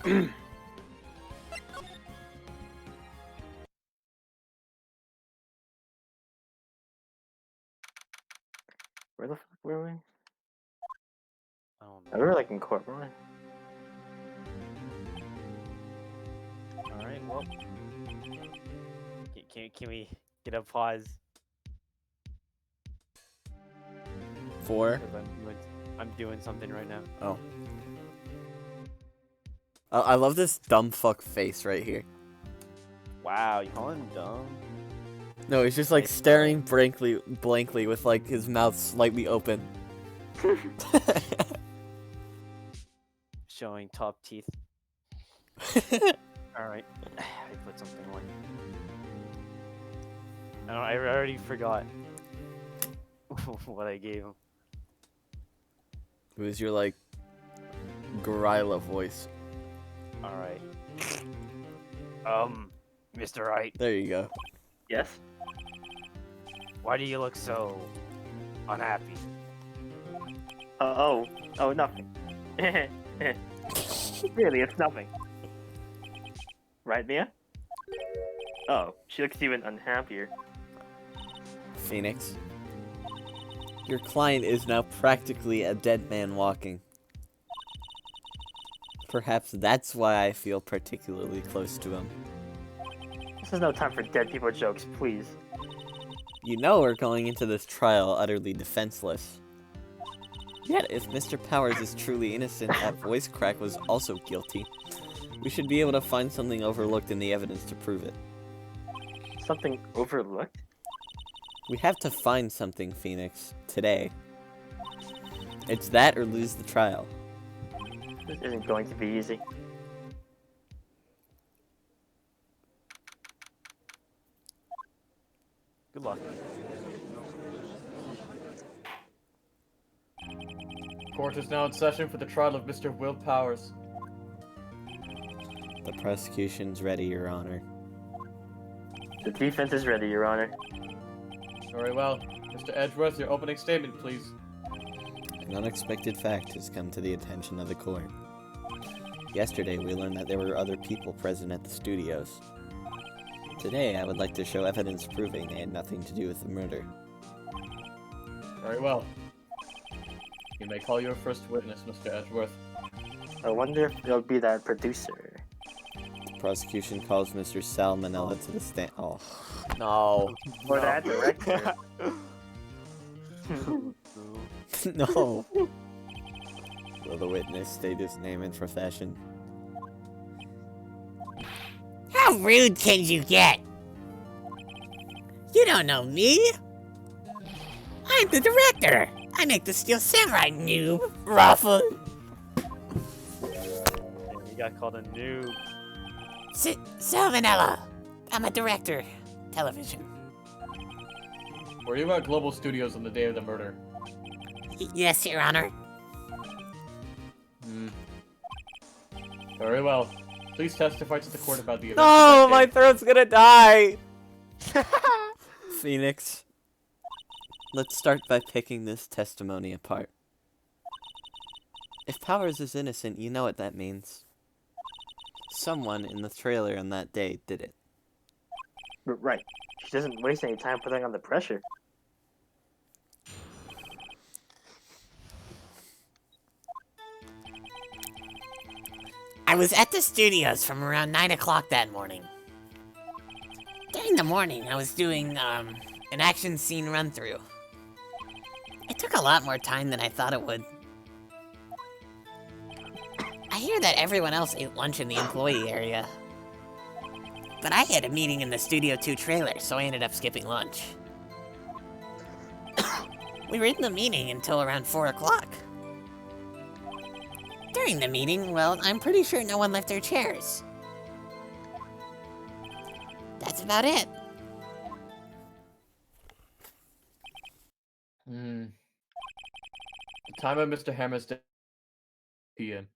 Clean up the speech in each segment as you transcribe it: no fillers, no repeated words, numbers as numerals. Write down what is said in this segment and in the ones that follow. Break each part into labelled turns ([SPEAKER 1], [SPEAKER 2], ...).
[SPEAKER 1] Where the fuck were we?
[SPEAKER 2] Oh
[SPEAKER 1] I
[SPEAKER 2] no.
[SPEAKER 1] were like in court, weren't
[SPEAKER 2] Alright, well. Can we get a pause?
[SPEAKER 3] 4.
[SPEAKER 2] Because I'm doing something right now.
[SPEAKER 3] Oh. I love this dumb fuck face right here.
[SPEAKER 2] Wow, you call him dumb?
[SPEAKER 3] No, he's just like staring blankly with like his mouth slightly open.
[SPEAKER 2] Showing top teeth. Alright. I put something on. I already forgot what I gave him.
[SPEAKER 3] It was your like gorilla voice.
[SPEAKER 2] Alright. Mr. Wright,
[SPEAKER 3] There you go.
[SPEAKER 1] Yes.
[SPEAKER 2] why do you look so unhappy?
[SPEAKER 1] Oh, nothing. Really, it's nothing. Right, Mia? Oh, she looks even unhappier.
[SPEAKER 3] Phoenix. Your client is now practically a dead man walking. Perhaps that's why I feel particularly close to him.
[SPEAKER 1] This is no time for dead people jokes, please.
[SPEAKER 3] You know we're going into this trial utterly defenseless. Yet, if Mr. Powers is truly innocent, that voice crack was also guilty. We should be able to find something overlooked in the evidence to prove it.
[SPEAKER 1] Something overlooked?
[SPEAKER 3] We have to find something, Phoenix, today. It's that or lose the trial.
[SPEAKER 1] This isn't going to be easy.
[SPEAKER 2] Good luck.
[SPEAKER 4] Court is now in session for the trial of Mr. Will Powers.
[SPEAKER 3] The prosecution's ready, Your Honor.
[SPEAKER 1] The defense is ready, Your Honor.
[SPEAKER 4] Very well. Mr. Edgeworth, your opening statement, please.
[SPEAKER 3] An unexpected fact has come to the attention of the court. Yesterday, we learned that there were other people present at the studios. Today, I would like to show evidence proving they had nothing to do with the murder.
[SPEAKER 4] Very well. You may call your first witness, Mr. Edgeworth.
[SPEAKER 1] I wonder if it'll be that producer.
[SPEAKER 3] The prosecution calls Mr. Salmonella to the stand. Oh, no.
[SPEAKER 1] Or that director.
[SPEAKER 3] No. Will the witness state his name and profession?
[SPEAKER 5] How rude can you get? You don't know me. I'm the director. I make the Steel Samurai, noob. Ruffle.
[SPEAKER 2] You got called a noob.
[SPEAKER 5] Salmonella. I'm a director. Television.
[SPEAKER 4] Were you at Global Studios on the day of the murder?
[SPEAKER 5] Yes, Your Honor.
[SPEAKER 4] Very well. Please testify to the court about the events
[SPEAKER 3] No,
[SPEAKER 4] of that
[SPEAKER 3] my
[SPEAKER 4] day.
[SPEAKER 3] throat's gonna die! Phoenix. Let's start by picking this testimony apart. If Powers is innocent, you know what that means. Someone in the trailer on that day did it.
[SPEAKER 1] Right. She doesn't waste any time putting on the pressure.
[SPEAKER 5] I was at the studios from around 9 o'clock that morning. During the morning, I was doing, an action scene run-through. It took a lot more time than I thought it would. I hear that everyone else ate lunch in the employee area. But I had a meeting in the Studio 2 trailer, so I ended up skipping lunch. We were in the meeting until around 4 o'clock. During the meeting, well, I'm pretty sure no one left their chairs. That's about it.
[SPEAKER 4] The time of Mr. Hammer's death, p.m.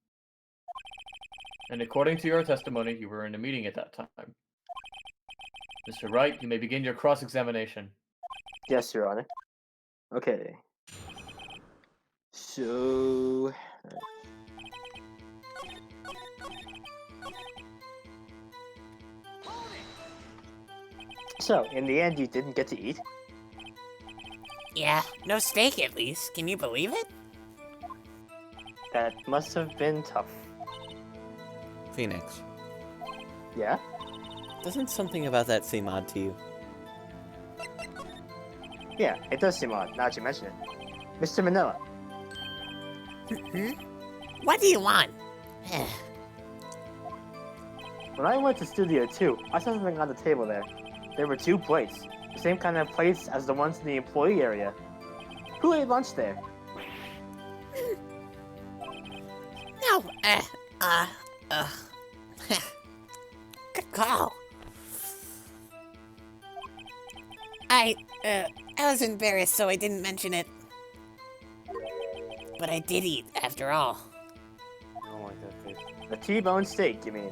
[SPEAKER 4] And according to your testimony, you were in a meeting at that time. Mr. Wright, you may begin your cross-examination.
[SPEAKER 1] Yes, Your Honor. Okay. So... So, in the end, you didn't get to eat?
[SPEAKER 5] Yeah, no steak at least. Can you believe it?
[SPEAKER 1] That must have been tough.
[SPEAKER 3] Phoenix,
[SPEAKER 1] Yeah?
[SPEAKER 3] doesn't something about that seem odd to you?
[SPEAKER 1] Yeah, it does seem odd, now that you mention it. Mr. Manila,
[SPEAKER 5] Hmm? What do you want?
[SPEAKER 1] when I went to Studio 2, I saw something on the table there. There were 2 plates, the same kind of plates as the ones in the employee area. Who ate lunch there?
[SPEAKER 5] No, good call. I was embarrassed, so I didn't mention it. But I did eat, after all.
[SPEAKER 2] I don't like that face.
[SPEAKER 1] The T-bone steak, you mean?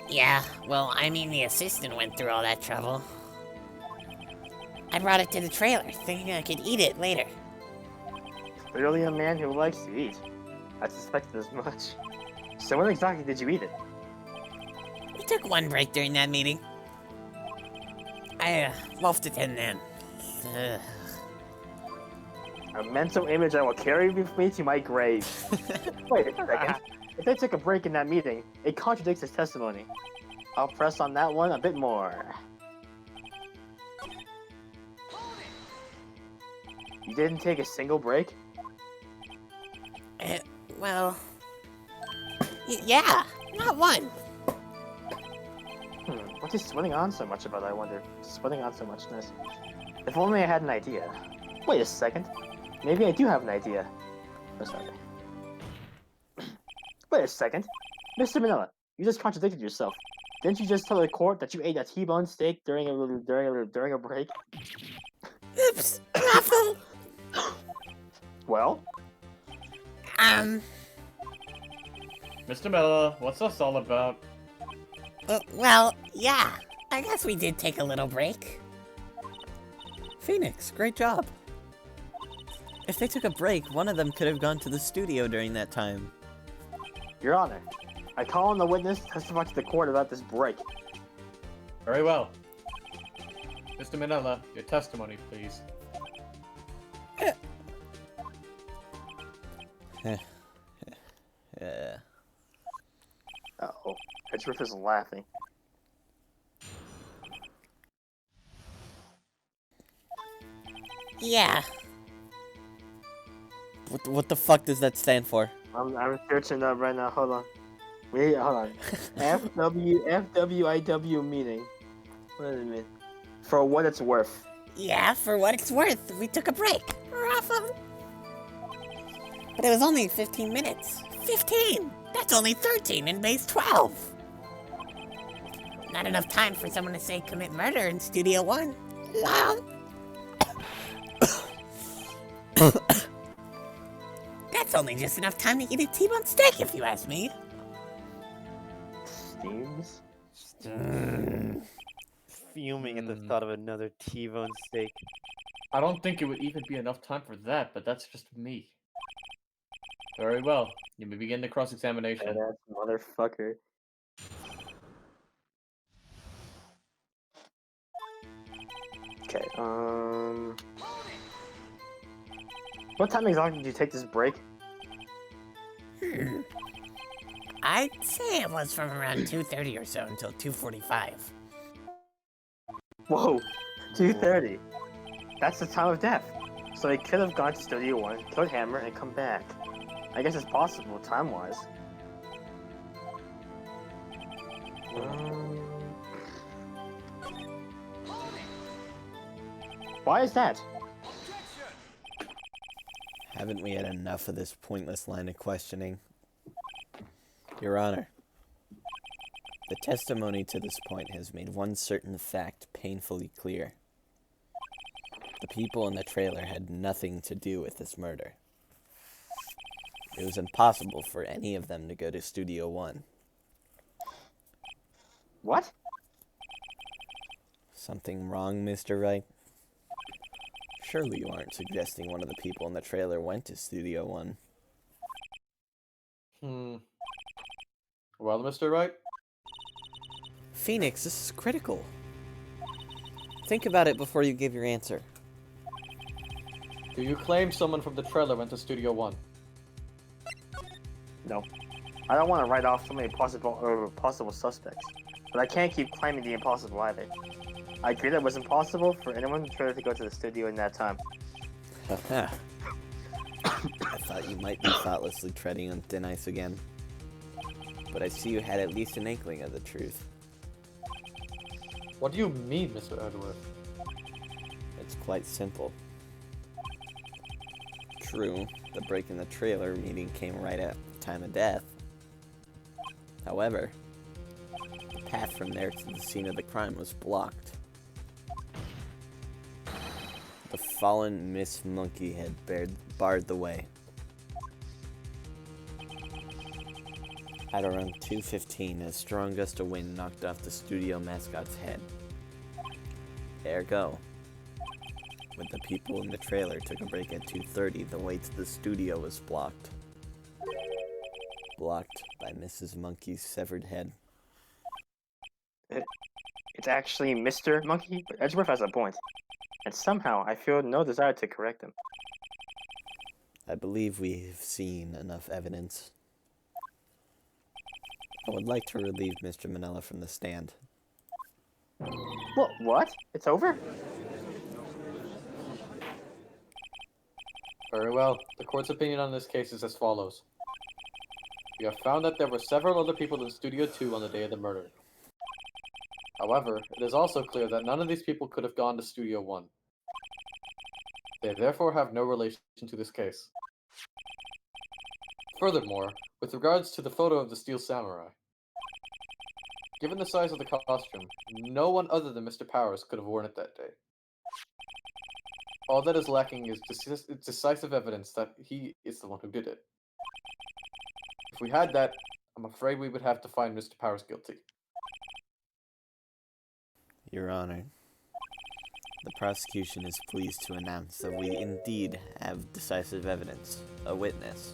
[SPEAKER 5] Yeah, well, I mean the assistant went through all that trouble. I brought it to the trailer, thinking I could eat it later.
[SPEAKER 1] Clearly a man who likes to eat. I suspected as much. So when exactly did you eat it?
[SPEAKER 5] We took one break during that meeting. I wolfed it in then. Ugh.
[SPEAKER 1] A mental image I will carry with me to my grave. Wait a second. If they took a break in that meeting, it contradicts his testimony. I'll press on that one a bit more. You didn't take a single break?
[SPEAKER 5] Well... yeah, not one.
[SPEAKER 1] What's he sweating on so much about, I wonder? Sweating on so muchness. If only I had an idea. Wait a second. Maybe I do have an idea. Oh, sorry. Wait a second. Mr. Manila, you just contradicted yourself. Didn't you just tell the court that you ate a T-bone steak during a break?
[SPEAKER 5] Oops, Raffle!
[SPEAKER 1] Well,
[SPEAKER 4] Mr. Miller, what's this all about?
[SPEAKER 5] Well, yeah. I guess we did take a little break.
[SPEAKER 3] Phoenix, great job. If they took a break, one of them could have gone to the studio during that time.
[SPEAKER 1] Your Honor, I call on the witness to testify to the court about this break.
[SPEAKER 4] Very well. Mr. Manila, your testimony, please.
[SPEAKER 3] Yeah.
[SPEAKER 1] Uh-oh. Edgeworth is laughing.
[SPEAKER 5] Yeah.
[SPEAKER 3] What the fuck does that stand for?
[SPEAKER 1] I'm searching up right now. Hold on. Wait, hold on. FWIW meeting. What does it mean? For what it's worth.
[SPEAKER 5] Yeah, for what it's worth, we took a break. Raffle! But it was only 15 minutes. 15! That's only 13 in base 12! Not enough time for someone to say commit murder in Studio 1. Lol. That's only just enough time to eat a T-bone steak, if you ask me.
[SPEAKER 1] Steams?
[SPEAKER 2] Fuming at the thought of another T-bone steak.
[SPEAKER 4] I don't think it would even be enough time for that, but that's just me. Very well. You may begin the cross-examination.
[SPEAKER 1] That motherfucker. Okay, what time exactly did you take this break?
[SPEAKER 5] I'd say it was from around 2:30 or so until 2:45.
[SPEAKER 1] Whoa, 2:30. That's the time of death. So he could have gone to Studio 1, killed Hammer, and come back. I guess it's possible, time-wise. Why is that?
[SPEAKER 3] Haven't we had enough of this pointless line of questioning? Your Honor, the testimony to this point has made one certain fact painfully clear. The people in the trailer had nothing to do with this murder. It was impossible for any of them to go to Studio 1.
[SPEAKER 1] What?
[SPEAKER 3] Something wrong, Mr. Wright? Surely you aren't suggesting one of the people in the trailer went to Studio 1.
[SPEAKER 4] Well, Mr. Wright?
[SPEAKER 3] Phoenix, this is critical. Think about it before you give your answer.
[SPEAKER 4] Do you claim someone from the trailer went to Studio 1?
[SPEAKER 1] No. I don't want to write off so many possible suspects, but I can't keep claiming the impossible either. I agree that it was impossible for anyone to go to the studio in that time.
[SPEAKER 3] I thought you might be thoughtlessly treading on thin ice again. But I see you had at least an inkling of the truth.
[SPEAKER 4] What do you mean, Mr. Edgeworth?
[SPEAKER 3] It's quite simple. True, the break in the trailer meeting came right at the time of death. However, the path from there to the scene of the crime was blocked. The fallen Miss Monkey had barred the way. At around 2:15, a strong gust of wind knocked off the studio mascot's head. Ergo, when the people in the trailer took a break at 2:30, the way to the studio was blocked. Blocked by Mrs. Monkey's severed head.
[SPEAKER 1] It's actually Mr. Monkey, but Edgeworth has a point. And somehow, I feel no desire to correct him.
[SPEAKER 3] I believe we've seen enough evidence. I would like to relieve Mr. Manella from the stand.
[SPEAKER 1] What? It's over?
[SPEAKER 4] Very well. The court's opinion on this case is as follows. We have found that there were several other people in Studio 2 on the day of the murder. However, it is also clear that none of these people could have gone to Studio 1. They therefore have no relation to this case. Furthermore, with regards to the photo of the Steel Samurai, given the size of the costume, no one other than Mr. Powers could have worn it that day. All that is lacking is decisive evidence that he is the one who did it. If we had that, I'm afraid we would have to find Mr. Powers guilty.
[SPEAKER 3] Your Honor, the prosecution is pleased to announce that we indeed have decisive evidence, a witness.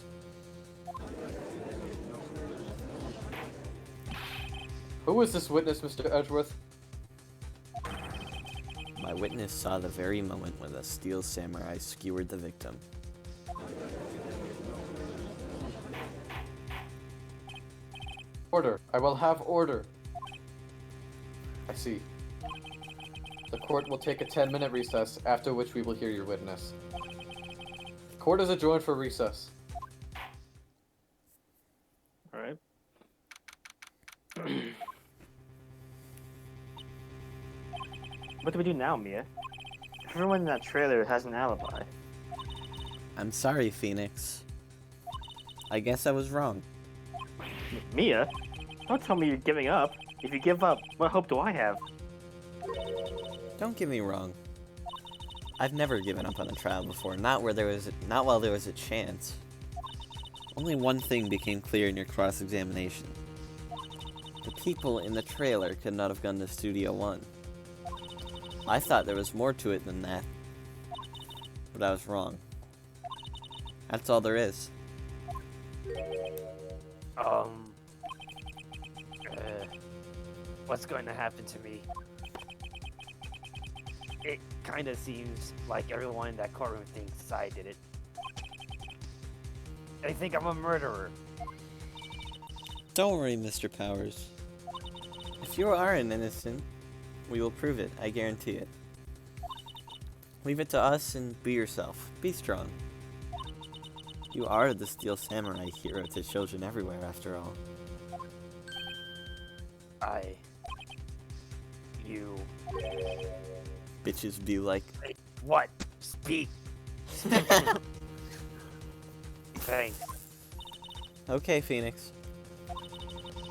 [SPEAKER 4] Who is this witness, Mr. Edgeworth?
[SPEAKER 3] My witness saw the very moment when the Steel Samurai skewered the victim.
[SPEAKER 4] Order. I will have order. I see. The court will take a 10-minute recess, after which we will hear your witness. The court is adjourned for recess.
[SPEAKER 1] Alright. What do we do now, Mia? Everyone in that trailer has an alibi.
[SPEAKER 3] I'm sorry, Phoenix. I guess I was wrong.
[SPEAKER 1] Mia? Don't tell me you're giving up. If you give up, what hope do I have?
[SPEAKER 3] Don't get me wrong. I've never given up on a trial before, not while there was a chance. Only one thing became clear in your cross-examination. The people in the trailer could not have gone to Studio 1. I thought there was more to it than that. But I was wrong. That's all there is.
[SPEAKER 2] What's going to happen to me? It kind of seems like everyone in that courtroom thinks I did it. They think I'm a murderer.
[SPEAKER 3] Don't worry, Mr. Powers. If you are an innocent, we will prove it, I guarantee it. Leave it to us and be yourself. Be strong. You are the Steel Samurai hero to children everywhere, after all.
[SPEAKER 2] You...
[SPEAKER 3] Bitches be like...
[SPEAKER 2] What? Speak! Thanks.
[SPEAKER 3] Okay, Phoenix.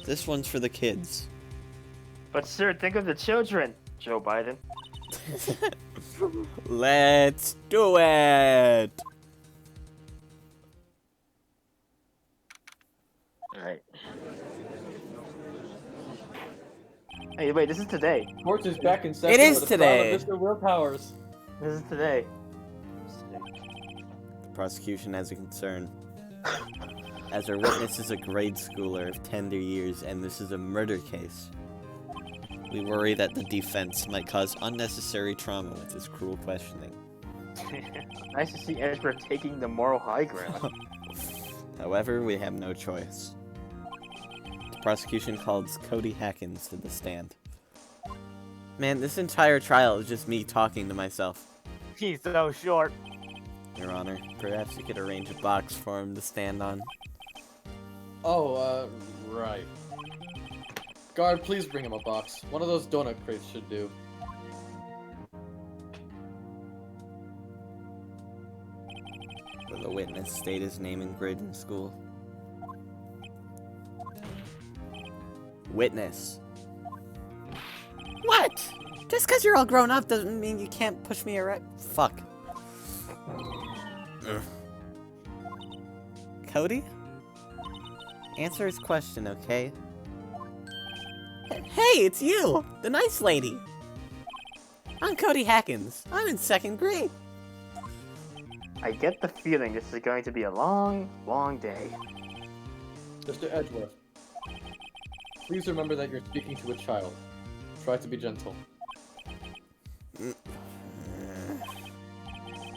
[SPEAKER 3] This one's for the kids.
[SPEAKER 1] But sir, think of the children, Joe Biden.
[SPEAKER 3] Let's do it!
[SPEAKER 1] Alright. Hey, wait, this is today.
[SPEAKER 4] Court is back in session.
[SPEAKER 3] It is
[SPEAKER 4] for the trial of
[SPEAKER 3] today.
[SPEAKER 4] Mr. Will Powers.
[SPEAKER 1] This is today.
[SPEAKER 3] The prosecution has a concern. As our witness is a grade schooler of tender years and this is a murder case, we worry that the defense might cause unnecessary trauma with this cruel questioning.
[SPEAKER 1] Nice to see Edgeworth taking the moral high ground.
[SPEAKER 3] However, we have no choice. The prosecution calls Cody Hackins to the stand. Man, this entire trial is just me talking to myself.
[SPEAKER 2] He's so short.
[SPEAKER 3] Your Honor, perhaps you could arrange a box for him to stand on.
[SPEAKER 4] Oh, right. Guard, please bring him a box. One of those donut crates should do.
[SPEAKER 3] Will the witness state his name and grade in school? Witness.
[SPEAKER 5] What? Just because you're all grown up doesn't mean you can't push me around.
[SPEAKER 3] Fuck. Cody? Answer his question, okay?
[SPEAKER 5] Hey, it's you! The nice lady! I'm Cody Hackins. I'm in 2nd grade.
[SPEAKER 1] I get the feeling this is going to be a long, long day.
[SPEAKER 4] Mr. Edgeworth, please remember that you're speaking to a child. Try to be gentle.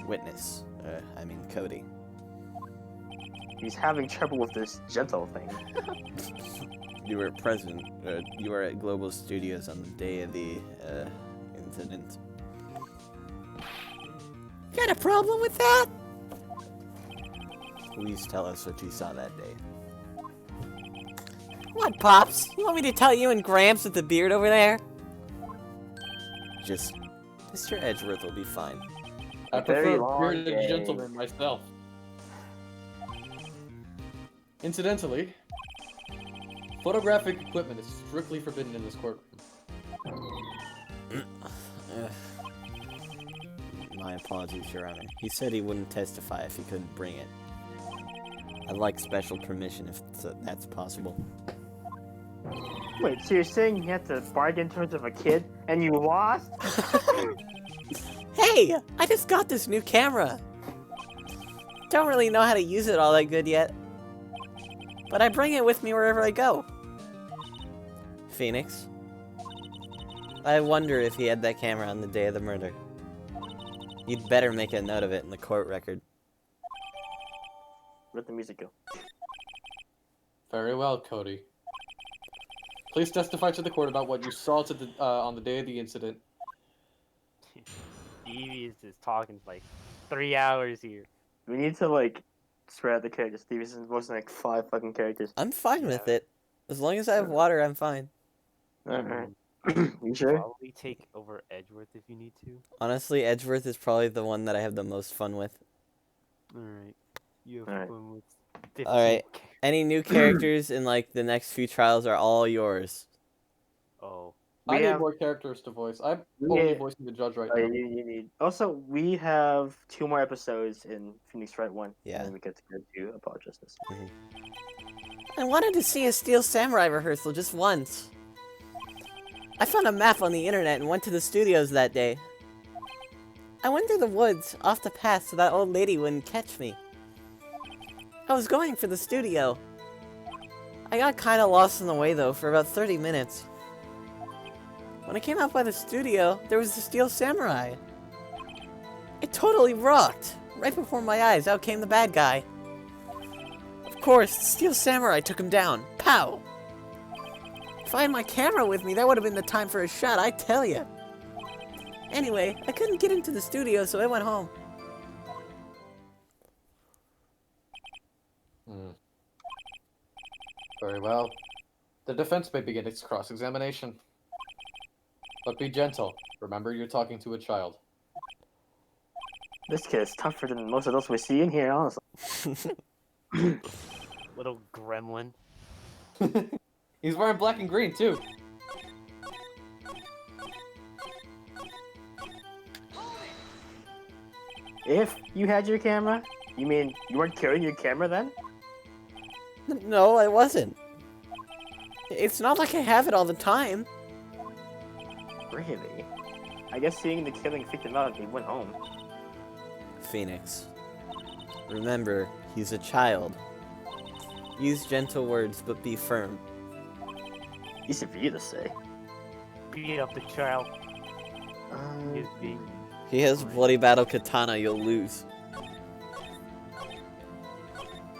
[SPEAKER 3] Witness. I mean Cody.
[SPEAKER 1] He's having trouble with this gentle thing.
[SPEAKER 3] You were present. You were at Global Studios on the day of the incident.
[SPEAKER 5] Got a problem with that?
[SPEAKER 3] Please tell us what you saw that day.
[SPEAKER 5] What, Pops? You want me to tell you and Gramps with the beard over there?
[SPEAKER 3] Just, Mr. Edgeworth will be fine.
[SPEAKER 4] I
[SPEAKER 1] Very
[SPEAKER 4] prefer
[SPEAKER 1] long
[SPEAKER 4] bearded
[SPEAKER 1] day.
[SPEAKER 4] gentlemen myself. Incidentally, photographic equipment is strictly forbidden in this courtroom.
[SPEAKER 3] My apologies, Your Honor. He said he wouldn't testify if he couldn't bring it. I'd like special permission if that's possible.
[SPEAKER 1] Wait, so you're saying you had to bargain in terms of a kid, and you lost?
[SPEAKER 5] Hey! I just got this new camera. Don't really know how to use it all that good yet. But I bring it with me wherever I go.
[SPEAKER 3] Phoenix? I wonder if he had that camera on the day of the murder. You'd better make a note of it in the court record.
[SPEAKER 1] Where'd the music go?
[SPEAKER 4] Very well, Cody. Please testify to the court about what you saw on the day of the incident.
[SPEAKER 2] Stevie is just talking for like 3 hours here.
[SPEAKER 1] We need to, like, spread out the characters. Stevie's voicing like 5 fucking characters.
[SPEAKER 3] I'm fine with it. As long as I have water, I'm fine.
[SPEAKER 1] Alright. You sure?
[SPEAKER 2] Probably take over Edgeworth if you need to.
[SPEAKER 3] Honestly, Edgeworth is probably the one that I have the most fun with.
[SPEAKER 2] Alright. You have
[SPEAKER 1] Alright.
[SPEAKER 2] fun with 15.
[SPEAKER 3] Alright. Any new characters in like the next few trials are all yours.
[SPEAKER 2] Oh.
[SPEAKER 4] I
[SPEAKER 1] We
[SPEAKER 4] need
[SPEAKER 1] have-
[SPEAKER 4] more characters to voice. I'm
[SPEAKER 1] We-
[SPEAKER 4] only voicing the judge right
[SPEAKER 1] Oh,
[SPEAKER 4] now.
[SPEAKER 1] you need. Also, we have 2 more episodes in Phoenix Wright 1.
[SPEAKER 3] Yeah.
[SPEAKER 1] And then we get to go to Apollo Justice.
[SPEAKER 5] I wanted to see a Steel Samurai rehearsal just once. I found a map on the internet and went to the studios that day. I went through the woods, off the path, so that old lady wouldn't catch me. I was going for the studio. I got kinda lost in the way though for about 30 minutes. When I came out by the studio, there was the Steel Samurai. It totally rocked! Right before my eyes, out came the bad guy. Of course, the Steel Samurai took him down. Pow! If I had my camera with me, that would have been the time for a shot, I tell ya. Anyway, I couldn't get into the studio, so I went home.
[SPEAKER 4] Very well. The defense may begin its cross-examination. But be gentle. Remember, you're talking to a child.
[SPEAKER 1] This kid is tougher than most of those we see in here, honestly.
[SPEAKER 2] Little gremlin.
[SPEAKER 4] He's wearing black and green, too.
[SPEAKER 1] If you had your camera, you mean you weren't carrying your camera then?
[SPEAKER 5] No, I wasn't. It's not like I have it all the time.
[SPEAKER 1] Really? I guess seeing the killing freaked him out and he went home.
[SPEAKER 3] Phoenix. Remember, he's a child. Use gentle words, but be firm.
[SPEAKER 1] Easy for you to say.
[SPEAKER 2] Beat up the child. Is being.
[SPEAKER 3] He has bloody battle katana, you'll lose.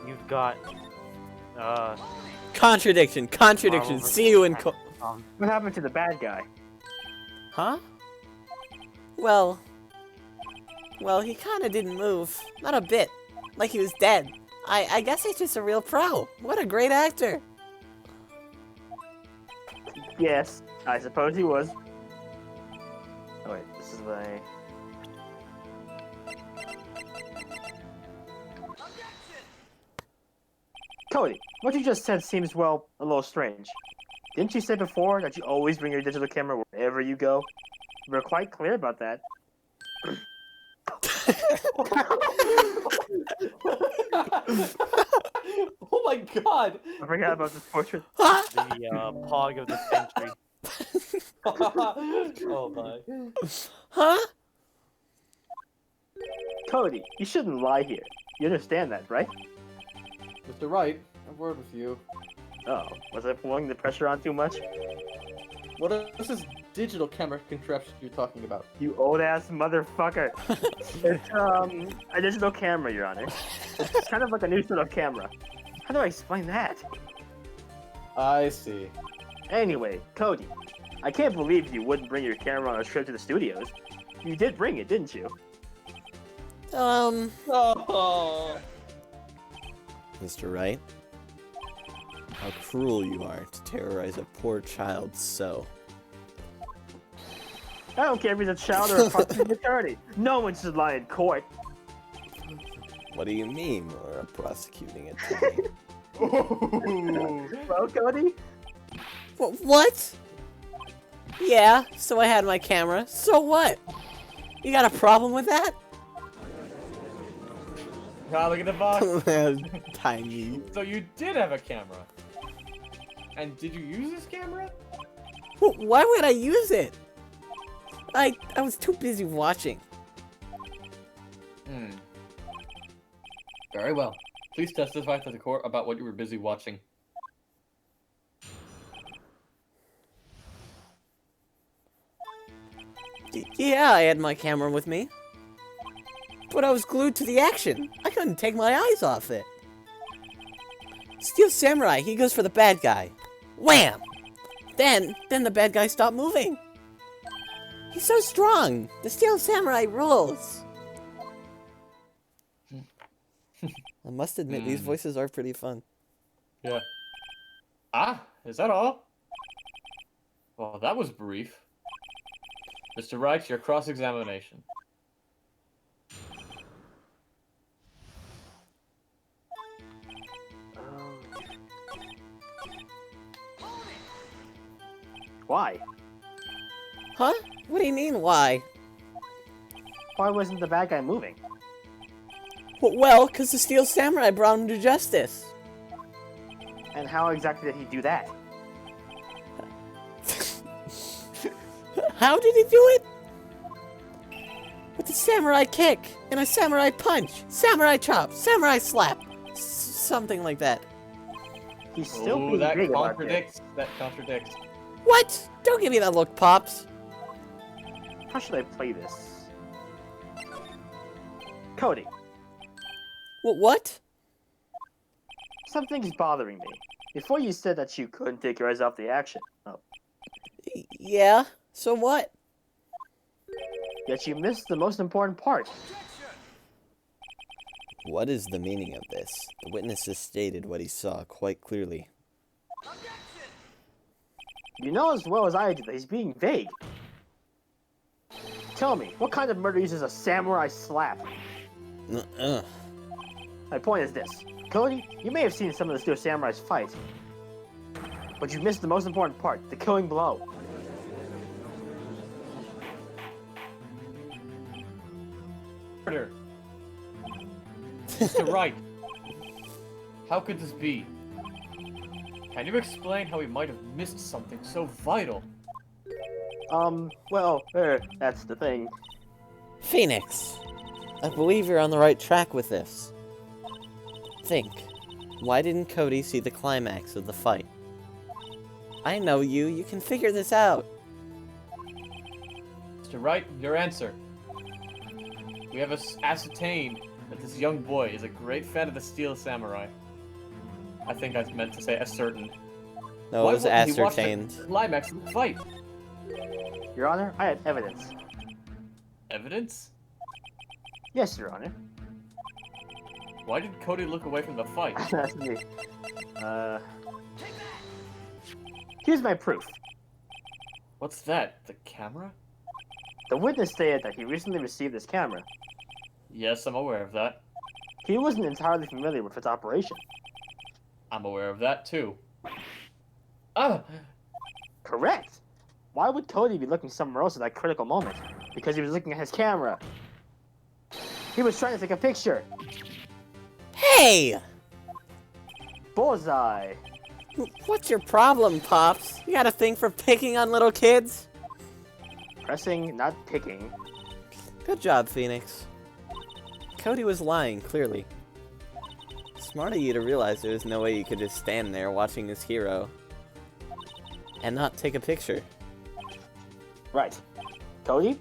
[SPEAKER 2] You've got.
[SPEAKER 3] Contradiction, contradiction.
[SPEAKER 2] Marvel
[SPEAKER 3] See you in
[SPEAKER 2] versus
[SPEAKER 1] What happened to the bad guy?
[SPEAKER 3] Huh? Well, he kinda didn't move. Not a bit. Like he was dead. I guess he's just a real pro. What a great actor.
[SPEAKER 1] Yes, I suppose he was. Oh wait, this is my... Cody, what you just said seems, well, a little strange. Didn't you say before that you always bring your digital camera wherever you go? We're quite clear about that.
[SPEAKER 4] Oh my god!
[SPEAKER 1] I forgot about this portrait.
[SPEAKER 2] the pog of the century.
[SPEAKER 4] Oh my.
[SPEAKER 3] Huh?
[SPEAKER 1] Cody, you shouldn't lie here. You understand that, right?
[SPEAKER 4] Mr. Wright, a word with you.
[SPEAKER 1] Oh, was I pulling the pressure on too much?
[SPEAKER 4] What is this digital camera contraption you're talking about?
[SPEAKER 1] You old-ass motherfucker. It's, a digital camera, Your Honor. It's kind of like a new sort of camera. How do I explain that?
[SPEAKER 4] I see.
[SPEAKER 1] Anyway, Cody, I can't believe you wouldn't bring your camera on a trip to the studios. You did bring it, didn't you?
[SPEAKER 4] Oh.
[SPEAKER 3] Mr. Wright, how cruel you are to terrorize a poor child so.
[SPEAKER 1] I don't care if he's a child or a prosecuting attorney. No one should lie in court.
[SPEAKER 3] What do you mean, we're a prosecuting attorney?
[SPEAKER 1] Well, Cody?
[SPEAKER 3] What? Yeah, so I had my camera. So what? You got a problem with that?
[SPEAKER 4] Ah, look at the box.
[SPEAKER 3] Tiny.
[SPEAKER 4] So you did have a camera. And did you use this camera?
[SPEAKER 3] Why would I use it? I was too busy watching.
[SPEAKER 4] Very well. Please testify to the court about what you were busy watching.
[SPEAKER 3] Yeah, I had my camera with me. But I was glued to the action. I couldn't take my eyes off it. Steel Samurai, he goes for the bad guy. Wham! Then the bad guy stopped moving. He's so strong. The Steel Samurai rules. I must admit, these voices are pretty fun.
[SPEAKER 4] Yeah. Ah, is that all? Well, that was brief. Mr. Wright, your cross-examination.
[SPEAKER 1] Why?
[SPEAKER 3] Huh? What do you mean, why?
[SPEAKER 1] Why wasn't the bad guy moving?
[SPEAKER 3] Well, because the Steel Samurai brought him to justice.
[SPEAKER 1] And how exactly did he do that?
[SPEAKER 3] How did he do it? With a samurai kick, and a samurai punch, samurai chop, samurai slap, something like that.
[SPEAKER 1] He's still
[SPEAKER 4] Ooh,
[SPEAKER 1] being
[SPEAKER 4] that
[SPEAKER 1] big about
[SPEAKER 4] contradicts. That contradicts.
[SPEAKER 3] What? Don't give me that look, Pops.
[SPEAKER 1] it. How should I play this? Cody,
[SPEAKER 3] What?
[SPEAKER 1] something's bothering me. Before you said that you couldn't take your eyes off the action. Oh.
[SPEAKER 3] Yeah, so what?
[SPEAKER 1] Yet you missed the most important part.
[SPEAKER 3] What is the meaning of this? The witnesses stated what he saw quite clearly.
[SPEAKER 1] You know as well as I do that he's being vague. Tell me, what kind of murder uses a samurai slap? My point is this. Cody, you may have seen some of the Steel Samurais fight, but you missed the most important part, the killing blow.
[SPEAKER 4] Murder. Mr. Wright, how could this be? Can you explain how we might have missed something so vital?
[SPEAKER 1] Well, that's the thing.
[SPEAKER 3] Phoenix, I believe you're on the right track with this. Think. Why didn't Cody see the climax of the fight? I know you. You can figure this out.
[SPEAKER 4] Mr. Wright, your answer. We have ascertained that this young boy is a great fan of the Steel Samurai. I think I meant to say ascertain.
[SPEAKER 3] No, it was
[SPEAKER 4] Why wouldn't he watch
[SPEAKER 3] ascertained.
[SPEAKER 4] the climax of the fight?
[SPEAKER 1] Your Honor, I have evidence.
[SPEAKER 4] Evidence?
[SPEAKER 1] Yes, Your Honor.
[SPEAKER 4] Why did Cody look away from the fight?
[SPEAKER 1] That's me. Here's my proof.
[SPEAKER 4] What's that? The camera?
[SPEAKER 1] The witness stated that he recently received this camera.
[SPEAKER 4] Yes, I'm aware of that.
[SPEAKER 1] He wasn't entirely familiar with its operation.
[SPEAKER 4] I'm aware of that too. Ah!
[SPEAKER 1] Correct! Why would Cody be looking somewhere else at that critical moment? Because he was looking at his camera. He was trying to take a picture.
[SPEAKER 3] Hey!
[SPEAKER 1] Bullseye!
[SPEAKER 3] What's your problem, Pops? You got a thing for picking on little kids?
[SPEAKER 1] Pressing, not picking.
[SPEAKER 3] Good job, Phoenix. Cody was lying, clearly. Smart of you to realize there was no way you could just stand there watching his hero and not take a picture.
[SPEAKER 1] Right. Cody,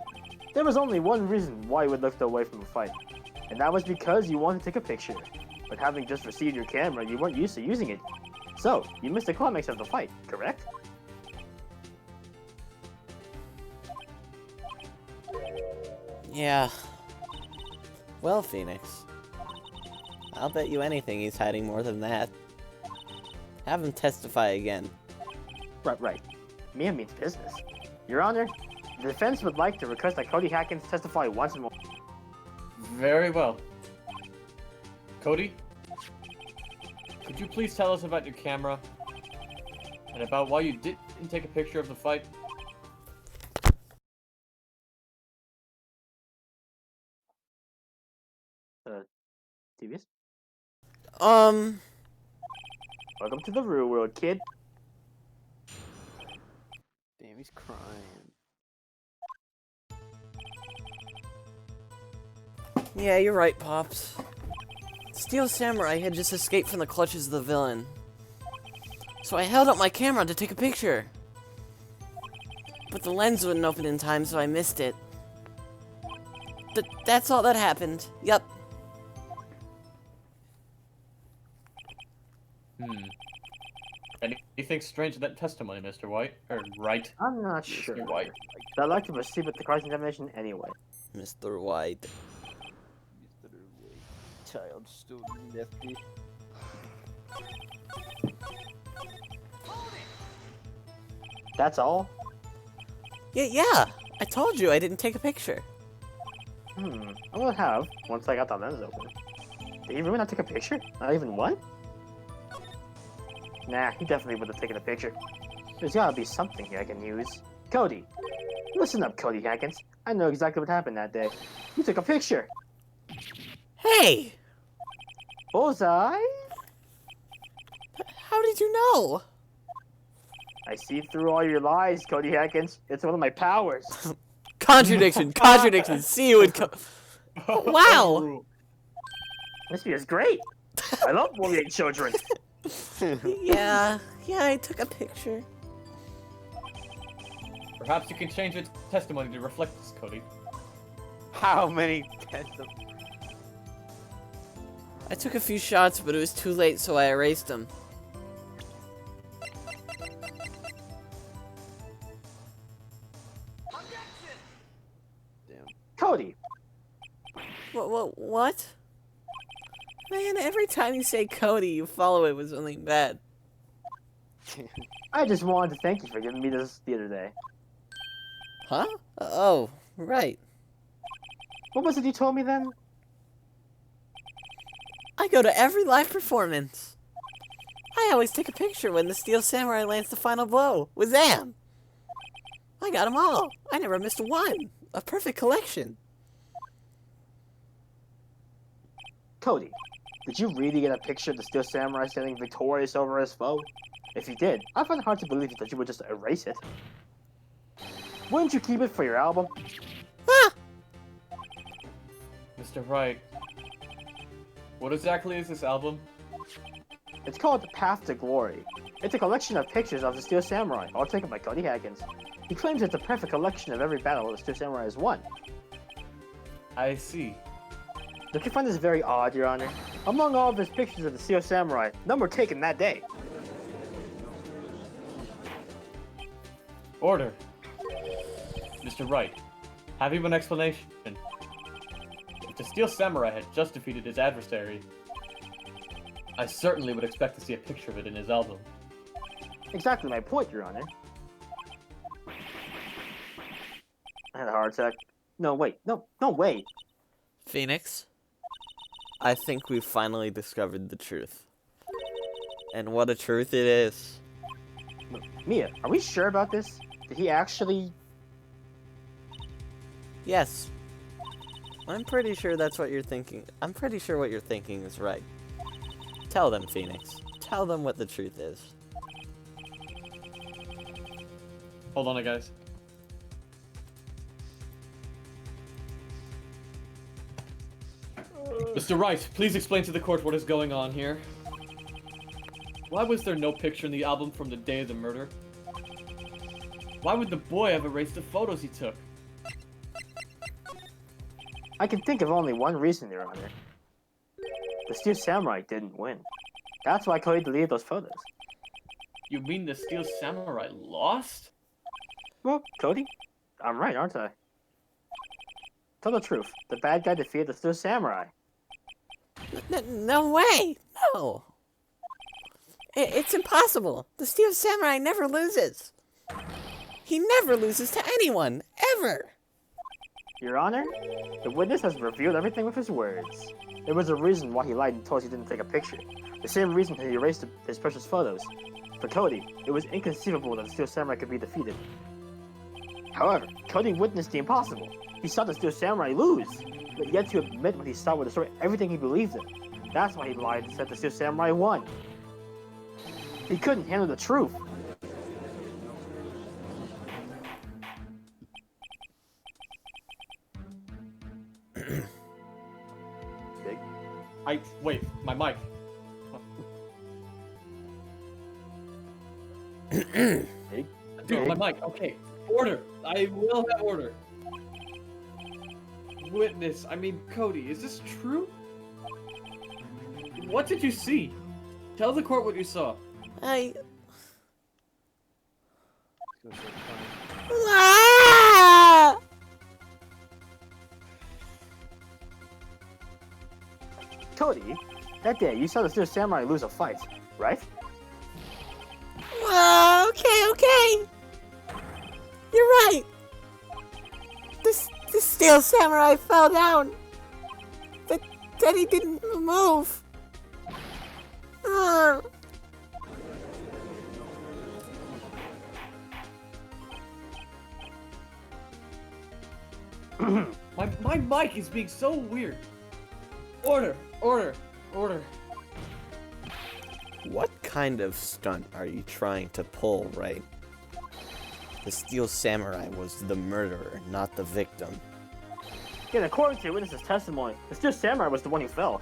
[SPEAKER 1] there was only one reason why you would look away from the fight, and that was because you wanted to take a picture. But having just received your camera, you weren't used to using it. So, you missed the climax of the fight, correct?
[SPEAKER 3] Yeah. Well, Phoenix. I'll bet you anything he's hiding more than that. Have him testify again.
[SPEAKER 1] Right. Mia means business. Your Honor, the defense would like to request that Cody Hackins testify once more.
[SPEAKER 4] Very well. Cody? Could you please tell us about your camera? And about why you didn't take a picture of the fight?
[SPEAKER 1] TVS?
[SPEAKER 3] Um,
[SPEAKER 1] Welcome to the real world, kid.
[SPEAKER 2] Damn, he's crying.
[SPEAKER 3] yeah, you're right, Pops. Steel Samurai had just escaped from the clutches of the villain. So I held up my camera to take a picture. But the lens wouldn't open in time, so I missed it. That's all that happened. Yup.
[SPEAKER 4] Anything strange in that testimony, Mr. White? Or Wright?
[SPEAKER 1] I'm not
[SPEAKER 4] Mr.
[SPEAKER 1] sure.
[SPEAKER 4] White.
[SPEAKER 1] But I'd like to proceed with the cross-examination anyway.
[SPEAKER 3] Mr. White.
[SPEAKER 2] Child student lefty.
[SPEAKER 1] That's all?
[SPEAKER 3] Yeah. I told you I didn't take a picture.
[SPEAKER 1] I would have, once I got the lens open. Did he really not take a picture? Not even one? Nah, he definitely would have taken a picture. There's gotta be something here I can use. Cody! Listen up, Cody Hackins. I know exactly what happened that day. You took a picture!
[SPEAKER 3] Hey!
[SPEAKER 1] Bullseye!
[SPEAKER 3] How did you know?
[SPEAKER 1] I see through all your lies, Cody Hackins. It's one of my powers.
[SPEAKER 3] Contradiction! See you in Wow!
[SPEAKER 1] This is great! I love bullying children!
[SPEAKER 3] Yeah, I took a picture.
[SPEAKER 4] Perhaps you can change your testimony to reflect this, Cody.
[SPEAKER 2] How many tests of...
[SPEAKER 3] I took a few shots, but it was too late, so I erased them.
[SPEAKER 2] Damn.
[SPEAKER 1] Cody!
[SPEAKER 3] What? Man, every time you say Cody, you follow it with something bad.
[SPEAKER 1] I just wanted to thank you for giving me this the other day.
[SPEAKER 3] Huh? Oh, right.
[SPEAKER 1] What was it you told me then?
[SPEAKER 3] I go to every live performance. I always take a picture when the Steel Samurai lands the final blow. Wazam! I got them all. I never missed one. A perfect collection.
[SPEAKER 1] Cody, did you really get a picture of the Steel Samurai standing victorious over his foe? If you did, I find it hard to believe that you would just erase it. Wouldn't you keep it for your album?
[SPEAKER 3] Ah!
[SPEAKER 4] Mr. Wright, what exactly is this album?
[SPEAKER 1] It's called The Path to Glory. It's a collection of pictures of the Steel Samurai, all taken by Cody Haggins. He claims it's a perfect collection of every battle the Steel Samurai has won.
[SPEAKER 4] I see.
[SPEAKER 1] Don't you find this very odd, Your Honor? Among all of his pictures of the Steel Samurai, none were taken that day.
[SPEAKER 4] Order. Mr. Wright, have you an explanation? If the Steel Samurai had just defeated his adversary, I certainly would expect to see a picture of it in his album.
[SPEAKER 1] Exactly my point, Your Honor. I had a heart attack. No, wait. No way.
[SPEAKER 3] Phoenix, I think we've finally discovered the truth. And what a truth it is.
[SPEAKER 1] Mia, are we sure about this? Did he actually...
[SPEAKER 3] Yes. I'm pretty sure that's what you're thinking. I'm pretty sure what you're thinking is right. Tell them, Phoenix. Tell them what the truth is.
[SPEAKER 4] Hold on, guys. Mr. Wright, please explain to the court what is going on here. Why was there no picture in the album from the day of the murder? Why would the boy have erased the photos he took?
[SPEAKER 1] I can think of only one reason, Your Honor. The Steel Samurai didn't win. That's why Cody deleted those photos.
[SPEAKER 4] You mean the Steel Samurai lost?
[SPEAKER 1] Well, Cody, I'm right, aren't I? Tell the truth. The bad guy defeated the Steel Samurai.
[SPEAKER 5] No way! No! It's impossible! The Steel Samurai never loses! He never loses to anyone! Ever!
[SPEAKER 1] Your Honor, the witness has revealed everything with his words. There was a reason why he lied and told us he didn't take a picture. The same reason he erased his precious photos. For Cody, it was inconceivable that the Steel Samurai could be defeated. However, Cody witnessed the impossible. He saw the Steel Samurai lose, but yet to admit when he saw would destroy everything he believed in. That's why he lied and said the Steel Samurai won. He couldn't handle the truth.
[SPEAKER 4] Wait, my mic. Dude, my mic. Okay. Order. I will have order. Witness, I mean Cody, is this true? What did you see? Tell the court what you saw.
[SPEAKER 5] Ah!
[SPEAKER 1] Cody, that day you saw the Steel Samurai lose a fight, right?
[SPEAKER 5] Okay. You're right. The Steel Samurai fell down. But then he didn't move.
[SPEAKER 4] My mic is being so weird. Order.
[SPEAKER 3] What kind of stunt are you trying to pull, right? The Steel Samurai was the murderer, not the victim.
[SPEAKER 1] Yet according to your witness's testimony, the Steel Samurai was the one who fell.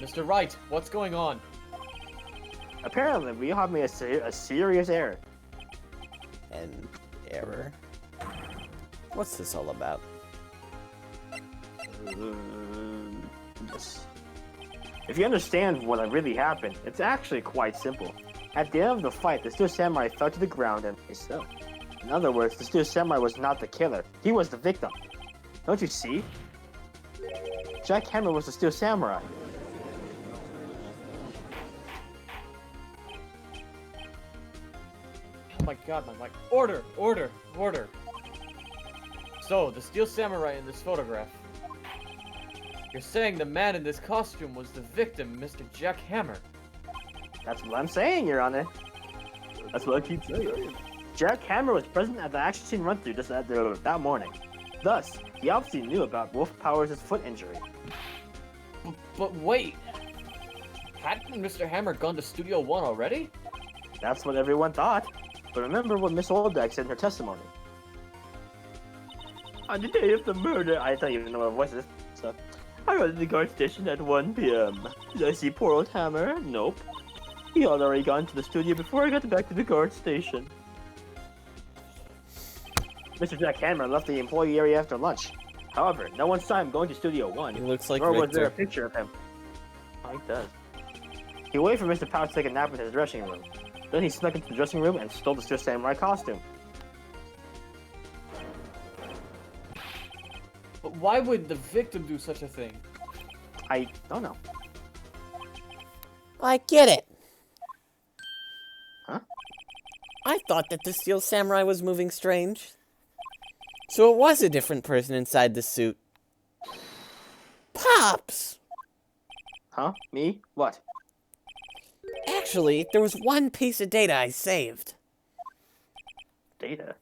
[SPEAKER 4] Mr. Wright, what's going on?
[SPEAKER 1] Apparently, we have made a serious error.
[SPEAKER 3] An error? What's this all about?
[SPEAKER 1] Yes. If you understand what really happened, it's actually quite simple. At the end of the fight, the Steel Samurai fell to the ground and he fell. In other words, the Steel Samurai was not the killer. He was the victim. Don't you see? Jack Hammer was the Steel Samurai.
[SPEAKER 4] Oh my god, my mic. Order. So, the Steel Samurai in this photograph. You're saying the man in this costume was the victim, Mr. Jack Hammer.
[SPEAKER 1] That's what I'm saying, Your Honor. That's what I keep saying. Jack Hammer was present at the action scene run-through just that morning. Thus, he obviously knew about Wolf Powers' foot injury.
[SPEAKER 4] But wait! Hadn't Mr. Hammer gone to Studio One already?
[SPEAKER 1] That's what everyone thought. But remember what Miss Oldbeck said in her testimony. On the day of the murder, I don't even know what voice is. So, I was at the guard station at 1 p.m. Did I see poor old Hammer? Nope. He had already gone to the studio before I got back to the guard station. Mr. Jack Hammer left the employee area after lunch. However, no one saw him going to Studio 1.
[SPEAKER 3] He looks like
[SPEAKER 1] Nor was there a
[SPEAKER 3] Victor.
[SPEAKER 1] picture of him. Oh, he does. He waited for Mr. Powers to take a nap in his dressing room. Then he snuck into the dressing room and stole the Swiss Samurai costume.
[SPEAKER 4] But why would the victim do such a thing?
[SPEAKER 1] I don't know.
[SPEAKER 5] I get it.
[SPEAKER 1] Huh?
[SPEAKER 5] I thought that the Steel Samurai was moving strange. So it was a different person inside the suit. Pops!
[SPEAKER 1] Huh? Me? What?
[SPEAKER 5] Actually, there was one piece of data I saved.
[SPEAKER 1] Data?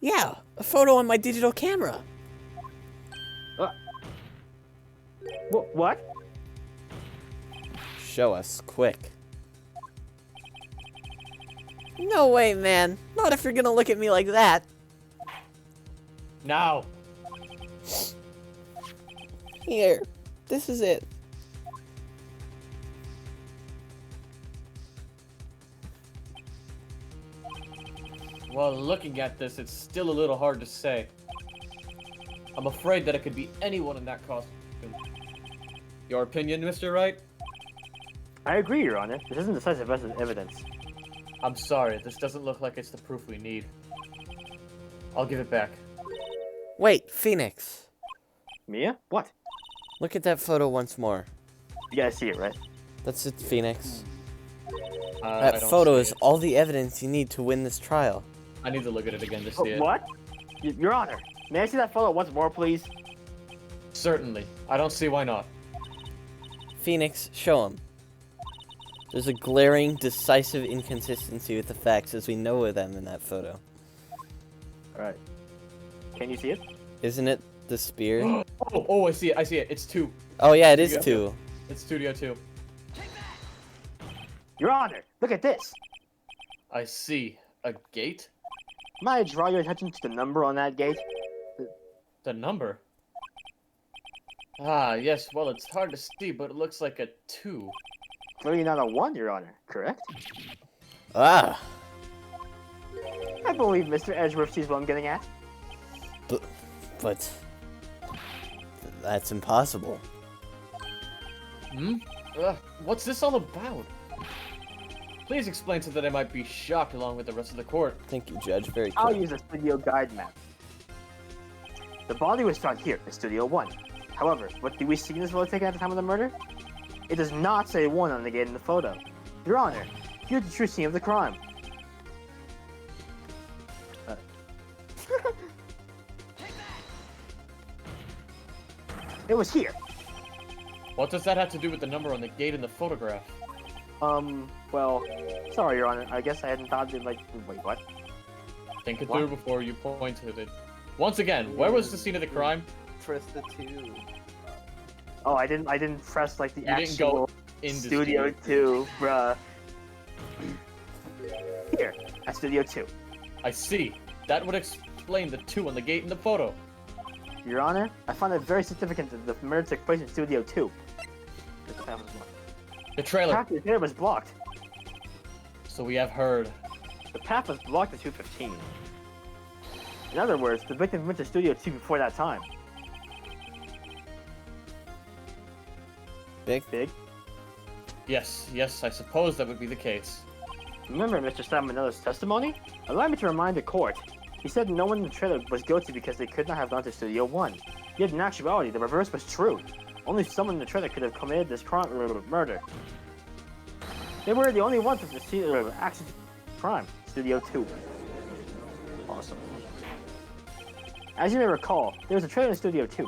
[SPEAKER 5] Yeah, a photo on my digital camera.
[SPEAKER 1] What?
[SPEAKER 3] Show us, quick.
[SPEAKER 5] No way, man. Not if you're gonna look at me like that.
[SPEAKER 4] Now!
[SPEAKER 5] Here, this is it.
[SPEAKER 4] Well, looking at this, it's still a little hard to say. I'm afraid that it could be anyone in that costume. Your opinion, Mr. Wright?
[SPEAKER 1] I agree, Your Honor. This isn't decisive evidence.
[SPEAKER 4] I'm sorry, this doesn't look like it's the proof we need. I'll give it back.
[SPEAKER 5] Wait, Phoenix.
[SPEAKER 1] Mia? What?
[SPEAKER 3] Look at that photo once more.
[SPEAKER 1] You guys see it, right?
[SPEAKER 3] That's it, Phoenix.
[SPEAKER 4] I
[SPEAKER 3] That
[SPEAKER 4] don't
[SPEAKER 3] photo
[SPEAKER 4] see
[SPEAKER 3] is
[SPEAKER 4] it.
[SPEAKER 3] all the evidence you need to win this trial.
[SPEAKER 4] I need to look at it again to see it.
[SPEAKER 1] What? Your Honor, may I see that photo once more, please?
[SPEAKER 4] Certainly. I don't see why not.
[SPEAKER 3] Phoenix, show him. There's a glaring, decisive inconsistency with the facts as we know them in that photo.
[SPEAKER 1] Alright. Can you see it?
[SPEAKER 3] Isn't it the spear?
[SPEAKER 4] Oh, I see it. I see it. It's 2.
[SPEAKER 3] Oh yeah, it is
[SPEAKER 4] Yeah.
[SPEAKER 3] 2.
[SPEAKER 4] It's Studio 2.
[SPEAKER 1] Your Honor, look at this!
[SPEAKER 4] I see. A gate?
[SPEAKER 1] Might I draw your attention to the number on that gate?
[SPEAKER 4] The number? Ah, yes. Well, it's hard to see, but it looks like a 2.
[SPEAKER 1] Clearly not a 1, Your Honor, correct?
[SPEAKER 3] Ah!
[SPEAKER 1] I believe Mr. Edgeworth sees what I'm getting at.
[SPEAKER 3] But... that's impossible.
[SPEAKER 4] Hmm? What's this all about? Please explain so that I might be shocked along with the rest of the court.
[SPEAKER 3] Thank you, Judge. Very
[SPEAKER 1] I'll
[SPEAKER 3] cool.
[SPEAKER 1] use a studio guide map. The body was found here in Studio 1. However, what do we see in this photo taken at the time of the murder? It does not say 1 on the gate in the photo. Your Honor, here's the true scene of the crime. It was here.
[SPEAKER 4] What does that have to do with the number on the gate in the photograph?
[SPEAKER 1] Well, sorry, Your Honor. I guess I hadn't thought of, wait, what?
[SPEAKER 4] Think it
[SPEAKER 1] What?
[SPEAKER 4] through before you point at it. Once again, where was the scene of the crime?
[SPEAKER 2] Press the 2.
[SPEAKER 1] Oh, I didn't press, the
[SPEAKER 4] You didn't
[SPEAKER 1] actual
[SPEAKER 4] go into
[SPEAKER 1] Studio 2, bruh. Here, at Studio 2.
[SPEAKER 4] I see. That would explain the 2 on the gate in the photo.
[SPEAKER 1] Your Honor, I find it very significant that the murder took place in Studio 2.
[SPEAKER 4] The
[SPEAKER 1] The
[SPEAKER 4] trailer.
[SPEAKER 1] path to there was blocked.
[SPEAKER 4] So we have heard.
[SPEAKER 1] The path was blocked at 2:15. In other words, the victim went to Studio 2 before that time.
[SPEAKER 3] Big?
[SPEAKER 4] Yes, I suppose that would be the case.
[SPEAKER 1] Remember Mr. Salmonella's testimony? Allow me to remind the court. He said no one in the trailer was guilty because they could not have gone to Studio 1. Yet in actuality, the reverse was true. Only someone in the trailer could have committed this murder. They were the only ones with the scene of action crime, Studio 2. Awesome. As you may recall, there was a trailer in Studio 2.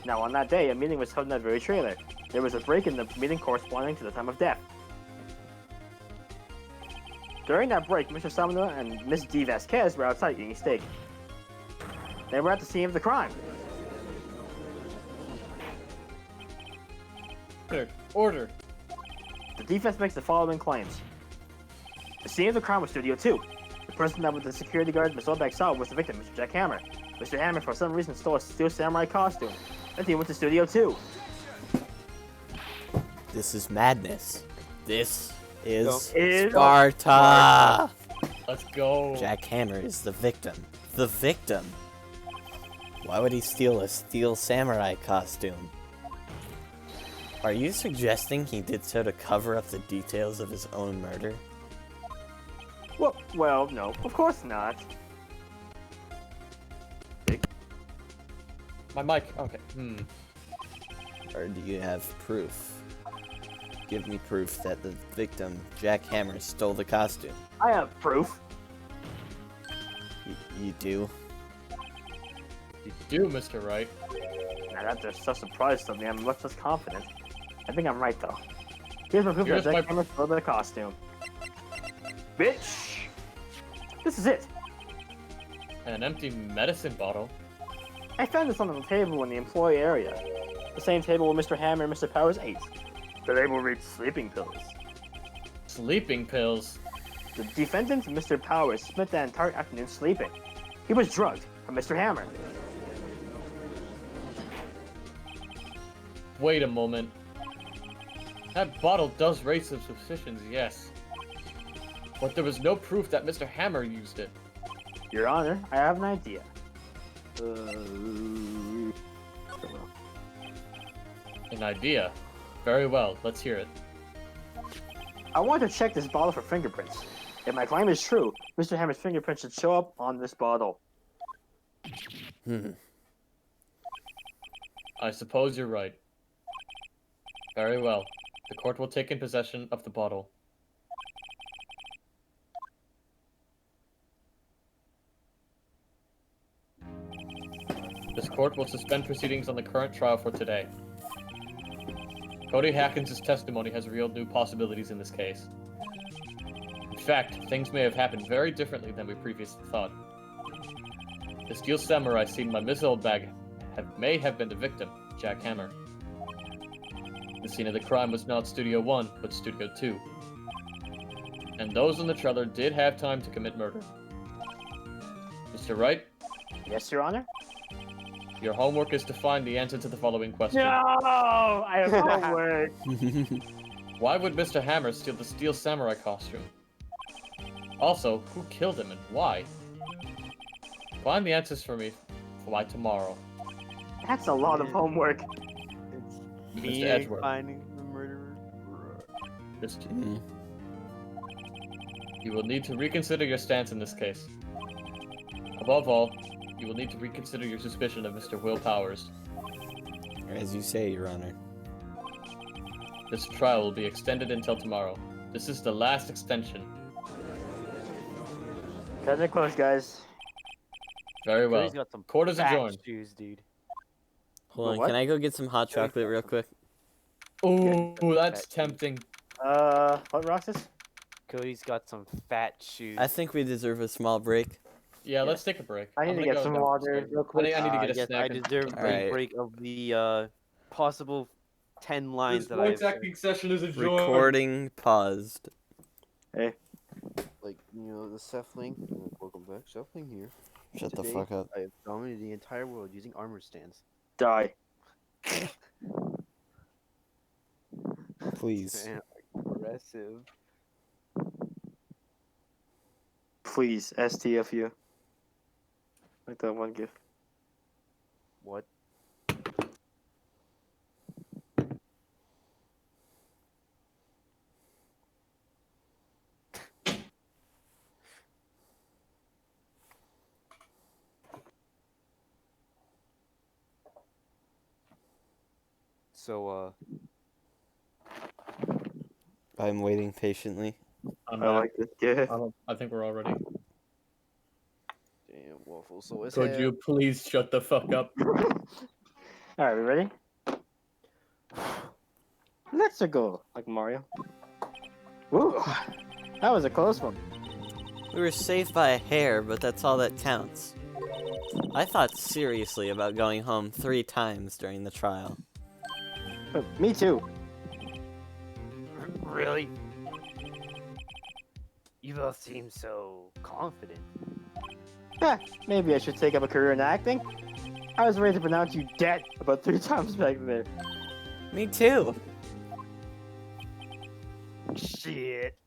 [SPEAKER 1] Now on that day, a meeting was held in that very trailer. There was a break in the meeting corresponding to the time of death. During that break, Mr. Salmonella and Miss D. Vasquez were outside eating steak. They were at the scene of the crime.
[SPEAKER 4] Order.
[SPEAKER 1] The defense makes the following claims. The scene of the crime was Studio 2. The person that with the security guard Ms. Olbeck saw was the victim, Mr. Jack Hammer. Mr. Hammer, for some reason, stole a Steel Samurai costume. And he went to Studio 2.
[SPEAKER 3] This is madness. This is
[SPEAKER 1] Is
[SPEAKER 3] Sparta!
[SPEAKER 4] Let's go.
[SPEAKER 3] Jack Hammer is the victim. The victim! Why would he steal a steel samurai costume? Are you suggesting he did so to cover up the details of his own murder?
[SPEAKER 1] Well, no, of course not.
[SPEAKER 4] My mic. Okay.
[SPEAKER 3] Or do you have proof? Give me proof that the victim, Jack Hammer, stole the costume.
[SPEAKER 1] I have proof.
[SPEAKER 3] You do?
[SPEAKER 4] You do, Mr. Wright.
[SPEAKER 1] Now that's just such a surprise to me. I'm much less confident. I think I'm right though. Here's my proof
[SPEAKER 4] Here's
[SPEAKER 1] that
[SPEAKER 4] my-
[SPEAKER 1] Jack Hammer stole the costume. Bitch! This is it.
[SPEAKER 4] An empty medicine bottle.
[SPEAKER 1] I found this on the table in the employee area. The same table where Mr. Hammer and Mr. Powers ate. The label reads sleeping pills.
[SPEAKER 4] Sleeping pills.
[SPEAKER 1] The defendant, Mr. Powers, spent the entire afternoon sleeping. He was drugged by Mr. Hammer.
[SPEAKER 4] Wait a moment. That bottle does raise some suspicions, yes. But there was no proof that Mr. Hammer used it.
[SPEAKER 1] Your Honor, I have an idea.
[SPEAKER 4] An idea. Very well, let's hear it.
[SPEAKER 1] I want to check this bottle for fingerprints. If my claim is true, Mr. Hammer's fingerprints should show up on this bottle.
[SPEAKER 4] I suppose you're right. Very well. The court will take in possession of the bottle. This court will suspend proceedings on the current trial for today. Cody Hackins' testimony has revealed new possibilities in this case. In fact, things may have happened very differently than we previously thought. The steel samurai seen by Miss Oldbag may have been the victim, Jack Hammer. The scene of the crime was not Studio 1, but Studio 2. And those in the trailer did have time to commit murder. Mr. Wright,
[SPEAKER 1] Yes, Your Honor?
[SPEAKER 4] your homework is to find the answer to the following question.
[SPEAKER 1] No! I have homework!
[SPEAKER 4] Why would Mr. Hammer steal the steel samurai costume? Also, who killed him and why? Find the answers for me by tomorrow.
[SPEAKER 1] That's a lot of homework.
[SPEAKER 2] It's
[SPEAKER 4] Mr.
[SPEAKER 2] me
[SPEAKER 4] Edgeworth.
[SPEAKER 2] finding the murderer.
[SPEAKER 4] You will need to reconsider your stance in this case. Above all, you will need to reconsider your suspicion of Mr. Will Powers.
[SPEAKER 3] As you say, Your Honor.
[SPEAKER 4] This trial will be extended until tomorrow. This is the last extension.
[SPEAKER 1] Cut it close, guys.
[SPEAKER 4] Very well.
[SPEAKER 2] Cody's got some
[SPEAKER 4] Court is
[SPEAKER 2] fat
[SPEAKER 4] adjourned.
[SPEAKER 2] shoes, dude.
[SPEAKER 3] Hold on,
[SPEAKER 1] What?
[SPEAKER 3] can I go get some hot chocolate real quick?
[SPEAKER 4] Ooh, that's tempting.
[SPEAKER 1] What, Roxas?
[SPEAKER 2] Cody's got some fat shoes.
[SPEAKER 3] I think we deserve a small break.
[SPEAKER 4] Yeah, let's take a break.
[SPEAKER 1] I need
[SPEAKER 4] I'm
[SPEAKER 1] to
[SPEAKER 4] gonna
[SPEAKER 1] get
[SPEAKER 4] go
[SPEAKER 1] some
[SPEAKER 4] downstairs.
[SPEAKER 1] water real quick.
[SPEAKER 4] I need to get a
[SPEAKER 2] yes,
[SPEAKER 4] snack.
[SPEAKER 2] I deserve a
[SPEAKER 3] Alright.
[SPEAKER 2] break of the possible 10 lines that I have said.
[SPEAKER 4] session is
[SPEAKER 3] Recording paused.
[SPEAKER 1] Hey.
[SPEAKER 6] Like, you know, the Sethling. Welcome back, Sethling here.
[SPEAKER 3] Shut the
[SPEAKER 6] Today,
[SPEAKER 3] fuck up.
[SPEAKER 6] I have dominated the entire world using armor stands.
[SPEAKER 1] Die.
[SPEAKER 3] Please.
[SPEAKER 6] Man, aggressive.
[SPEAKER 1] Please, STFU. Like that one gif.
[SPEAKER 2] What? So,
[SPEAKER 3] I'm waiting patiently.
[SPEAKER 4] I'm
[SPEAKER 1] I like this gif.
[SPEAKER 4] I think we're all ready.
[SPEAKER 6] Damn, Waffle. So it's
[SPEAKER 4] Could you please shut the fuck up?
[SPEAKER 1] Alright, we ready? Let's go, like Mario. Woo! That was a close one.
[SPEAKER 3] We were saved by a hair, but that's all that counts. I thought seriously about going home 3 times during the trial.
[SPEAKER 1] Me too.
[SPEAKER 2] really? You both seem so confident.
[SPEAKER 1] Maybe I should take up a career in acting. I was ready to pronounce you dead about 3 times back there.
[SPEAKER 3] Me too.
[SPEAKER 2] Shit.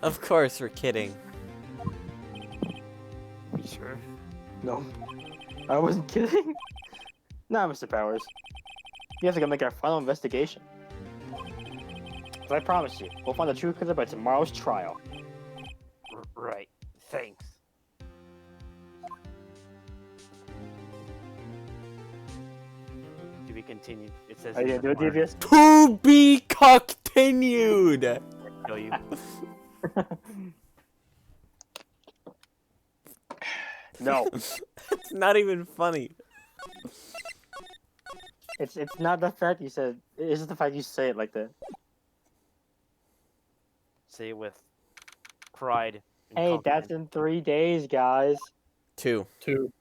[SPEAKER 3] Of course, we're kidding.
[SPEAKER 2] You sure?
[SPEAKER 1] No. I wasn't kidding. Nah, Mr. Powers. We have to go make our final investigation. But I promise you, we'll find the true killer by tomorrow's trial.
[SPEAKER 2] Right. Thanks. To be continued. It says.
[SPEAKER 1] Are you gonna do it, Devious?
[SPEAKER 3] To be continued.
[SPEAKER 2] Kill you.
[SPEAKER 1] No.
[SPEAKER 3] It's not even funny.
[SPEAKER 1] It's not the fact you said. It's just the fact you say it like that.
[SPEAKER 2] Say it with pride. And
[SPEAKER 1] Hey,
[SPEAKER 2] confidence.
[SPEAKER 1] that's in 3 days, guys.
[SPEAKER 3] 2.
[SPEAKER 4] 2.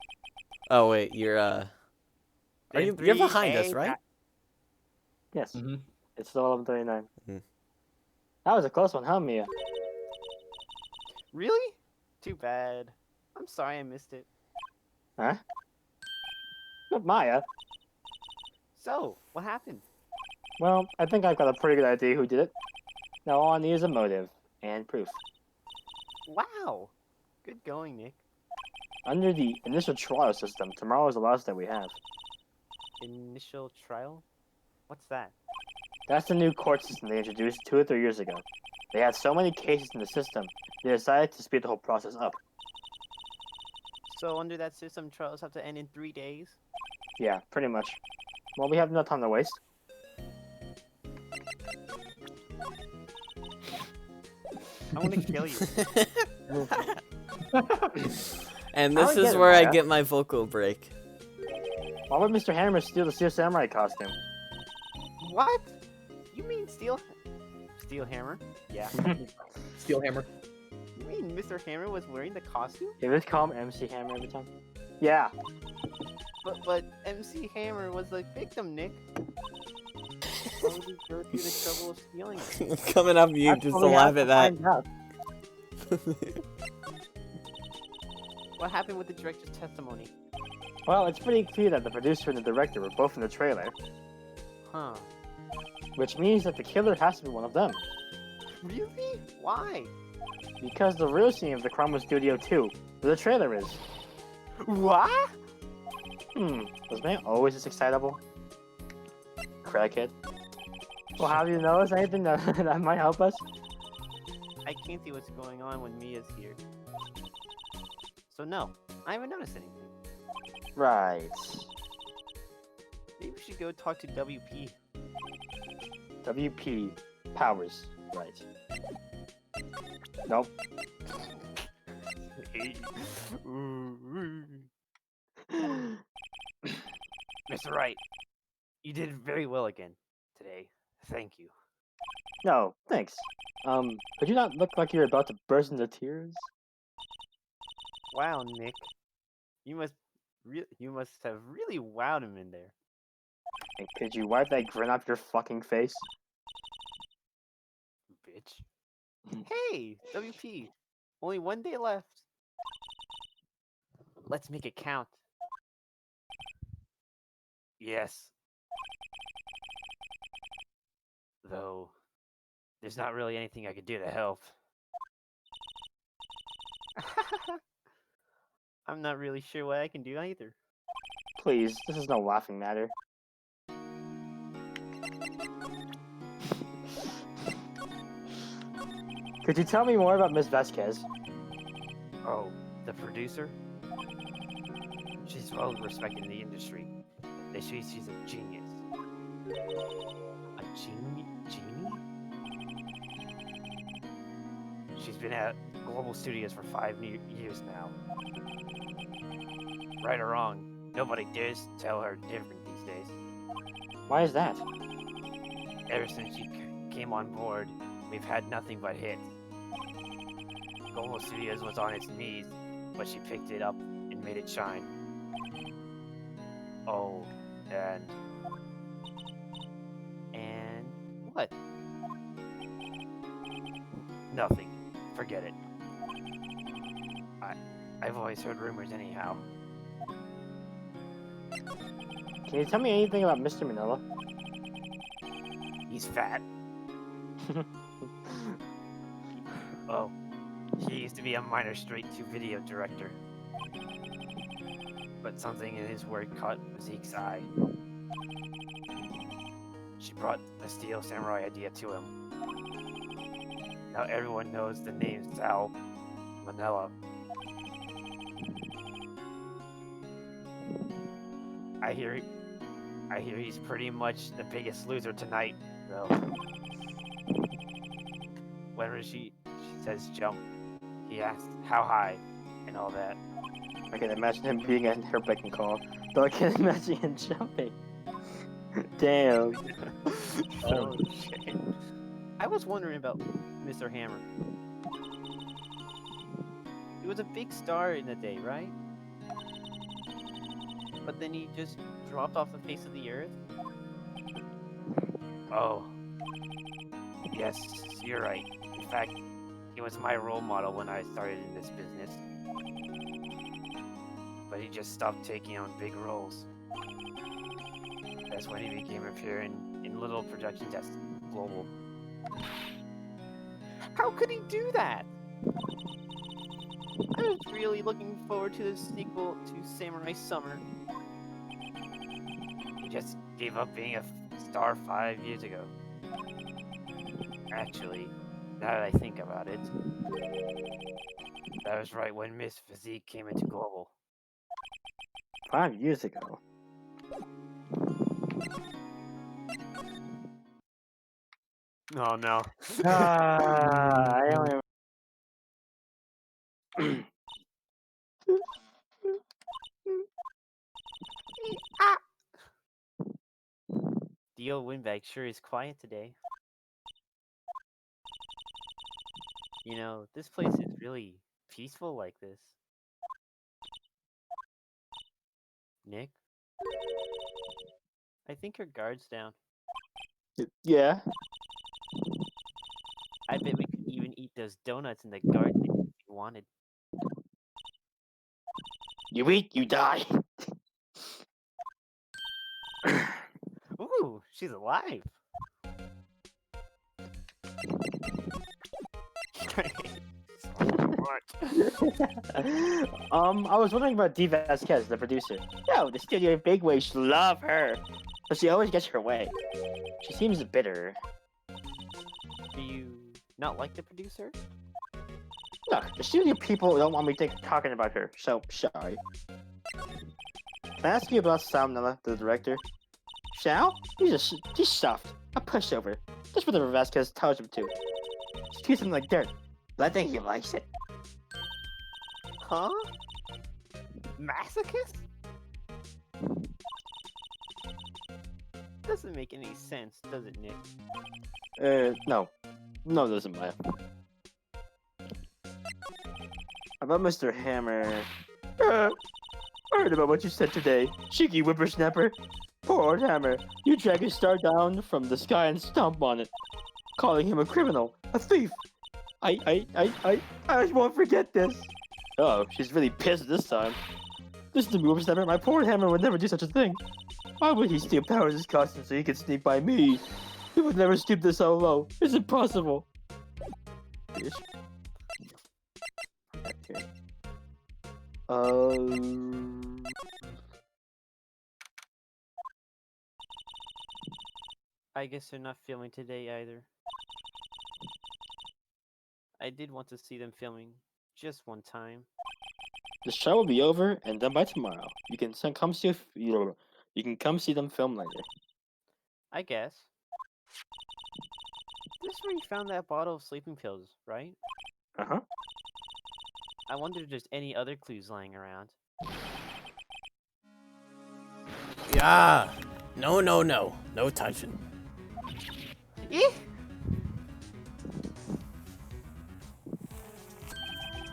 [SPEAKER 3] Oh wait, you're Are
[SPEAKER 2] In
[SPEAKER 3] you're
[SPEAKER 2] 3
[SPEAKER 3] behind us,
[SPEAKER 2] days,
[SPEAKER 3] right?
[SPEAKER 1] Yes,
[SPEAKER 4] Mm-hmm.
[SPEAKER 1] it's still 11:39.
[SPEAKER 3] Mhm.
[SPEAKER 1] That was a close one, huh, Mia?
[SPEAKER 2] Really? Too bad. I'm sorry I missed it.
[SPEAKER 1] Huh? Not Maya.
[SPEAKER 2] So, what happened?
[SPEAKER 1] Well, I think I've got a pretty good idea who did it. Now all I need is a motive and proof.
[SPEAKER 2] Wow. Good going, Nick.
[SPEAKER 1] Under the initial trial system, tomorrow is the last day we have.
[SPEAKER 2] Initial trial? What's that?
[SPEAKER 1] That's the new court system they introduced 2 or 3 years ago. They had so many cases in the system, they decided to speed the whole process up.
[SPEAKER 2] So under that system, trials have to end in 3 days?
[SPEAKER 1] Yeah, pretty much. Well, we have no time to waste.
[SPEAKER 2] I want to kill you.
[SPEAKER 3] And
[SPEAKER 1] I
[SPEAKER 3] this
[SPEAKER 1] don't
[SPEAKER 3] is
[SPEAKER 1] get it,
[SPEAKER 3] where I
[SPEAKER 1] Maya.
[SPEAKER 3] get my vocal break.
[SPEAKER 1] Why would Mr. Hammer steal the Steel Samurai costume?
[SPEAKER 2] What? You mean Steel Hammer? Yeah.
[SPEAKER 4] Steel Hammer.
[SPEAKER 2] You mean Mr. Hammer was wearing the costume?
[SPEAKER 1] Can we just call him MC Hammer every time? Yeah.
[SPEAKER 2] But MC Hammer was the victim, Nick. Why would he go through the trouble of stealing it?
[SPEAKER 3] Coming up you
[SPEAKER 1] That's
[SPEAKER 3] just
[SPEAKER 1] what
[SPEAKER 3] to
[SPEAKER 1] we have
[SPEAKER 3] laugh
[SPEAKER 1] to
[SPEAKER 3] at that.
[SPEAKER 1] find out.
[SPEAKER 2] What happened with the director's testimony?
[SPEAKER 1] Well, it's pretty clear that the producer and the director were both in the trailer,
[SPEAKER 2] Huh.
[SPEAKER 1] which means that the killer has to be one of them.
[SPEAKER 2] Really? Why?
[SPEAKER 1] Because the real scene of the crime was Studio 2, where the trailer is.
[SPEAKER 2] What?
[SPEAKER 1] Was man always this excitable? Crackhead. Well, have you noticed anything that, that might help us?
[SPEAKER 2] I can't see what's going on when Mia's here. So no, I haven't noticed anything.
[SPEAKER 1] Right.
[SPEAKER 2] Maybe we should go talk to WP.
[SPEAKER 1] WP. Powers. Right. Nope.
[SPEAKER 2] Mr. Wright, you did very well again today. Thank you.
[SPEAKER 1] No, thanks. Could you not look like you're about to burst into tears?
[SPEAKER 2] Wow, Nick, you must have really wowed him in there.
[SPEAKER 1] And could you wipe that grin off your fucking face?
[SPEAKER 2] Bitch. Hey, WP. Only 1 day left. Let's make it count. Yes. Though, there's not really anything I could do to help. I'm not really sure what I can do either.
[SPEAKER 1] Please, this is no laughing matter. Could you tell me more about Miss Vasquez?
[SPEAKER 2] Oh, the producer? She's well respected in the industry. They say she's a genius. A genie? She's been at Global Studios for 5 years now. Right or wrong, nobody dares tell her different these days.
[SPEAKER 1] Why is that?
[SPEAKER 2] Ever since she came on board, we've had nothing but hits. Global Studios was on its knees, but she picked it up and made it shine. Oh, and what? Nothing. Forget it. I've always heard rumors anyhow.
[SPEAKER 1] Can you tell me anything about Mr. Manila?
[SPEAKER 2] He's fat. Oh, he used to be a minor straight-to video director. But something in his work caught Zeke's eye. She brought the Steel Samurai idea to him. Now everyone knows the name Sal Manila. I hear he's pretty much the biggest loser tonight, though. Whenever she says jump, he asks how high and all that.
[SPEAKER 1] I can imagine him being at her beck and call, though I can't imagine him jumping. Damn.
[SPEAKER 2] Oh shit. I was wondering about Mr. Hammer. He was a big star in the day, right? But then he just dropped off the face of the earth? Oh. Yes, you're right. In fact, he was my role model when I started in this business. But he just stopped taking on big roles. That's when he became appearing in little productions at Global. How could he do that? I was really looking forward to the sequel to Samurai Summer. He just gave up being a star 5 years ago. Actually, now that I think about it, that was right when Miss Physique came into Global.
[SPEAKER 1] 5 years ago.
[SPEAKER 2] Oh no.
[SPEAKER 1] I only.
[SPEAKER 2] The old windbag sure is quiet today. You know, this place is really peaceful like this. Nick? I think her guard's down.
[SPEAKER 1] Yeah.
[SPEAKER 2] I bet we could even eat those donuts in the garden if we wanted.
[SPEAKER 1] You eat, you die.
[SPEAKER 2] Ooh, she's alive!
[SPEAKER 1] I was wondering about Dee Vasquez, the producer. Yo, the studio bigwigs love her, but she always gets her way. She seems bitter.
[SPEAKER 2] Do you not like the producer?
[SPEAKER 1] Look, the studio people don't want me talking about her, so sorry. Can I ask you about Sam Nella, the director? Shao? He's soft, a pushover. Just whatever Vasquez tells him to. She treats him like dirt, but I think he likes it.
[SPEAKER 2] Huh? Masochist? Doesn't make any sense, does it, Nick?
[SPEAKER 1] No. No, it doesn't matter. About Mr. Hammer. I heard about what you said today. Cheeky whippersnapper. Poor old Hammer. You drag his star down from the sky and stomp on it. Calling him a criminal. A thief. I won't forget this. Oh, she's really pissed this time. Listen to me, whippersnapper. My poor Hammer would never do such a thing. Why would he steal Powers' costume so he could sneak by me? He would never stoop this so low. It's impossible. Bitch. Okay.
[SPEAKER 2] I guess they're not filming today either. I did want to see them filming just one time.
[SPEAKER 1] The show will be over and done by tomorrow. You can come see them film later.
[SPEAKER 2] I guess. This is where you found that bottle of sleeping pills, right?
[SPEAKER 1] Uh-huh.
[SPEAKER 2] I wonder if there's any other clues lying around.
[SPEAKER 5] Yeah. No, no, no. No touching.
[SPEAKER 2] Eh?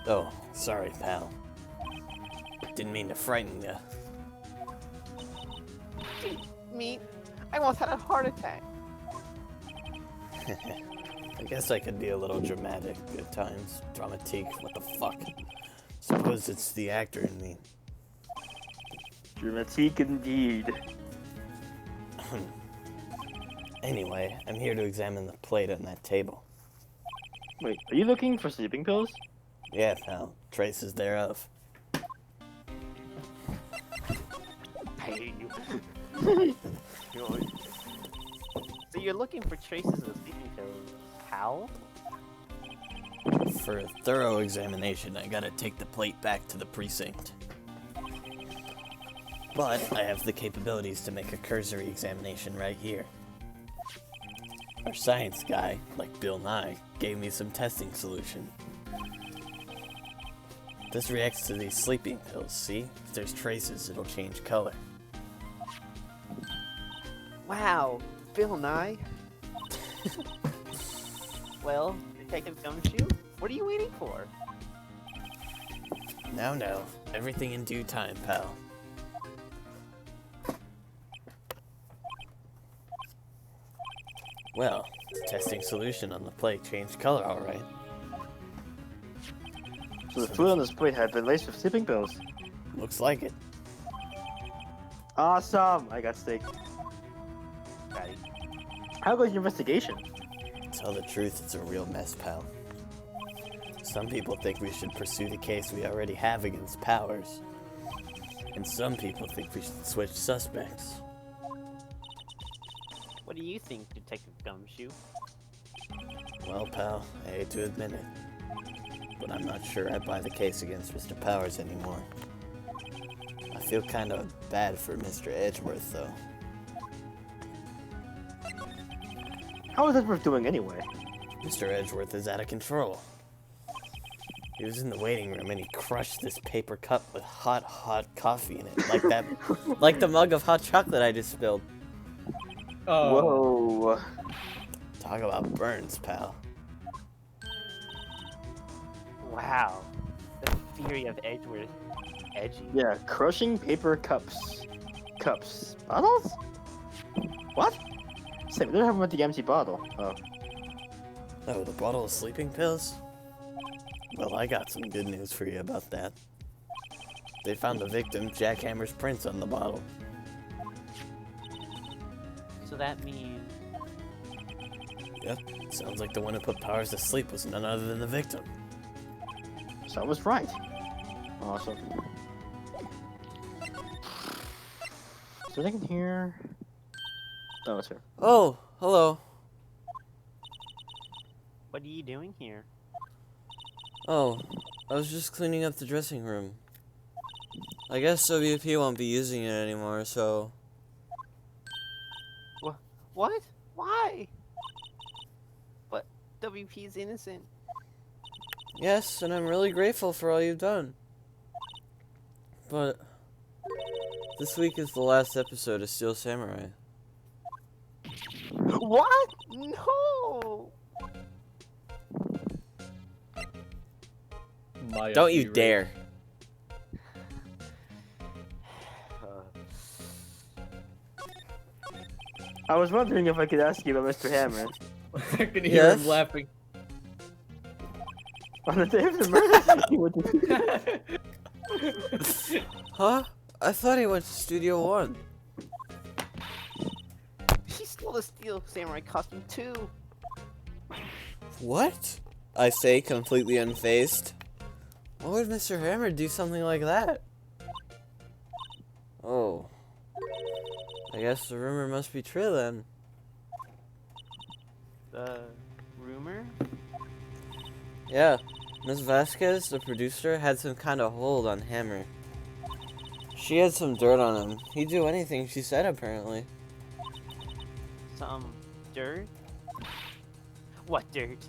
[SPEAKER 5] Oh, sorry, pal. Didn't mean to frighten you.
[SPEAKER 2] Me? I almost had a heart attack.
[SPEAKER 5] I guess I could be a little dramatic at times. Dramatique, what the fuck?
[SPEAKER 3] Suppose it's the actor in me.
[SPEAKER 1] Dramatique indeed.
[SPEAKER 3] Anyway, I'm here to examine the plate on that table.
[SPEAKER 1] Wait, are you looking for sleeping pills?
[SPEAKER 3] Yeah, pal. Traces thereof.
[SPEAKER 2] I hate you. So you're looking for traces of sleeping pills. How?
[SPEAKER 3] For a thorough examination, I gotta take the plate back to the precinct. But I have the capabilities to make a cursory examination right here. Our science guy, like Bill Nye, gave me some testing solution. This reacts to these sleeping pills, see? If there's traces, it'll change color.
[SPEAKER 5] Wow, Bill Nye.
[SPEAKER 2] Well, Detective Gumshoe, what are you waiting for?
[SPEAKER 3] No, everything in due time, pal. Well, the testing solution on the plate changed color, alright.
[SPEAKER 1] So the food on this plate had been laced with sleeping pills.
[SPEAKER 3] Looks like it.
[SPEAKER 1] Awesome! I got steak. How goes your investigation?
[SPEAKER 3] To tell the truth, it's a real mess, pal. Some people think we should pursue the case we already have against Powers. And some people think we should switch suspects.
[SPEAKER 2] What do you think, Detective Gumshoe?
[SPEAKER 3] Well, pal, I hate to admit it, but I'm not sure I buy the case against Mr. Powers anymore. I feel kind of bad for Mr. Edgeworth, though.
[SPEAKER 1] How is Edgeworth doing anyway?
[SPEAKER 3] Mr. Edgeworth is out of control. He was in the waiting room and he crushed this paper cup with hot coffee in it, like that, like the mug of hot chocolate I just spilled.
[SPEAKER 1] Whoa.
[SPEAKER 3] Talk about burns, pal.
[SPEAKER 2] Wow. The theory of Edgeworth. Edgy.
[SPEAKER 1] Yeah, crushing paper cups. Cups. Bottles? What? Same, they don't have them with the empty bottle. Oh.
[SPEAKER 3] Oh, the bottle of sleeping pills? Well, I got some good news for you about that. They found the victim, Jack Hammer's prints on the bottle.
[SPEAKER 2] So that means...
[SPEAKER 3] Yep, sounds like the one who put Powers to sleep was none other than the victim.
[SPEAKER 1] So I was right. Awesome. So I can hear... Oh, it's here.
[SPEAKER 3] Oh, hello.
[SPEAKER 2] What are you doing here?
[SPEAKER 3] Oh, I was just cleaning up the dressing room. I guess WP won't be using it anymore, so...
[SPEAKER 2] What? Why? But WP's innocent.
[SPEAKER 3] Yes, and I'm really grateful for all you've done. But... this week is the last episode of Steel Samurai.
[SPEAKER 2] What? No!
[SPEAKER 4] Maya
[SPEAKER 3] Don't you
[SPEAKER 4] Fury.
[SPEAKER 3] dare.
[SPEAKER 1] I was wondering if I could ask you about Mr. Hammer.
[SPEAKER 4] I can hear
[SPEAKER 3] Yes?
[SPEAKER 4] him laughing.
[SPEAKER 1] On the day of the murder? What did-
[SPEAKER 3] Huh? I thought he went to Studio One.
[SPEAKER 2] He stole the Steel Samurai costume too.
[SPEAKER 3] What? I say, completely unfazed. Why would Mr. Hammer do something like that? Oh. I guess the rumor must be true then.
[SPEAKER 2] The rumor?
[SPEAKER 3] Yeah, Ms. Vasquez, the producer, had some kind of hold on Hammer. She had some dirt on him. He'd do anything she said, apparently.
[SPEAKER 2] Some dirt? What dirt?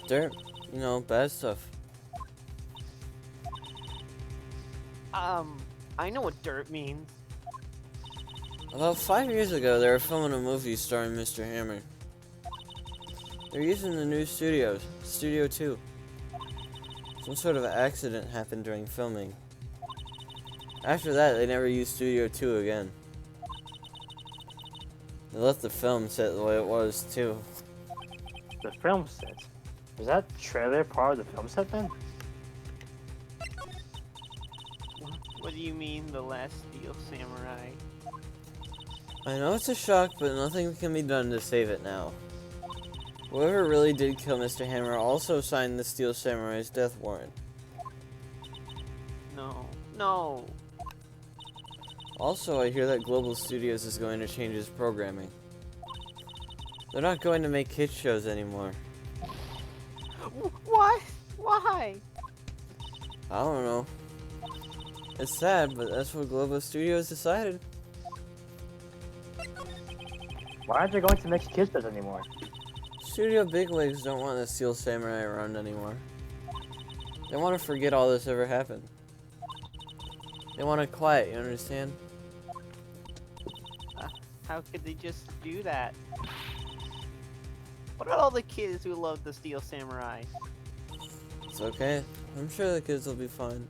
[SPEAKER 3] Dirt? You know, bad stuff.
[SPEAKER 2] I know what dirt means.
[SPEAKER 3] About 5 years ago, they were filming a movie starring Mr. Hammer. They're using the new studios, Studio 2. Some sort of accident happened during filming. After that, they never used Studio 2 again. They left the film set the way it was, too.
[SPEAKER 1] The film set? Was that trailer part of the film set then?
[SPEAKER 2] What do you mean, the last Steel Samurai?
[SPEAKER 3] I know it's a shock, but nothing can be done to save it now. Whoever really did kill Mr. Hammer also signed the Steel Samurai's death warrant.
[SPEAKER 2] No. No.
[SPEAKER 3] Also, I hear that Global Studios is going to change its programming. They're not going to make kids shows anymore.
[SPEAKER 2] What? Why?
[SPEAKER 3] I don't know. It's sad, but that's what Global Studios decided.
[SPEAKER 1] Why aren't they going to make kids shows anymore?
[SPEAKER 3] Studio bigwigs don't want the Steel Samurai around anymore. They want to forget all this ever happened. They want it quiet, you understand?
[SPEAKER 2] How could they just do that? What about all the kids who love the Steel Samurai?
[SPEAKER 3] It's okay. I'm sure the kids will be fine.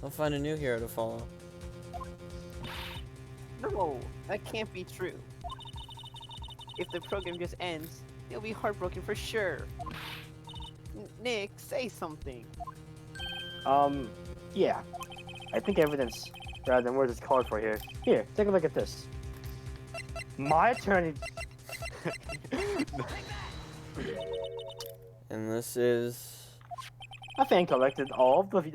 [SPEAKER 3] They'll find a new hero to follow.
[SPEAKER 2] No, that can't be true. If the program just ends, they'll be heartbroken for sure. Nick, say something.
[SPEAKER 1] Yeah. I think evidence rather than words is called for here. Here, take a look at this. My attorney.
[SPEAKER 3] And this is...
[SPEAKER 1] A fan collected all of these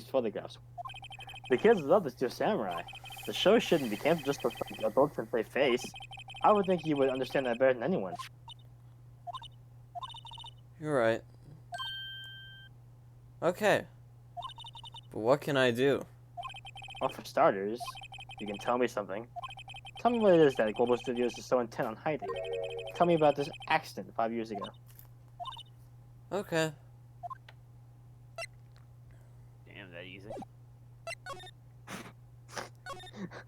[SPEAKER 1] photographs. The kids love the Steel Samurai. The show shouldn't be canceled just for adults can play face. I would think you would understand that better than anyone.
[SPEAKER 3] You're right. Okay. But what can I do?
[SPEAKER 1] Well, for starters, you can tell me something. Tell me what it is that Global Studios is so intent on hiding. Tell me about this accident 5 years ago.
[SPEAKER 3] Okay.
[SPEAKER 2] Damn, that easy.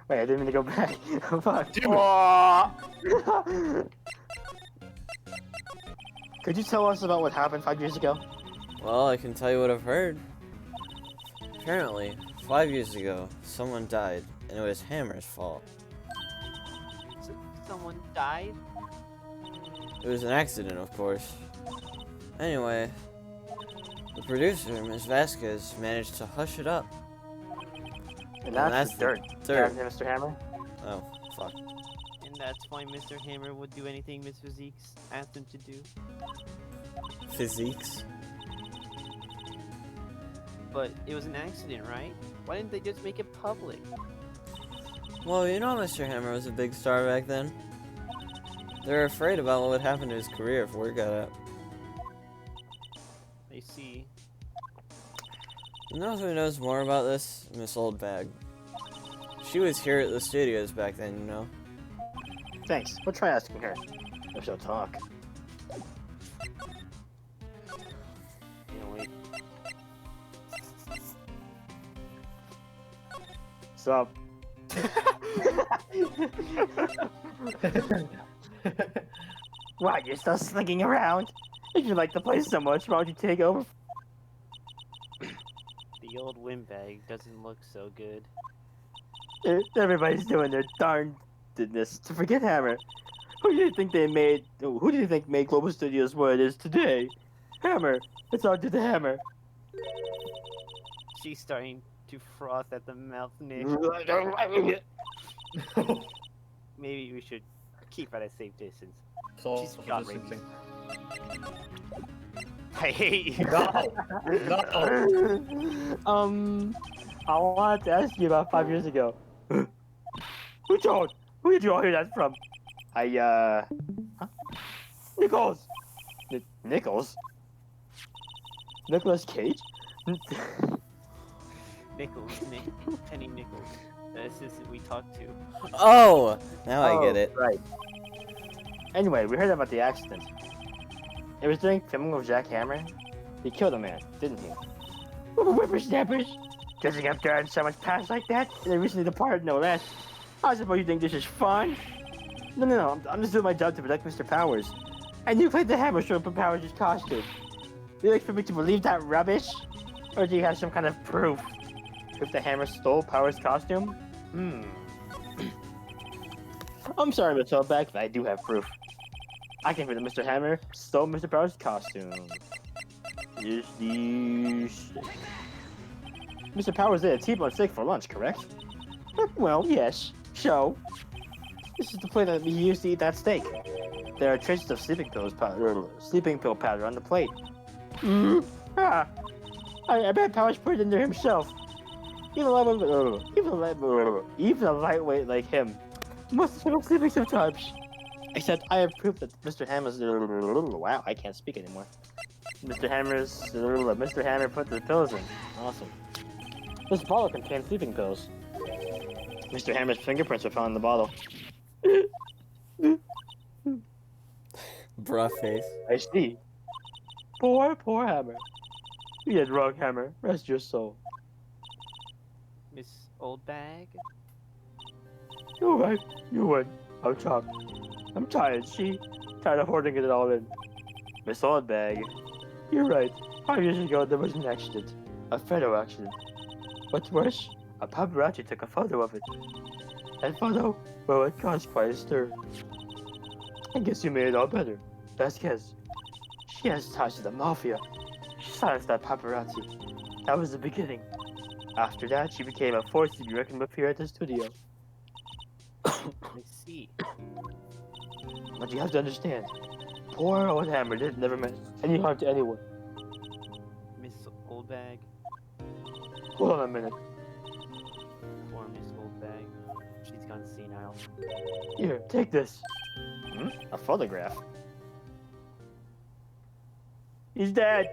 [SPEAKER 1] Wait, I didn't mean to go back. Fuck. Could you tell us about what happened 5 years ago?
[SPEAKER 3] Well, I can tell you what I've heard. Apparently, 5 years ago, someone died, and it was Hammer's fault.
[SPEAKER 2] Someone died?
[SPEAKER 3] It was an accident, of course. Anyway, the producer, Ms. Vasquez, managed to hush it up.
[SPEAKER 1] And that's the dirt.
[SPEAKER 3] third.
[SPEAKER 1] Yeah, Mr. Hammer?
[SPEAKER 3] Oh, fuck.
[SPEAKER 2] And that's why Mr. Hammer would do anything Miss Physiques asked him to do.
[SPEAKER 3] Physiques?
[SPEAKER 2] But it was an accident, right? Why didn't they just make it public?
[SPEAKER 3] Well, you know Mr. Hammer was a big star back then. They were afraid about what would happen to his career if word got out.
[SPEAKER 2] I see.
[SPEAKER 3] You know who knows more about this? Miss Oldbag. She was here at the studios back then, you know.
[SPEAKER 1] Thanks. We'll try asking her. If she'll talk.
[SPEAKER 2] You know, wait.
[SPEAKER 1] Sup? Why, you're still slinking around? If you like the place so much, why don't you take over?
[SPEAKER 2] The old windbag doesn't look so good.
[SPEAKER 1] Everybody's doing their darndest to forget Hammer. Who do you think made Global Studios what it is today? Hammer. It's all due to Hammer.
[SPEAKER 2] She's starting to froth at the mouth, Nick. Maybe we should keep at a safe distance. She's got rabies. I hate you.
[SPEAKER 4] No!
[SPEAKER 1] I wanted to ask you about 5 years ago. Who did you all hear that from? Huh? Nichols! Nichols? Nicholas Cage?
[SPEAKER 2] Nichols, Penny Nichols, the assistant we talked to.
[SPEAKER 3] Oh! Now I get it.
[SPEAKER 1] Right. Anyway, we heard about the accident. It was during filming with Jack Hammer. He killed a man, didn't he? Whippersnappers! Dressing up there in so much past like that, and they recently departed, no less. I suppose you think this is fun? No, I'm just doing my job to protect Mr. Powers. And you played the Hammer showing up in Powers' costume. Do you expect me to believe that rubbish? Or do you have some kind of proof? If the Hammer stole Powers' costume? I'm sorry, Miss Hellback, but I do have proof. I can prove that Mr. Hammer stole Mr. Powers' costume. is the steak. Mr. Powers ate a T-bone steak for lunch, correct? Well, yes. So, this is the plate that he used to eat that steak. There are traces of sleeping pill powder on the plate. Ah, I bet Powers put it in there himself. Even a lightweight like him must have been sleeping sometimes. Except I have proof that Mr. Hammer's wow, I can't speak anymore. Mr. Hammer put the pills in. Awesome. This bottle contains sleeping pills. Mr. Hammer's fingerprints were found in the bottle.
[SPEAKER 3] Bruh face.
[SPEAKER 1] I see. Poor Hammer. You did wrong, Hammer. Rest your soul.
[SPEAKER 2] Miss Oldbag?
[SPEAKER 1] You're right. You win. I'm tired. Tired of hoarding it all in. Miss Oldbag. You're right. 5 years ago, there was an accident. A photo accident. What's worse, a paparazzi took a photo of it. That photo, well, it caused quite a stir. I guess you made it all better. Vasquez. She has ties to the mafia. She silenced that paparazzi. That was the beginning. After that, she became a force to be reckoned with here at the studio.
[SPEAKER 2] I see.
[SPEAKER 1] But you have to understand, poor old Hammer never meant any harm to anyone.
[SPEAKER 2] Miss Oldbag?
[SPEAKER 1] Hold on a minute.
[SPEAKER 2] Poor Miss Oldbag. She's gone senile.
[SPEAKER 1] Here, take this. A photograph. He's dead.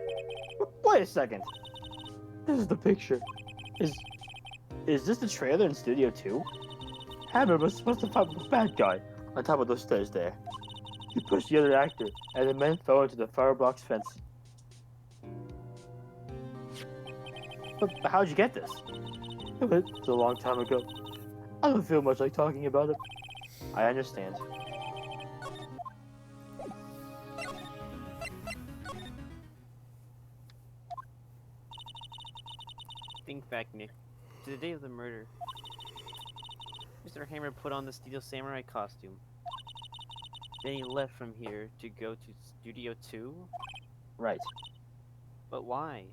[SPEAKER 1] Wait a second. This is the picture. Is this the trailer in Studio 2? Hammer was supposed to fight the bad guy on top of those stairs there. He pushed the other actor, and the men fell into the fireblocks fence. But how'd you get this? It was a long time ago. I don't feel much like talking about it. I understand.
[SPEAKER 2] Think back, Nick, to the day of the murder. Mr. Hammer put on the Steel Samurai costume. Then he left from here to go to Studio 2?
[SPEAKER 1] Right.
[SPEAKER 2] But why?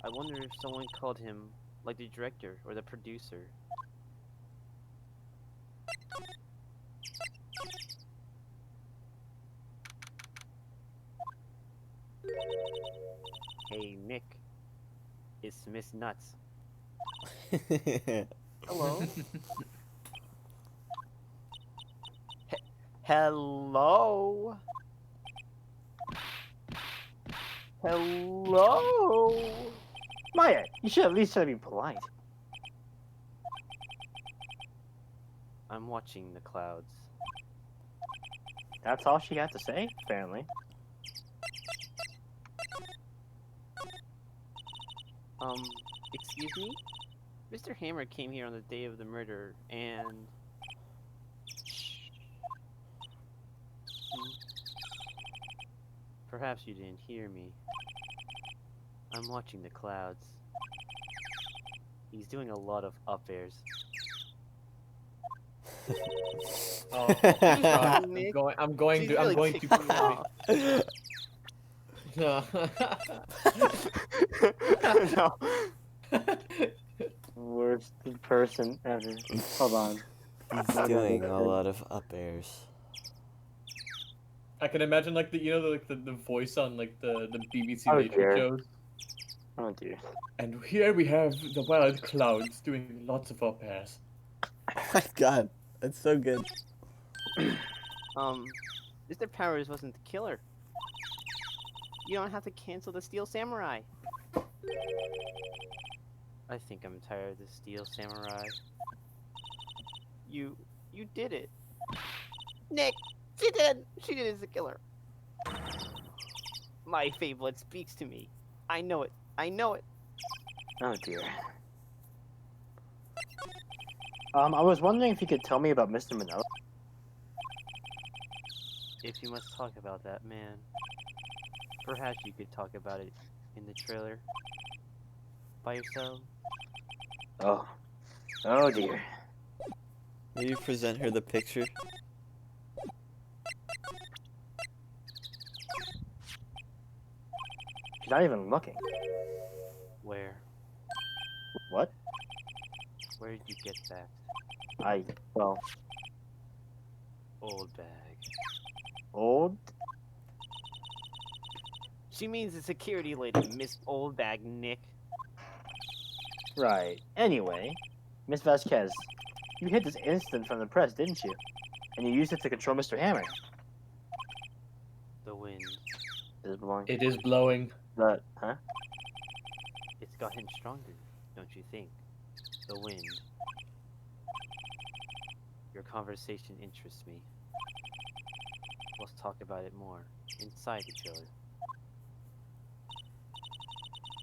[SPEAKER 2] I wonder if someone called him, like the director or the producer. Hey, Nick. It's Miss Nuts. Hello? Hello? Hello?
[SPEAKER 1] Maya, you should at least try to be polite.
[SPEAKER 2] I'm watching the clouds.
[SPEAKER 1] That's all she had to say, apparently.
[SPEAKER 2] Excuse me? Mr. Hammer came here on the day of the murder, and... Perhaps you didn't hear me. I'm watching the clouds. He's doing a lot of up airs.
[SPEAKER 4] Oh, God, I'm going to. No.
[SPEAKER 1] No. Worst person ever. Hold on.
[SPEAKER 3] He's doing a lot of up airs.
[SPEAKER 4] I can imagine like the voice on like the BBC
[SPEAKER 1] Oh,
[SPEAKER 4] nature
[SPEAKER 1] dear.
[SPEAKER 4] shows.
[SPEAKER 1] Oh dear.
[SPEAKER 4] And here we have the wild clouds doing lots of up airs.
[SPEAKER 3] Oh my god, that's so good.
[SPEAKER 2] Mr. Powers wasn't the killer. You don't have to cancel the Steel Samurai. I think I'm tired of the Steel Samurai. You did it. Nick, she did as the killer. My favorite speaks to me. I know it.
[SPEAKER 1] Oh dear. I was wondering if you could tell me about Mr. Manila.
[SPEAKER 2] If you must talk about that man, perhaps you could talk about it in the trailer. By yourself.
[SPEAKER 1] Oh dear.
[SPEAKER 3] Will you present her the picture?
[SPEAKER 1] She's not even looking.
[SPEAKER 2] Where?
[SPEAKER 1] What?
[SPEAKER 2] Where did you get that?
[SPEAKER 1] Well,
[SPEAKER 2] Old bag.
[SPEAKER 1] old?
[SPEAKER 2] She means the security lady, Miss Old Bag Nick.
[SPEAKER 1] Right. Anyway, Miss Vasquez, you hid this incident from the press, didn't you? And you used it to control Mr. Hammer.
[SPEAKER 2] The wind.
[SPEAKER 1] Does it belong?
[SPEAKER 4] It is blowing.
[SPEAKER 1] Huh?
[SPEAKER 2] It's gotten stronger, don't you think? The wind. Your conversation interests me. Let's talk about it more inside the trailer.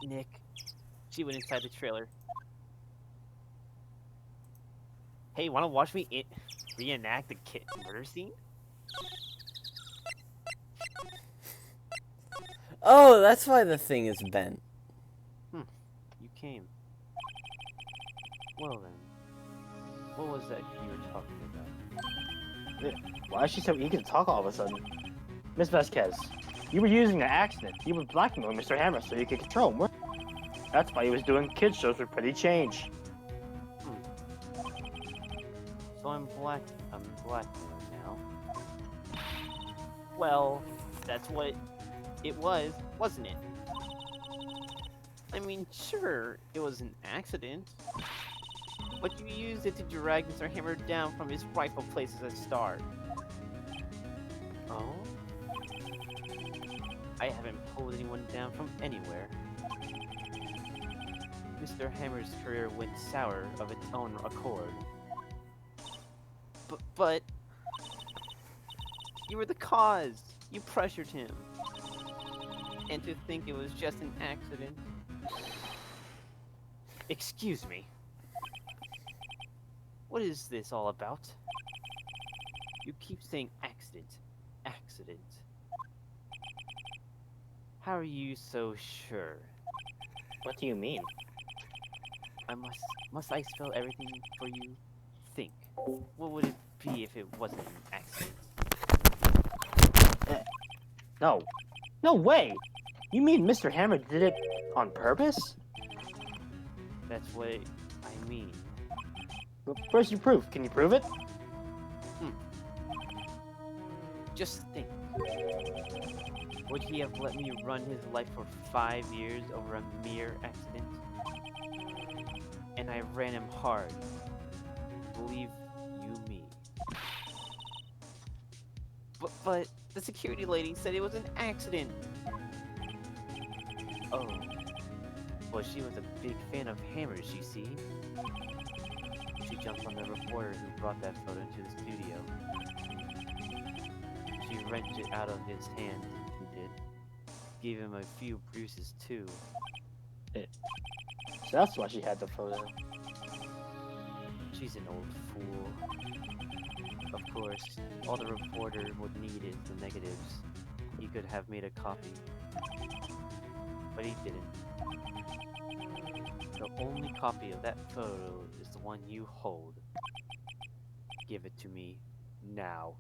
[SPEAKER 2] Nick, she went inside the trailer. Hey, wanna watch me reenact the kid murder scene?
[SPEAKER 3] Oh, that's why the thing is bent.
[SPEAKER 2] You came. Well then, what was that you were talking about?
[SPEAKER 1] Why is she so eager to talk all of a sudden? Miss Vasquez, you were using an accident. You were blackmailing Mr. Hammer so you could control him. That's why he was doing kids shows with Pretty Change.
[SPEAKER 2] So I'm blackmailing now. Well, that's what it was, wasn't it? I mean, sure, it was an accident. But you used it to drag Mr. Hammer down from his rightful place as a star. Oh? I haven't pulled anyone down from anywhere. Mr. Hammer's career went sour of its own accord. But you were the cause. You pressured him. And to think it was just an accident. Excuse me. What is this all about? You keep saying accident. Accident. How are you so sure?
[SPEAKER 1] What do you mean?
[SPEAKER 2] Must I spell everything for you? Think. What would it be if it wasn't an accident?
[SPEAKER 1] No. No way! You mean Mr. Hammer did it on purpose?
[SPEAKER 2] That's what I mean.
[SPEAKER 1] Well, where's your proof? Can you prove it?
[SPEAKER 2] Just think. Would he have let me run his life for 5 years over a mere accident? And I ran him hard. Believe you me. But the security lady said it was an accident. Oh. Well, she was a big fan of hammers, you see. She jumped on the reporter who brought that photo into the studio. She wrenched it out of his hand, he did. Gave him a few bruises, too.
[SPEAKER 1] So that's why she had the photo.
[SPEAKER 2] She's an old fool. Of course, all the reporter would need is the negatives. He could have made a copy. But he didn't. The only copy of that photo is the one you hold. Give it to me now.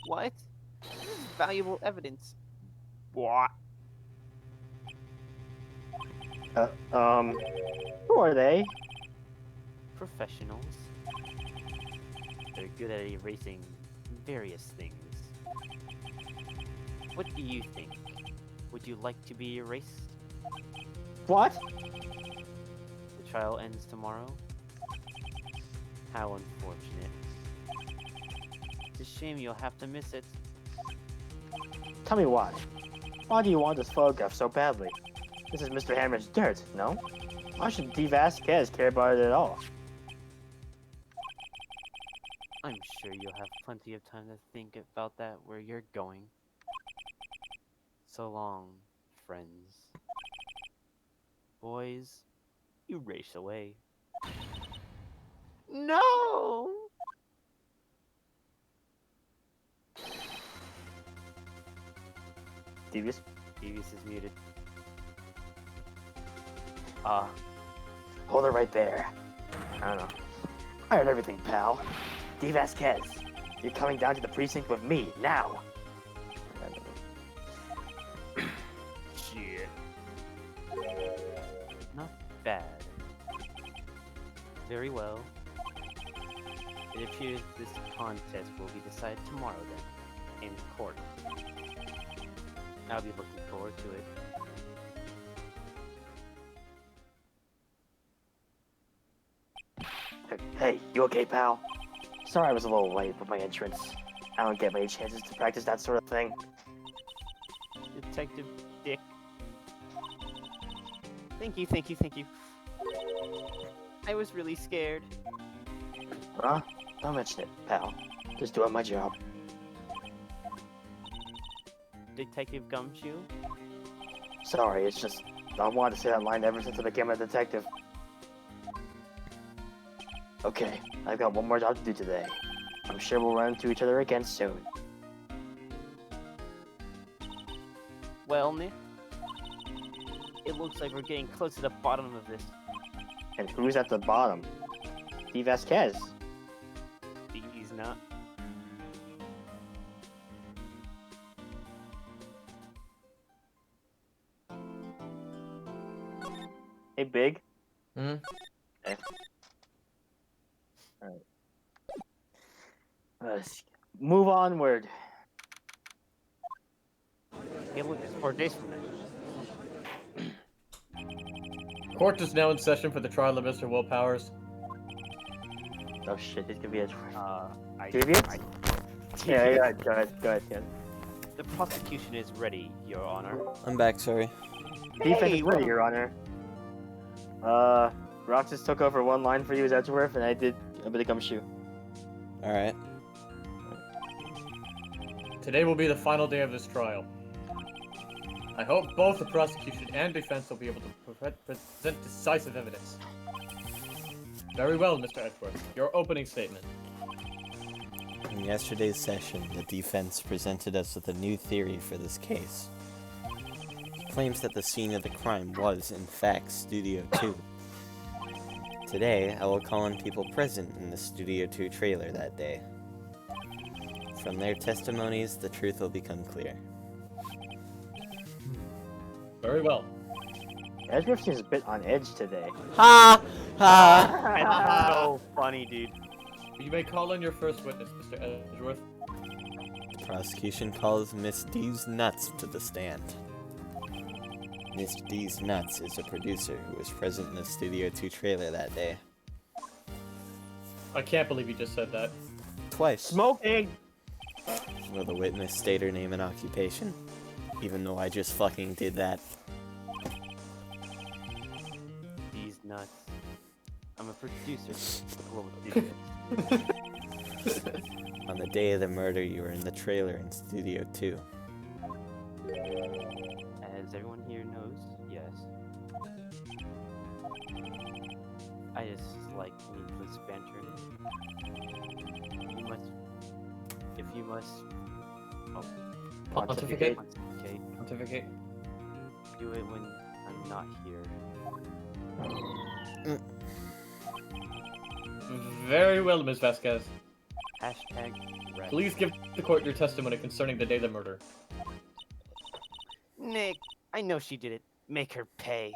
[SPEAKER 2] What? This is valuable evidence. What?
[SPEAKER 1] Who are they?
[SPEAKER 2] Professionals. They're good at erasing various things. What do you think? Would you like to be erased?
[SPEAKER 1] What?
[SPEAKER 2] The trial ends tomorrow? How unfortunate. It's a shame you'll have to miss it.
[SPEAKER 1] Tell me why. Why do you want this photograph so badly? This is Mr. Hammer's dirt, no? Why should D. Vasquez care about it at all?
[SPEAKER 2] I'm sure you'll have plenty of time to think about that where you're going. So long, friends. Boys, you race away. No!
[SPEAKER 1] Devious?
[SPEAKER 2] Devious is muted.
[SPEAKER 1] Hold it right there. I don't know. I heard everything, pal. D. Vasquez, you're coming down to the precinct with me, now.
[SPEAKER 2] Very well. It appears this contest will be decided tomorrow then, in court. I'll be looking forward to it.
[SPEAKER 1] Hey, you okay, pal? Sorry I was a little late for my entrance. I don't get many chances to practice that sort of thing.
[SPEAKER 2] Detective Dick. Thank you, thank you, thank you. I was really scared.
[SPEAKER 1] Huh? Don't mention it, pal. Just doing my job.
[SPEAKER 2] Detective Gumshoe?
[SPEAKER 1] Sorry, it's just I wanted to say that line ever since I became a detective. Okay, I've got one more job to do today. I'm sure we'll run into each other again soon.
[SPEAKER 2] Well, Nick, it looks like we're getting close to the bottom of this.
[SPEAKER 1] And who's at the bottom? Steve Vasquez.
[SPEAKER 2] He's not.
[SPEAKER 1] Hey, Big.
[SPEAKER 4] Hmm?
[SPEAKER 1] Okay. Alright. Let's move onward.
[SPEAKER 2] Hey, look, it's 4 days from now.
[SPEAKER 4] Court is now in session for the trial of Mr. Will Powers.
[SPEAKER 1] Oh shit, he's gonna be a
[SPEAKER 2] Deviant?
[SPEAKER 1] Yeah, go ahead.
[SPEAKER 2] The prosecution is ready, Your Honor.
[SPEAKER 3] I'm back, sorry.
[SPEAKER 1] Defense is ready, Your Honor. Roxas took over one line for you as Edgeworth, and I did a bit of Gumshoe.
[SPEAKER 3] Alright.
[SPEAKER 4] Today will be the final day of this trial. I hope both the prosecution and defense will be able to present decisive evidence. Very well, Mr. Edgeworth. Your opening statement.
[SPEAKER 3] In yesterday's session, the defense presented us with a new theory for this case. He claims that the scene of the crime was, in fact, Studio 2. Today, I will call on people present in the Studio 2 trailer that day. From their testimonies, the truth will become clear.
[SPEAKER 4] Very well.
[SPEAKER 1] Edgeworth seems a bit on edge today.
[SPEAKER 3] Ha! Ha!
[SPEAKER 2] That's so funny, dude.
[SPEAKER 4] You may call on your first witness, Mr. Edgeworth.
[SPEAKER 3] The prosecution calls Miss D's Nuts to the stand. Miss D's Nuts is a producer who was present in the Studio 2 trailer that day.
[SPEAKER 4] I can't believe you just said that.
[SPEAKER 3] Twice.
[SPEAKER 1] Smoking!
[SPEAKER 3] Will the witness state her name and occupation? Even though I just fucking did that.
[SPEAKER 2] These nuts. I'm a producer. Global Studios.
[SPEAKER 3] On the day of the murder, you were in the trailer in Studio 2.
[SPEAKER 2] As everyone here knows, yes. I just like needless banter. You must,
[SPEAKER 4] Pontificate.
[SPEAKER 2] pontificate,
[SPEAKER 4] Pontificate.
[SPEAKER 2] do it when I'm not here.
[SPEAKER 4] Very well, Ms. Vasquez.
[SPEAKER 2] Hashtag rest.
[SPEAKER 4] Please give the court your testimony concerning the day of the murder.
[SPEAKER 2] Nick, I know she did it. Make her pay.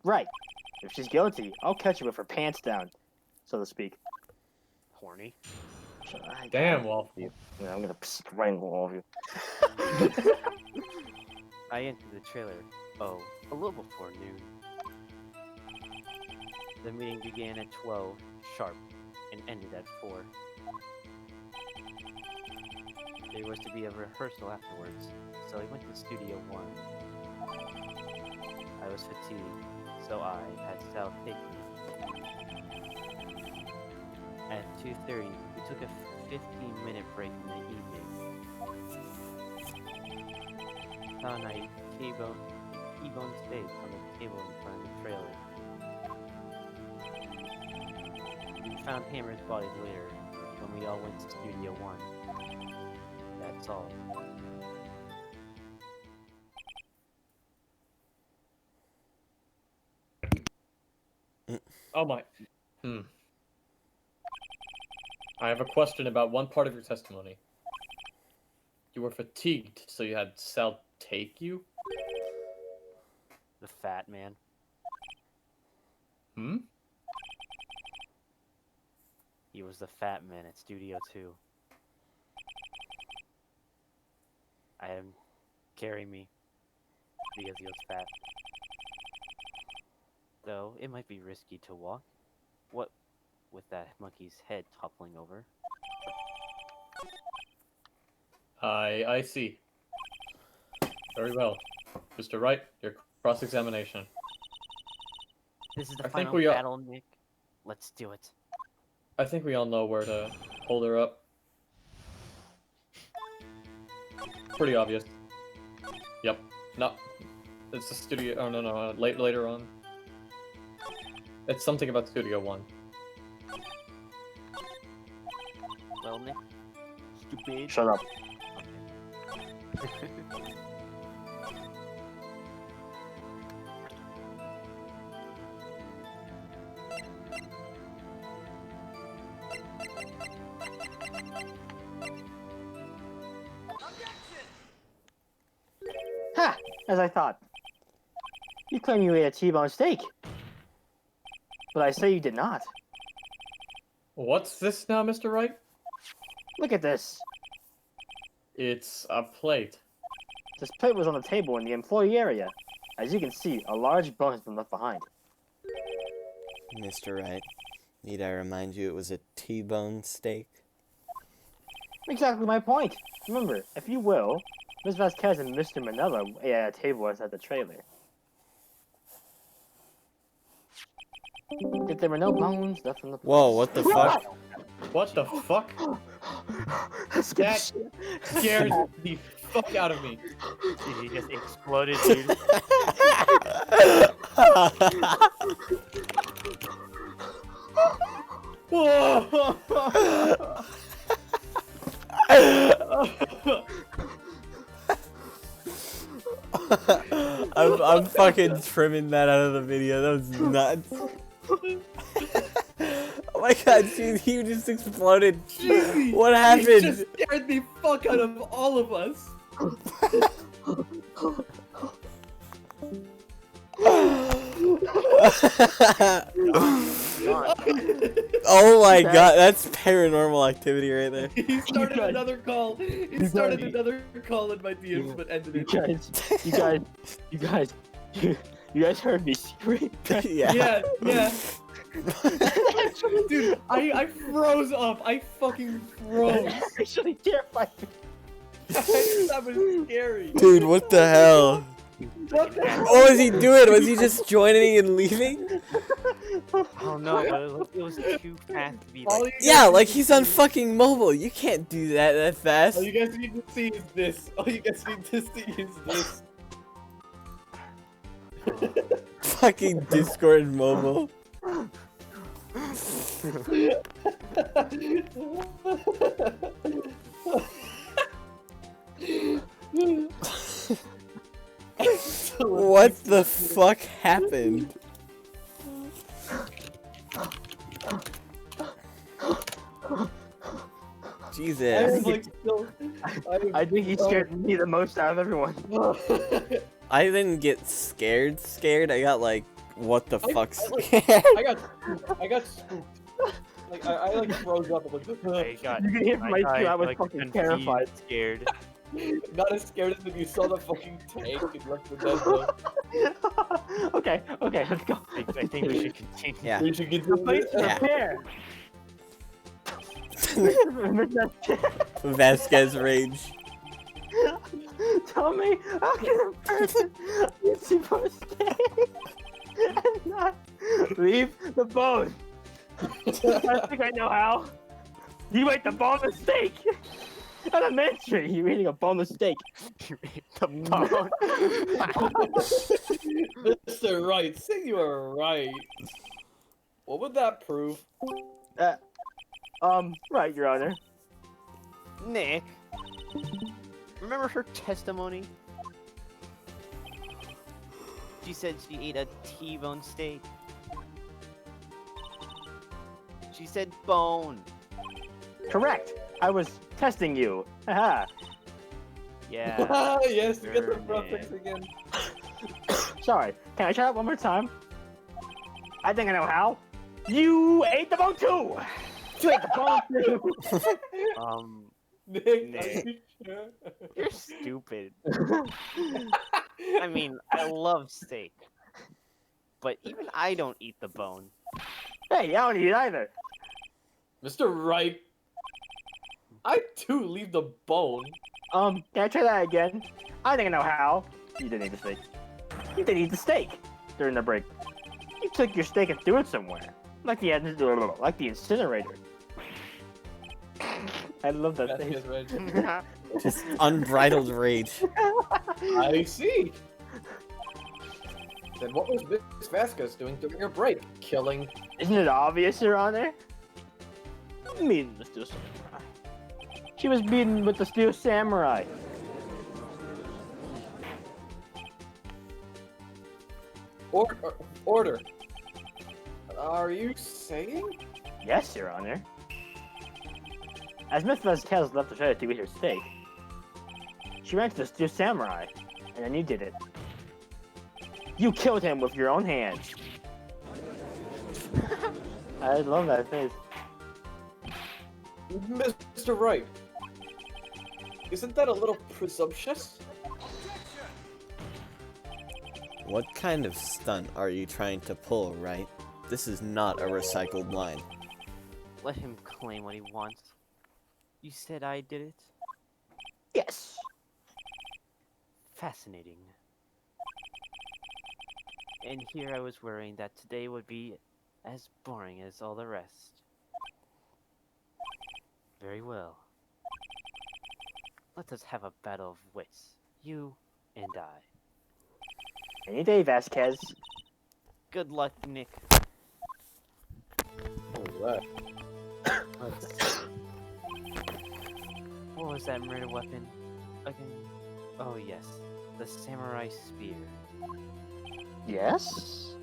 [SPEAKER 1] Right. If she's guilty, I'll catch you with her pants down, so to speak.
[SPEAKER 2] Horny.
[SPEAKER 4] Damn, Wolf.
[SPEAKER 1] Yeah, I'm gonna strangle all of you.
[SPEAKER 2] I entered the trailer, a little before noon. The meeting began at 12 sharp and ended at 4. There was to be a rehearsal afterwards, so I went to Studio 1. I was fatigued, so I had Sal take me. At 2:30, we took a 15-minute break in the evening. Found a T-bone steak on the table in front of the trailer. We found Hammer's body later when we all went to Studio 1. That's all.
[SPEAKER 4] Oh my. I have a question about one part of your testimony. You were fatigued, so you had Sal take you?
[SPEAKER 2] The fat man. He was the fat man at Studio 2. I had him carry me because he was fat. Though it might be risky to walk. What with that monkey's head toppling over?
[SPEAKER 4] I see. Very well. Mr. Wright, your cross-examination.
[SPEAKER 2] This is the
[SPEAKER 4] I think
[SPEAKER 2] final
[SPEAKER 4] we are-
[SPEAKER 2] battle, Nick. Let's do it.
[SPEAKER 4] I think we all know where to hold her up. Pretty obvious. Yep. No. It's the studio. Oh, no. Later on. It's something about Studio 1.
[SPEAKER 2] Well, Nick. Stupid.
[SPEAKER 1] Shut up. Ha! As I thought. You claim you ate a T-bone steak. But I say you did not.
[SPEAKER 4] What's this now, Mr. Wright?
[SPEAKER 1] Look at this.
[SPEAKER 4] It's a plate.
[SPEAKER 1] This plate was on the table in the employee area. As you can see, a large bone has been left behind.
[SPEAKER 3] Mr. Wright, need I remind you it was a T-bone steak?
[SPEAKER 1] Exactly my point. Remember, if you will, Ms. Vasquez and Mr. Manella ate at a table outside the trailer. If there were no bones left in the place.
[SPEAKER 3] Whoa, what the fuck?
[SPEAKER 4] What the fuck?
[SPEAKER 1] That
[SPEAKER 4] Scares the fuck out of me.
[SPEAKER 2] Dude, he just exploded, dude.
[SPEAKER 3] I'm fucking trimming that out of the video. That was nuts. Oh my god, dude, he just exploded.
[SPEAKER 4] Jeez,
[SPEAKER 3] What
[SPEAKER 4] He
[SPEAKER 3] happened?
[SPEAKER 4] just scared the fuck out of all of us.
[SPEAKER 3] Oh my god, that's paranormal activity right there.
[SPEAKER 4] He started
[SPEAKER 1] guys-
[SPEAKER 4] another call. He started another call in my DMs, but ended
[SPEAKER 1] You
[SPEAKER 4] it.
[SPEAKER 1] you guys heard me scream.
[SPEAKER 3] Yeah.
[SPEAKER 4] Yeah. Dude, I froze up. I fucking froze.
[SPEAKER 1] Actually terrified me.
[SPEAKER 4] That was scary.
[SPEAKER 3] Dude, what the hell?
[SPEAKER 4] What the hell?
[SPEAKER 3] What was he doing? Was he just joining and leaving?
[SPEAKER 2] Oh no, but it was too fast to be
[SPEAKER 4] All
[SPEAKER 2] like.
[SPEAKER 4] you
[SPEAKER 3] Yeah,
[SPEAKER 4] guys
[SPEAKER 3] like
[SPEAKER 4] need
[SPEAKER 3] he's
[SPEAKER 4] to
[SPEAKER 3] on
[SPEAKER 4] see-
[SPEAKER 3] fucking mobile. You can't do that fast.
[SPEAKER 4] All you guys need to see is this. All you guys need to see is this.
[SPEAKER 3] Fucking Discord mobile. What the fuck happened?
[SPEAKER 4] I
[SPEAKER 3] Jesus.
[SPEAKER 4] was like, still,
[SPEAKER 1] I think he scared me the most out of everyone.
[SPEAKER 3] I didn't get scared. I got like, what the fuck
[SPEAKER 4] like-
[SPEAKER 3] scared?
[SPEAKER 4] I got spooked. Like I like froze up. I'm like,
[SPEAKER 2] I got.
[SPEAKER 1] You can hear from my
[SPEAKER 2] got,
[SPEAKER 1] scream, I was
[SPEAKER 2] like,
[SPEAKER 1] fucking
[SPEAKER 2] confused,
[SPEAKER 1] terrified.
[SPEAKER 2] Scared.
[SPEAKER 4] not as scared as when you saw the fucking tank and left the dead though.
[SPEAKER 1] Okay, let's go.
[SPEAKER 2] I think we should continue.
[SPEAKER 3] Yeah.
[SPEAKER 4] We should get to
[SPEAKER 1] Place to
[SPEAKER 3] Yeah.
[SPEAKER 1] repair.
[SPEAKER 3] Vasquez rage.
[SPEAKER 1] Tell me, how can a person be supposed to and not leave the bone? I think I know how. You ate the boneless steak. Elementary, you're eating a boneless steak.
[SPEAKER 2] The bone.
[SPEAKER 4] Mr. Wright, say you were right. What would that prove?
[SPEAKER 1] Right, Your Honor.
[SPEAKER 2] Nick. Remember her testimony? She said she ate a T-bone steak. She said bone.
[SPEAKER 1] Correct. I was testing you. Haha.
[SPEAKER 2] Yeah.
[SPEAKER 4] Yes, you get the
[SPEAKER 2] Sure,
[SPEAKER 4] graphics
[SPEAKER 2] man.
[SPEAKER 4] again.
[SPEAKER 1] Sorry. Can I try that one more time? I think I know how. You ate the bone too. Wait, the bone too.
[SPEAKER 4] Nick,
[SPEAKER 2] Nick.
[SPEAKER 4] are you sure?
[SPEAKER 2] You're stupid. I mean, I love steak. But even I don't eat the bone.
[SPEAKER 1] Hey, I don't eat either.
[SPEAKER 4] Mr. Wright, I too leave the bone.
[SPEAKER 1] Can I try that again? I think I know how. You didn't eat the steak. You didn't eat the steak during the break. You took your steak and threw it somewhere. Like the incinerator. I love that
[SPEAKER 4] That's
[SPEAKER 1] face.
[SPEAKER 4] his rage.
[SPEAKER 3] Just unbridled rage.
[SPEAKER 4] I see. Then what was Miss Vasquez doing during her break? Killing.
[SPEAKER 1] Isn't it obvious, Your Honor? Meeting the Steel Samurai. She was beaten with the Steel Samurai.
[SPEAKER 4] Order. Are you saying?
[SPEAKER 1] Yes, Your Honor. As Miss Vasquez left the shed to eat her steak, she ran to the Steel Samurai, and then you did it. You killed him with your own hands. I love that face.
[SPEAKER 4] Mr. Wright, isn't that a little presumptuous?
[SPEAKER 3] What kind of stunt are you trying to pull, right? This is not a recycled line.
[SPEAKER 2] Let him claim what he wants. You said I did it?
[SPEAKER 1] Yes.
[SPEAKER 2] Fascinating. And here I was worrying that today would be as boring as all the rest. Very well. Let us have a battle of wits. You and I.
[SPEAKER 1] Any day, Vasquez.
[SPEAKER 2] Good luck, Nick.
[SPEAKER 4] Alright.
[SPEAKER 2] What was that murder weapon? Again? Oh yes, the samurai spear.
[SPEAKER 1] Yes?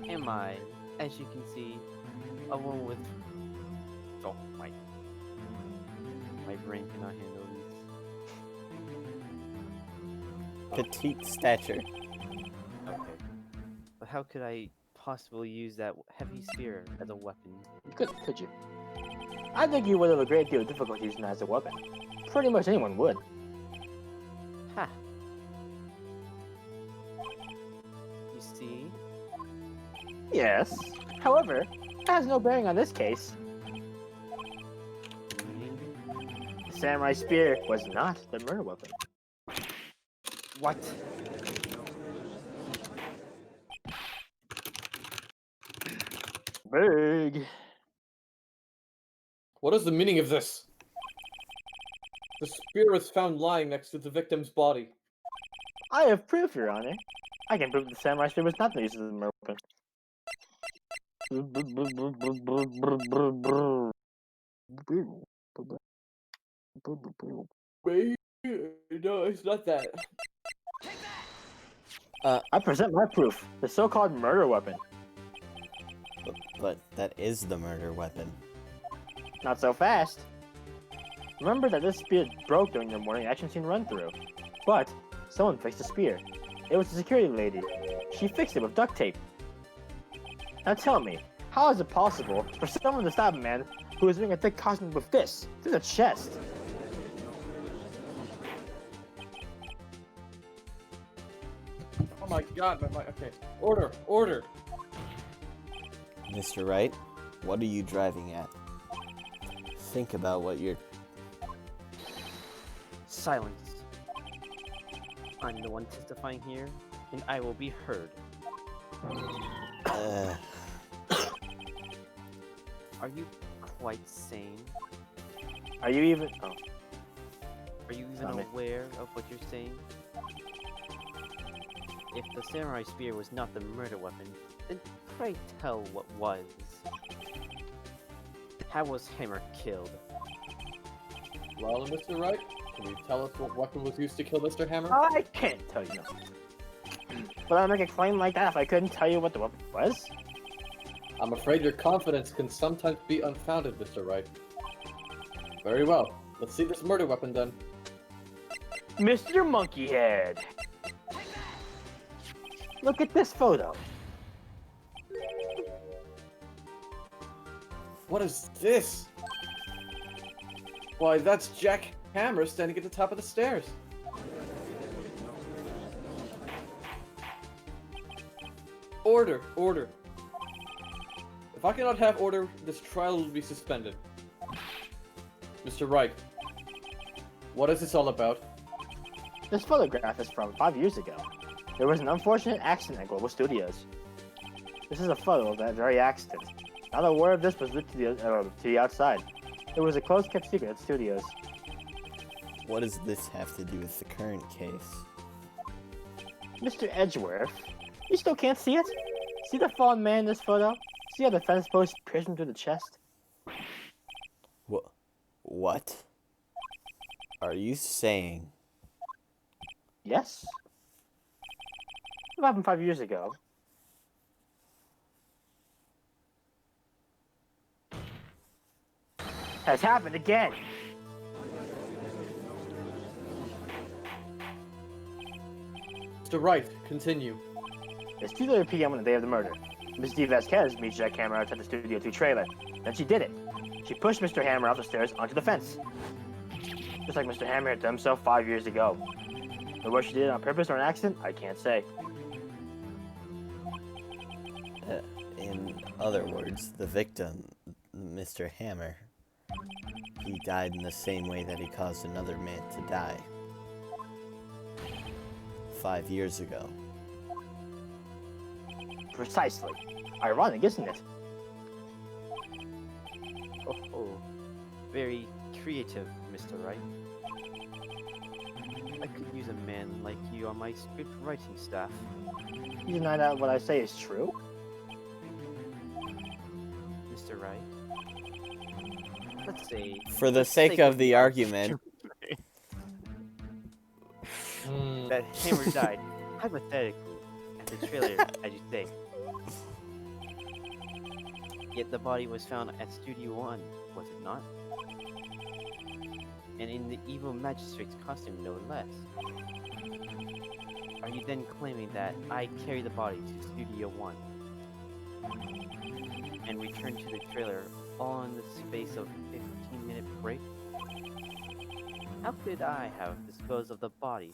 [SPEAKER 2] Am I, as you can see, a woman with... Oh, my brain cannot handle these.
[SPEAKER 3] Petite stature.
[SPEAKER 2] Okay. But how could I possibly use that heavy spear as a weapon?
[SPEAKER 1] Could you? I think you would have a great deal of difficulty using that as a weapon. Pretty much anyone would.
[SPEAKER 2] Ha! You see?
[SPEAKER 1] Yes. However, that has no bearing on this case. The samurai spear was not the murder weapon.
[SPEAKER 2] What?
[SPEAKER 1] Big.
[SPEAKER 4] What is the meaning of this? The spear was found lying next to the victim's body.
[SPEAKER 1] I have proof, Your Honor. I can prove the samurai spear was not the use of the murder weapon.
[SPEAKER 4] Wait, no, it's not that.
[SPEAKER 1] I present my proof. The so-called murder weapon.
[SPEAKER 3] But that is the murder weapon.
[SPEAKER 1] Not so fast. Remember that this spear broke during the morning action scene run-through. But someone fixed the spear. It was the security lady. She fixed it with duct tape. Now tell me, how is it possible for someone to stop a man who is wearing a thick costume with this to the chest?
[SPEAKER 4] Oh my god, okay. Order.
[SPEAKER 3] Mr. Wright, what are you driving at? Think about what you're...
[SPEAKER 2] Silence. I'm the one testifying here, and I will be heard. Are you quite sane?
[SPEAKER 1] Are you even... Oh.
[SPEAKER 2] Are you even
[SPEAKER 1] Not me.
[SPEAKER 2] aware of what you're saying? If the samurai spear was not the murder weapon, then pray tell what was. How was Hammer killed?
[SPEAKER 4] Well, Mr. Wright, can you tell us what weapon was used to kill Mr. Hammer?
[SPEAKER 1] I can't tell you. But I'd make a claim like that if I couldn't tell you what the weapon was?
[SPEAKER 4] I'm afraid your confidence can sometimes be unfounded, Mr. Wright. Very well. Let's see this murder weapon then.
[SPEAKER 1] Mr. Monkeyhead! Look at this photo.
[SPEAKER 4] What is this? Why, that's Jack Hammer standing at the top of the stairs. Order, order. If I cannot have order, this trial will be suspended. Mr. Wright, what is this all about?
[SPEAKER 1] This photograph is from 5 years ago. There was an unfortunate accident at Global Studios. This is a photo of that very accident. Not a word of this was leaked to the outside. It was a close-kept secret at the studios.
[SPEAKER 3] What does this have to do with the current case?
[SPEAKER 1] Mr. Edgeworth, you still can't see it? See the fallen man in this photo? See how the fence post pierced him through the chest?
[SPEAKER 3] What? Are you saying?
[SPEAKER 1] Yes. What happened 5 years ago? Has happened again.
[SPEAKER 4] Mr. Wright, continue.
[SPEAKER 1] It's 2:30 p.m. on the day of the murder. Miss D. Vasquez meets Jack Hammer outside the Studio 2 trailer. Then she did it. She pushed Mr. Hammer off the stairs onto the fence. Just like Mr. Hammer had done himself 5 years ago. But whether she did it on purpose or an accident, I can't say.
[SPEAKER 3] In other words, the victim, Mr. Hammer, he died in the same way that he caused another man to die. 5 years ago.
[SPEAKER 1] Precisely. Ironic, isn't it?
[SPEAKER 2] Oh, very creative, Mr. Wright. I could use a man like you on my script writing staff.
[SPEAKER 1] You deny that what I say is true?
[SPEAKER 2] Mr. Wright. Let's say,
[SPEAKER 3] For the sake of the argument,
[SPEAKER 2] that Hammer died, hypothetically, at the trailer, as you say. Yet the body was found at Studio 1, was it not? And in the evil magistrate's costume, no less. Are you then claiming that I carried the body to Studio 1 and returned to the trailer all in the space of a 15-minute break? How could I have disposed of the body?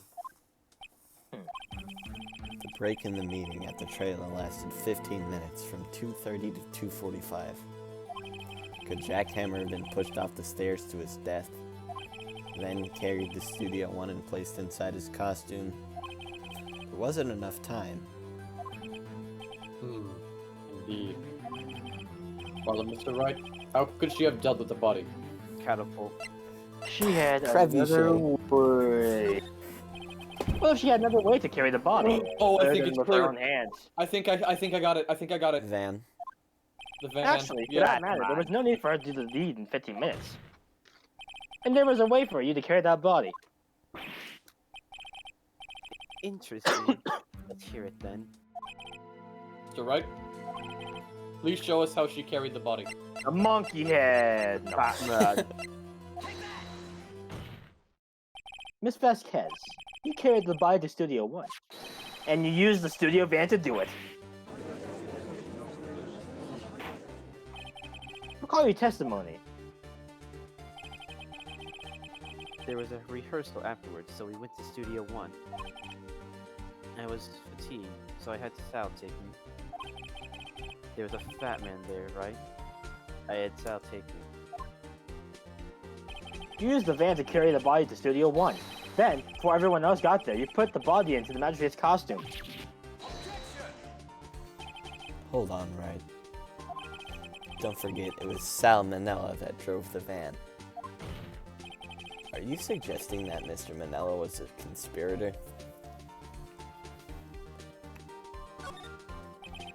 [SPEAKER 3] the break in the meeting at the trailer lasted 15 minutes from 2:30 to 2:45. Could Jack Hammer have been pushed off the stairs to his death, then carried to Studio 1 and placed inside his costume? There wasn't enough time.
[SPEAKER 4] Indeed. Well, Mr. Wright, how could she have dealt with the body?
[SPEAKER 2] Catapult.
[SPEAKER 1] She had
[SPEAKER 3] Trebuchet.
[SPEAKER 1] another way. What if she had another way to carry the body?
[SPEAKER 4] Oh, I
[SPEAKER 1] other
[SPEAKER 4] think
[SPEAKER 1] than
[SPEAKER 4] it's
[SPEAKER 1] with her
[SPEAKER 4] clear.
[SPEAKER 1] own hands.
[SPEAKER 4] I think I got it. I think I got it.
[SPEAKER 3] Van.
[SPEAKER 4] The van.
[SPEAKER 1] Actually, for
[SPEAKER 4] yeah.
[SPEAKER 1] that matter, there was no need for her to do the deed in 15 minutes. And there was a way for you to carry that body.
[SPEAKER 2] Interesting. Let's hear it then.
[SPEAKER 4] Mr. Wright, please show us how she carried the body.
[SPEAKER 1] A monkey head! No. Miss Vasquez, you carried the body to Studio 1. And you used the studio van to do it. Recall your testimony.
[SPEAKER 2] There was a rehearsal afterwards, so we went to Studio 1. I was fatigued, so I had Sal take me. There was a fat man there, right? I had Sal take me.
[SPEAKER 1] You used the van to carry the body to Studio 1. Then, before everyone else got there, you put the body into the magistrate's costume.
[SPEAKER 3] Hold on, right. Don't forget, it was Sal Manella that drove the van. Are you suggesting that Mr. Manella was a conspirator?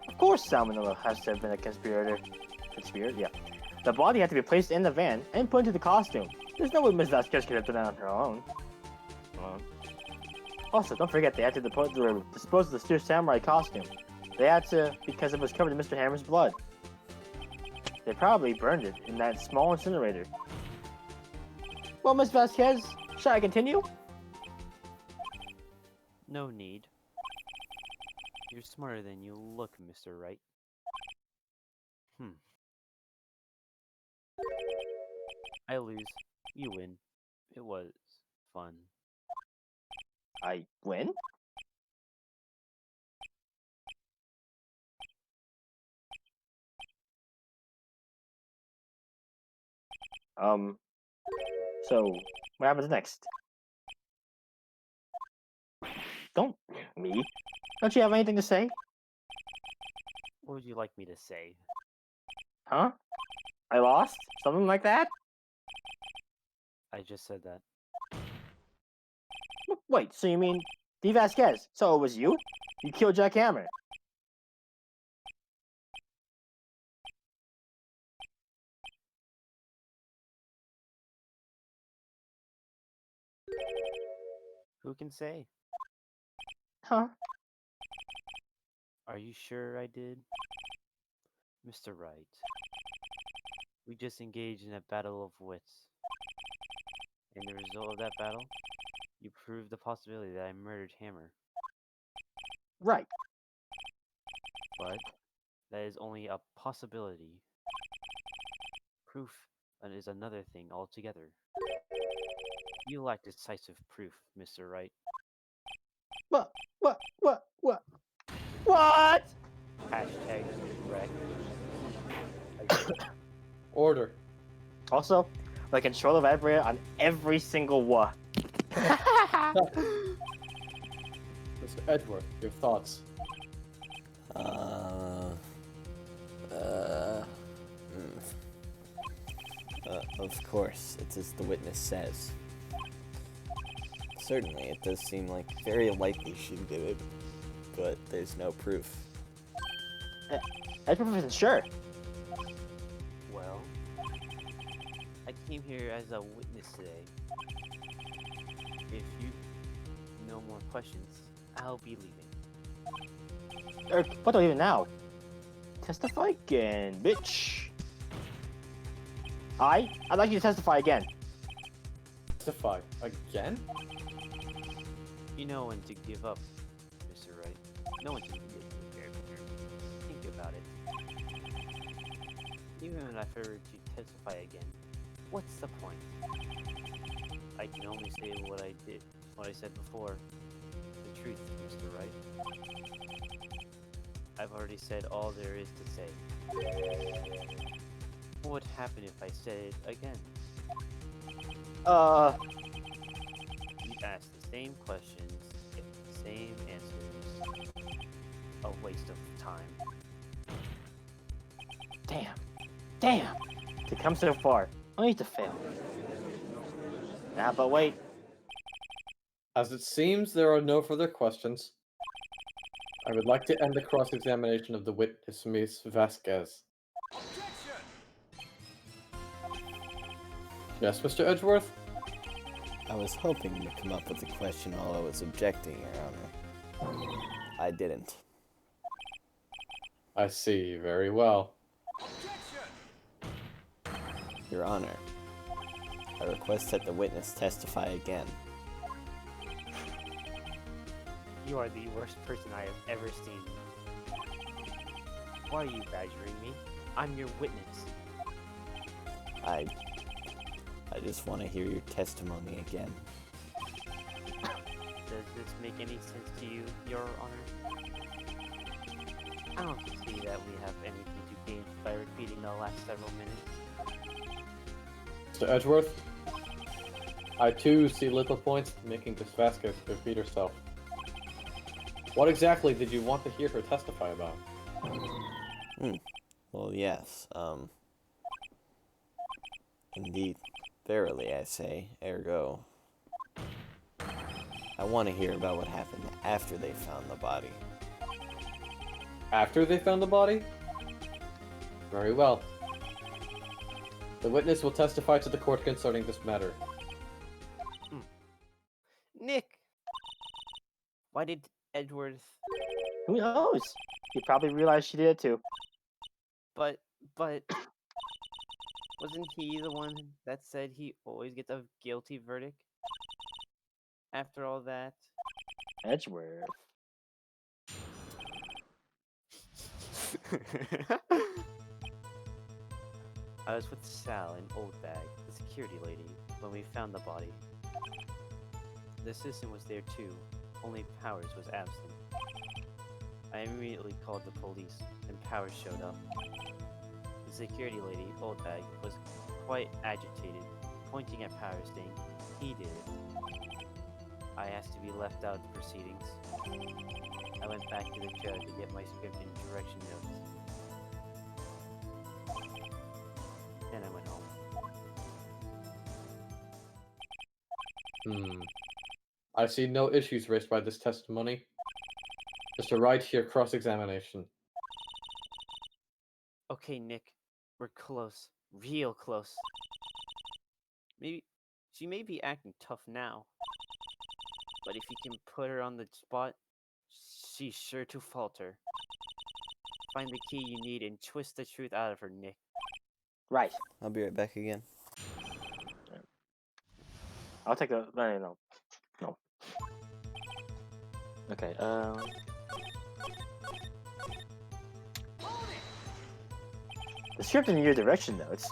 [SPEAKER 1] Of course Salmonella has to have been a conspirator. Conspirator? Yeah. The body had to be placed in the van and put into the costume. There's no way Ms. Vasquez could have done that on her own. Also, don't forget they had to dispose of the Steer Samurai costume. They had to because it was covered in Mr. Hammer's blood. They probably burned it in that small incinerator. Well, Ms. Vasquez, shall I continue?
[SPEAKER 2] No need. You're smarter than you look, Mr. Wright. I lose. You win. It was fun.
[SPEAKER 1] I win? So, what happens next? Don't me. Don't you have anything to say?
[SPEAKER 2] What would you like me to say?
[SPEAKER 1] Huh? I lost? Something like that?
[SPEAKER 2] I just said that.
[SPEAKER 1] Wait, so you mean D. Vasquez? So it was you? You killed Jack Hammer?
[SPEAKER 2] Who can say?
[SPEAKER 1] Huh?
[SPEAKER 2] Are you sure I did? Mr. Wright. We just engaged in a battle of wits. And the result of that battle, you proved the possibility that I murdered Hammer.
[SPEAKER 1] Right.
[SPEAKER 2] But that is only a possibility. Proof is another thing altogether. You lack decisive proof, Mr. Wright.
[SPEAKER 1] What? What?
[SPEAKER 2] Hashtag wreck.
[SPEAKER 4] Order.
[SPEAKER 1] Also, the control of Edward on every single wa.
[SPEAKER 4] Mr. Edgeworth, your thoughts.
[SPEAKER 3] Of course, it's as the witness says. Certainly, it does seem like very likely she did it, but there's no proof.
[SPEAKER 1] Edward isn't sure.
[SPEAKER 2] Well, I came here as a witness today. If you no more questions, I'll be leaving.
[SPEAKER 1] What do you even now? Testify again, bitch. I'd like you to testify again.
[SPEAKER 4] Testify again?
[SPEAKER 2] You know when to give up, Mr. Wright. No one can think about it. Even if I were to testify again, what's the point? I can only say what I did, what I said before. The truth, Mr. Wright. I've already said all there is to say. What would happen if I said it again? You'd ask the same questions, get the same answers. A waste of time.
[SPEAKER 1] Damn. To come so far, only to fail. Nah, but wait.
[SPEAKER 4] As it seems there are no further questions, I would like to end the cross-examination of the witness, Miss Vasquez. Yes, Mr. Edgeworth?
[SPEAKER 3] I was hoping to come up with a question while I was objecting, Your Honor. I didn't.
[SPEAKER 4] I see, very well.
[SPEAKER 3] Your Honor, I request that the witness testify again.
[SPEAKER 2] You are the worst person I have ever seen. Why are you badgering me? I'm your witness.
[SPEAKER 3] I just want to hear your testimony again.
[SPEAKER 2] Does this make any sense to you, Your Honor? I don't see that we have anything to gain by repeating the last several minutes.
[SPEAKER 4] Mr. Edgeworth? I too see little points in making Miss Vasquez repeat herself. What exactly did you want to hear her testify about?
[SPEAKER 3] Well, yes, indeed. Verily, I say, ergo. I want to hear about what happened after they found the body.
[SPEAKER 4] After they found the body? Very well. The witness will testify to the court concerning this matter.
[SPEAKER 2] Nick! Why did Edgeworth...
[SPEAKER 1] Who knows? He probably realized she did it too.
[SPEAKER 2] But... Wasn't he the one that said he always gets a guilty verdict? After all that?
[SPEAKER 1] Edgeworth.
[SPEAKER 2] I was with Sal and Old Bag, the security lady, when we found the body. The assistant was there too, only Powers was absent. I immediately called the police, and Powers showed up. The security lady, Old Bag, was quite agitated, pointing at Powers saying he did it. I asked to be left out of the proceedings. I went back to the judge to get my script and direction notes. Then I went home.
[SPEAKER 4] I see no issues raised by this testimony. Mr. Wright, here cross-examination.
[SPEAKER 2] Okay, Nick, we're close. Real close. Maybe she may be acting tough now, but if you can put her on the spot, she's sure to falter. Find the key you need and twist the truth out of her, Nick.
[SPEAKER 1] Right.
[SPEAKER 3] I'll be right back again.
[SPEAKER 1] I'll take a no. Okay. The script in your direction notes.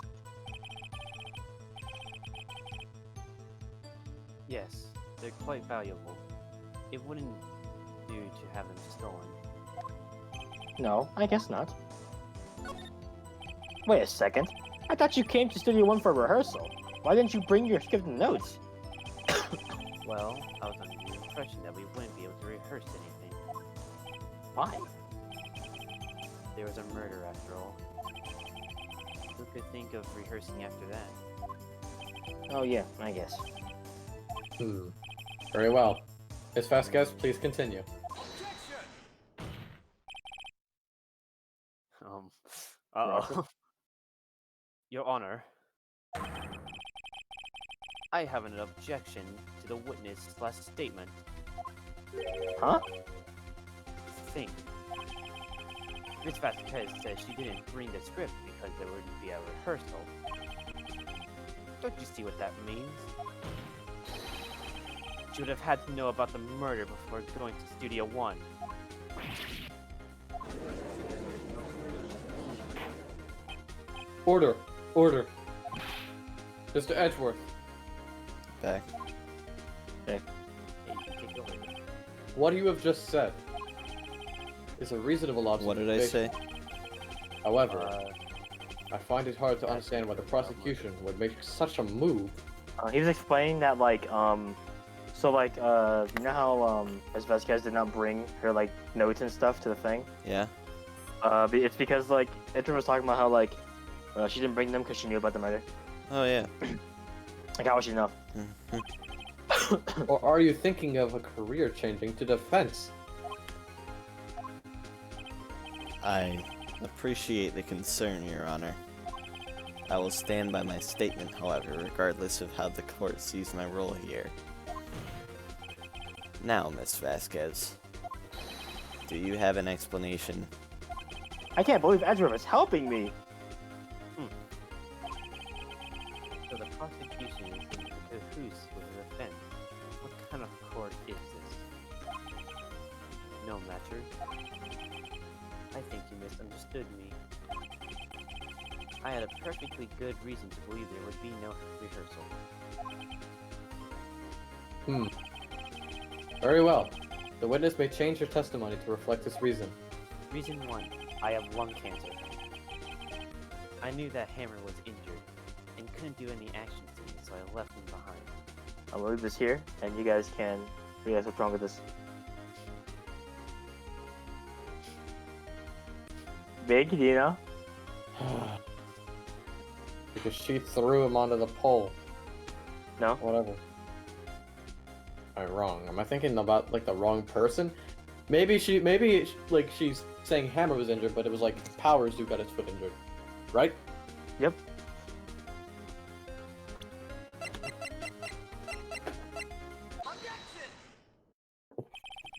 [SPEAKER 2] Yes, they're quite valuable. It wouldn't do to have them stolen.
[SPEAKER 1] No, I guess not. Wait a second. I thought you came to Studio 1 for rehearsal. Why didn't you bring your script and notes?
[SPEAKER 2] Well, I was under the impression that we wouldn't be able to rehearse anything.
[SPEAKER 1] Why?
[SPEAKER 2] There was a murder after all. Who could think of rehearsing after that?
[SPEAKER 1] Oh yeah, I guess.
[SPEAKER 4] Very well. Ms. Vasquez, please continue.
[SPEAKER 2] Uh-oh. Your Honor, I have an objection to the witness' last statement.
[SPEAKER 1] Huh?
[SPEAKER 2] Think. Ms. Vasquez says she didn't bring the script because there wouldn't be a rehearsal. Don't you see what that means? She would have had to know about the murder before going to Studio 1.
[SPEAKER 4] Order. Order. Mr. Edgeworth.
[SPEAKER 3] Back.
[SPEAKER 2] Hey, you can take over.
[SPEAKER 4] What you have just said is a reasonable observation.
[SPEAKER 3] What did I say?
[SPEAKER 4] However, I find it hard to understand why the prosecution would make such a move.
[SPEAKER 1] He was explaining that so you know how Ms. Vasquez did not bring her notes and stuff to the thing.
[SPEAKER 3] Yeah.
[SPEAKER 1] It's because Edwin was talking about how she didn't bring them because she knew about the murder.
[SPEAKER 3] Oh yeah.
[SPEAKER 1] How would she know?
[SPEAKER 4] Or are you thinking of a career changing to defense?
[SPEAKER 3] I appreciate the concern, Your Honor. I will stand by my statement, however, regardless of how the court sees my role here. Now, Miss Vasquez, do you have an explanation?
[SPEAKER 1] I can't believe Edward is helping me.
[SPEAKER 2] So the prosecution is in cahoots with the defense. What kind of court is this? No matter. I think you misunderstood me. I had a perfectly good reason to believe there would be no rehearsal.
[SPEAKER 4] Very well. The witness may change her testimony to reflect this reason.
[SPEAKER 2] Reason 1. I have lung cancer. I knew that Hammer was injured and couldn't do any action scenes, so I left him behind.
[SPEAKER 1] I'm gonna leave this here, and you guys can realize what's wrong with this. Big, do you know?
[SPEAKER 4] Because she threw him onto the pole.
[SPEAKER 1] No?
[SPEAKER 4] Whatever. Am I wrong? Am I thinking about the wrong person? Maybe she's saying Hammer was injured, but it was Powers who got his foot injured, right?
[SPEAKER 1] Yep.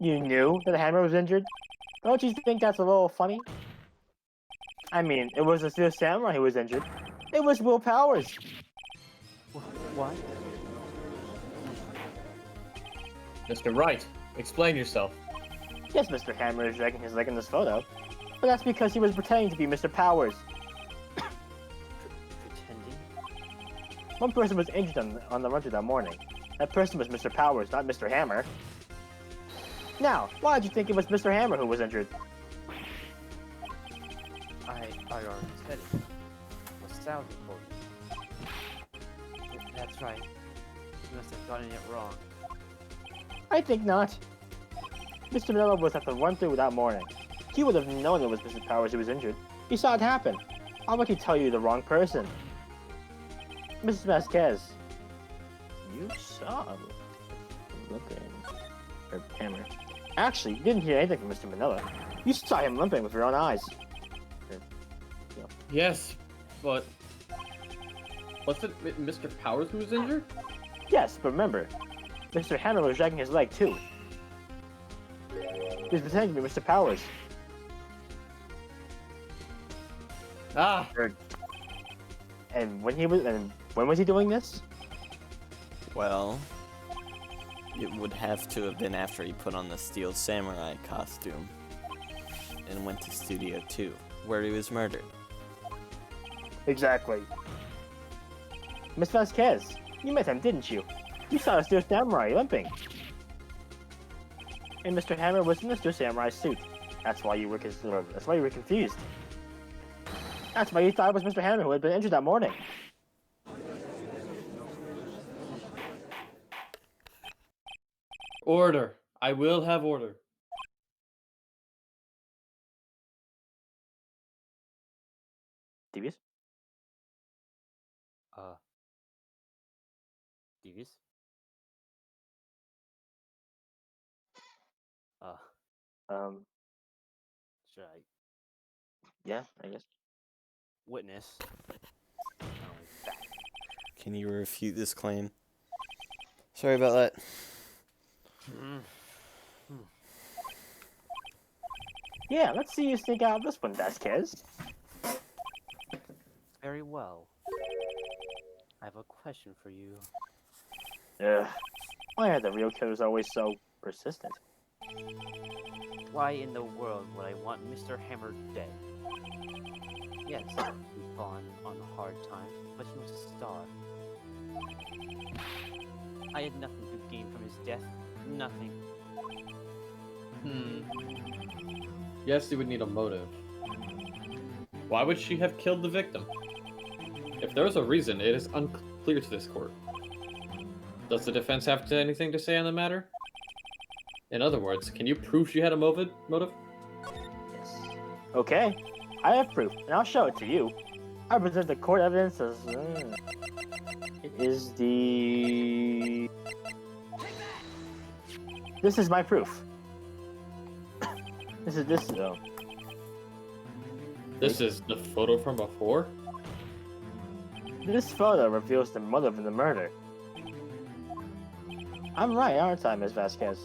[SPEAKER 1] You knew that Hammer was injured? Don't you think that's a little funny? I mean, it was the samurai who was injured. It was Will Powers.
[SPEAKER 2] What?
[SPEAKER 4] Mr. Wright, explain yourself.
[SPEAKER 1] Yes, Mr. Hammer is dragging his leg in this photo, but that's because he was pretending to be Mr. Powers. One person was injured on the run through that morning. That person was Mr. Powers, not Mr. Hammer. Now, why did you think it was Mr. Hammer who was injured?
[SPEAKER 2] I already said it. Was Sal who told me. That's right. You must have gotten it wrong.
[SPEAKER 1] I think not. Mr. Manila was at the run through that morning. He would have known it was Mr. Powers who was injured. He saw it happen. How about he tell you the wrong person? Mrs. Vasquez. You saw him limping. Or Hammer. Actually, you didn't hear anything from Mr. Manila. You saw him limping with your own eyes.
[SPEAKER 4] Yes, but wasn't it Mr. Powers who was injured?
[SPEAKER 1] Yes, but remember, Mr. Hammer was dragging his leg too. He was pretending to be Mr. Powers.
[SPEAKER 4] Ah,
[SPEAKER 1] And when was he doing this?
[SPEAKER 3] Well, it would have to have been after he put on the Steel Samurai costume and went to Studio 2, where he was murdered.
[SPEAKER 1] Exactly. Miss Vasquez, you met him, didn't you? You saw the Steel Samurai limping. And Mr. Hammer was in the Steel Samurai suit. That's why you were confused. That's why you thought it was Mr. Hammer who had been injured that morning.
[SPEAKER 4] order. I will have order.
[SPEAKER 1] Devious?
[SPEAKER 2] Devious? Should I
[SPEAKER 1] Yeah, I guess.
[SPEAKER 2] witness?
[SPEAKER 3] Can you refute this claim? Sorry about that.
[SPEAKER 1] Yeah, let's see you sneak out of this one, Vasquez.
[SPEAKER 2] Very well. I have a question for you.
[SPEAKER 1] Ugh. Why are the real killers always so persistent?
[SPEAKER 2] Why in the world would I want Mr. Hammer dead? Yes, he's fallen on hard times, but he was a star. I had nothing to gain from his death. Nothing.
[SPEAKER 4] Yes, you would need a motive. Why would she have killed the victim? If there was a reason, it is unclear to this court. Does the defense have anything to say on the matter? In other words, can you prove she had a motive?
[SPEAKER 1] Yes. Okay, I have proof, and I'll show it to you. I present the court evidence as... it is the... This is my proof. This though.
[SPEAKER 4] This is the photo from before?
[SPEAKER 1] This photo reveals the motive of the murder. I'm right, aren't I, Ms. Vasquez?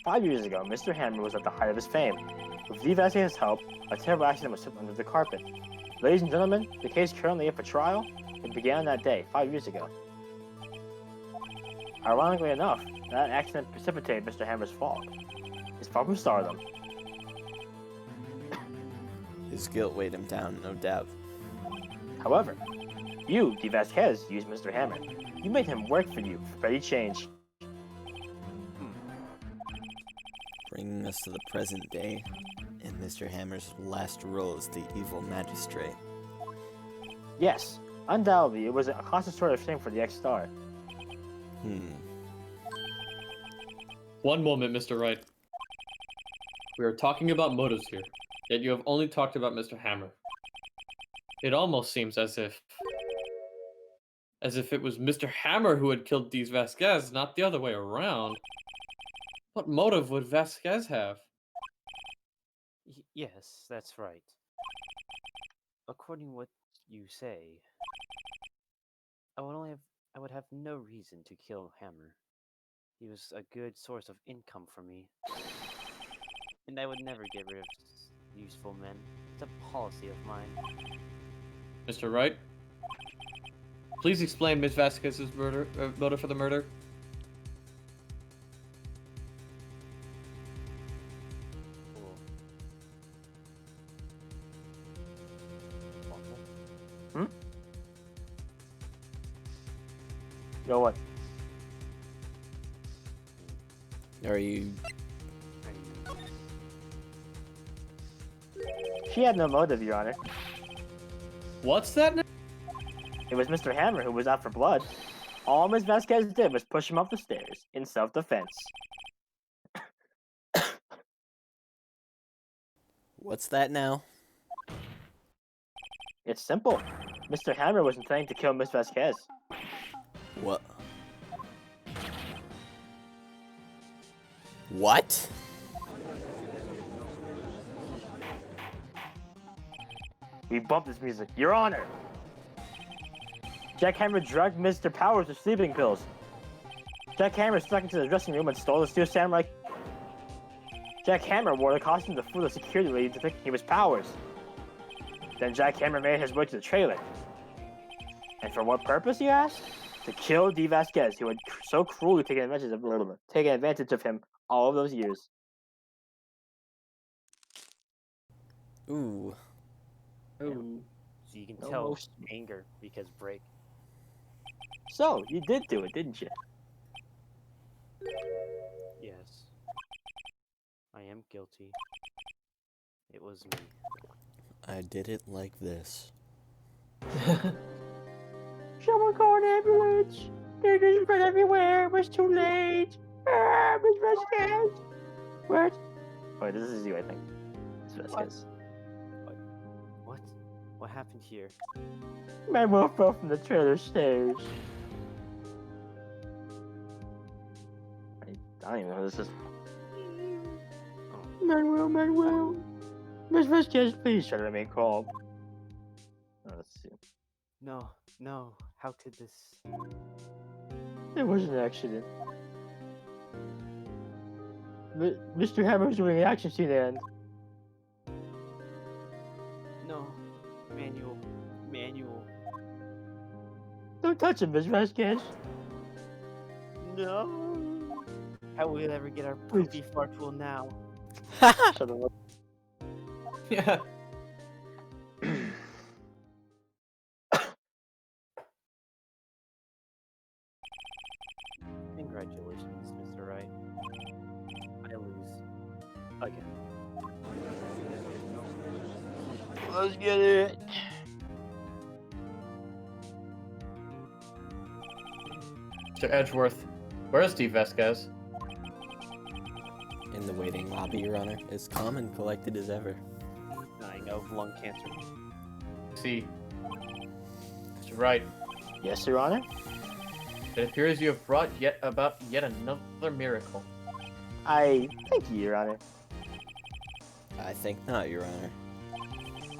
[SPEAKER 1] 5 years ago, Mr. Hammer was at the height of his fame. With V. Vasquez's help, a terrible accident was swept under the carpet. Ladies and gentlemen, the case currently up for trial. It began that day, 5 years ago. Ironically enough, that accident precipitated Mr. Hammer's fall. His fall from stardom.
[SPEAKER 3] His guilt weighed him down, no doubt.
[SPEAKER 1] However, you, D. Vasquez, used Mr. Hammer. You made him work for you for petty change.
[SPEAKER 3] Bringing us to the present day, and Mr. Hammer's last role as the evil magistrate.
[SPEAKER 1] Yes, undoubtedly, it was a constant sort of shame for the ex-star.
[SPEAKER 4] One moment, Mr. Wright. We are talking about motives here, yet you have only talked about Mr. Hammer. It almost seems as if it was Mr. Hammer who had killed these Vasquez, not the other way around. What motive would Vasquez have?
[SPEAKER 2] Yes, that's right. According to what you say, I would have no reason to kill Hammer. He was a good source of income for me. And I would never get rid of useful men. It's a policy of mine.
[SPEAKER 4] Mr. Wright? Please explain Ms. Vasquez's motive for the murder.
[SPEAKER 1] Yo, what?
[SPEAKER 3] Are you...
[SPEAKER 1] She had no motive, Your Honor.
[SPEAKER 4] What's that?
[SPEAKER 1] It was Mr. Hammer who was out for blood. All Ms. Vasquez did was push him up the stairs in self-defense.
[SPEAKER 3] What's that now?
[SPEAKER 1] It's simple. Mr. Hammer was intending to kill Ms. Vasquez.
[SPEAKER 3] What? What?
[SPEAKER 1] We bumped this music. Your Honor! Jack Hammer drugged Mr. Powers with sleeping pills. Jack Hammer snuck into the dressing room and stole the Steel Samurai. Jack Hammer wore the costume to fool the security lady to think he was Powers. Then Jack Hammer made his way to the trailer. And for what purpose, you ask? To kill D. Vasquez, who had so cruelly taken advantage of him all of those years.
[SPEAKER 3] Ooh.
[SPEAKER 4] Ooh.
[SPEAKER 2] So you can
[SPEAKER 1] No
[SPEAKER 2] tell
[SPEAKER 1] motion.
[SPEAKER 2] anger because break.
[SPEAKER 1] So, you did do it, didn't you?
[SPEAKER 2] Yes. I am guilty. It was me.
[SPEAKER 3] I did it like this.
[SPEAKER 1] Someone called an ambulance. They just spread everywhere. It was too late. Ah, Miss Vasquez. What? Wait, this is you, I think. Miss Vasquez.
[SPEAKER 2] What? What happened here?
[SPEAKER 1] Manuel fell from the trailer stairs. I don't even know who this is. Manuel. Miss Vasquez, please try to remain calm. Oh, let's see.
[SPEAKER 2] No, no. How could this?
[SPEAKER 1] It was an accident. Mr. Hammer was doing an action scene and...
[SPEAKER 2] No. Manual.
[SPEAKER 1] Don't touch him, Miss Vasquez.
[SPEAKER 2] No. How will we ever get our
[SPEAKER 1] Please.
[SPEAKER 2] poopy fart tool now?
[SPEAKER 1] Shut up.
[SPEAKER 4] Yeah.
[SPEAKER 2] Congratulations, Mr. Wright. I lose. Again.
[SPEAKER 1] Let's get it.
[SPEAKER 4] Mr. Edgeworth, where's Steve Vasquez?
[SPEAKER 3] In the waiting lobby, Your Honor, as calm and collected as ever.
[SPEAKER 2] Dying of lung cancer.
[SPEAKER 4] See. Mr. Wright,
[SPEAKER 1] Yes, Your Honor?
[SPEAKER 4] it appears you have brought yet another miracle.
[SPEAKER 1] I thank you, Your Honor.
[SPEAKER 3] I think not, Your Honor.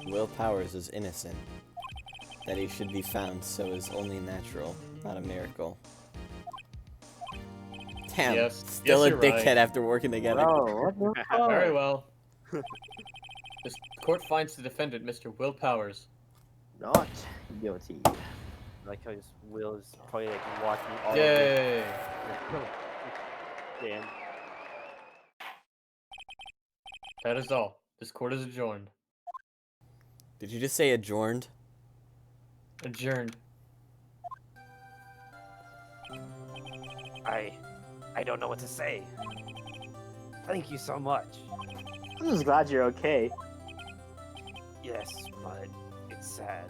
[SPEAKER 3] Will Powers is innocent. That he should be found so is only natural, not a miracle. Damn,
[SPEAKER 4] Yes,
[SPEAKER 3] still
[SPEAKER 4] yes,
[SPEAKER 3] a
[SPEAKER 4] you're
[SPEAKER 3] dickhead
[SPEAKER 4] right.
[SPEAKER 3] after working together.
[SPEAKER 1] Bro, what the fuck?
[SPEAKER 4] Very well. This court finds the defendant, Mr. Will Powers.
[SPEAKER 1] Not guilty.
[SPEAKER 2] Like how his Will is probably like watching all
[SPEAKER 4] Yay!
[SPEAKER 2] of it. Damn.
[SPEAKER 4] That is all. This court is adjourned.
[SPEAKER 3] Did you just say adjourned?
[SPEAKER 4] Adjourned.
[SPEAKER 2] I don't know what to say. Thank you so much.
[SPEAKER 1] I'm just glad you're okay.
[SPEAKER 2] Yes, but it's sad.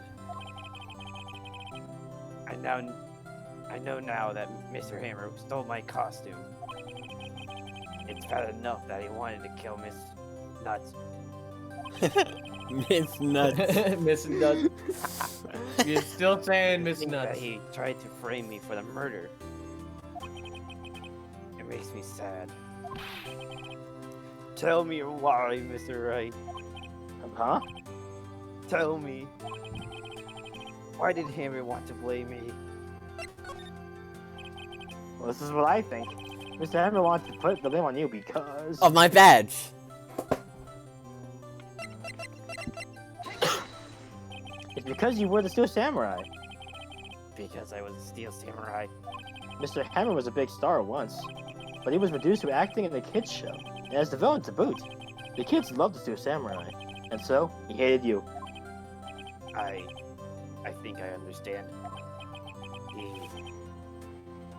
[SPEAKER 2] I know now that Mr. Hammer stole my costume. It's bad enough that he wanted to kill Miss Nuts.
[SPEAKER 3] Miss Nuts.
[SPEAKER 4] Miss Nuts. You're still saying Miss
[SPEAKER 2] Think that
[SPEAKER 4] Nuts.
[SPEAKER 2] he tried to frame me for the murder. It makes me sad. Tell me why, Mr. Wright.
[SPEAKER 1] Huh?
[SPEAKER 2] Tell me. Why did Hammer want to blame me?
[SPEAKER 1] Well, this is what I think. Mr. Hammer wants to put the blame on you because...
[SPEAKER 3] Of my badge.
[SPEAKER 1] It's because you were the Steel Samurai.
[SPEAKER 2] Because I was a Steel Samurai.
[SPEAKER 1] Mr. Hammer was a big star once, but he was reduced to acting in the kids' show, and as the villain to boot. The kids loved the Steel Samurai, and so he hated you.
[SPEAKER 2] I I think I understand.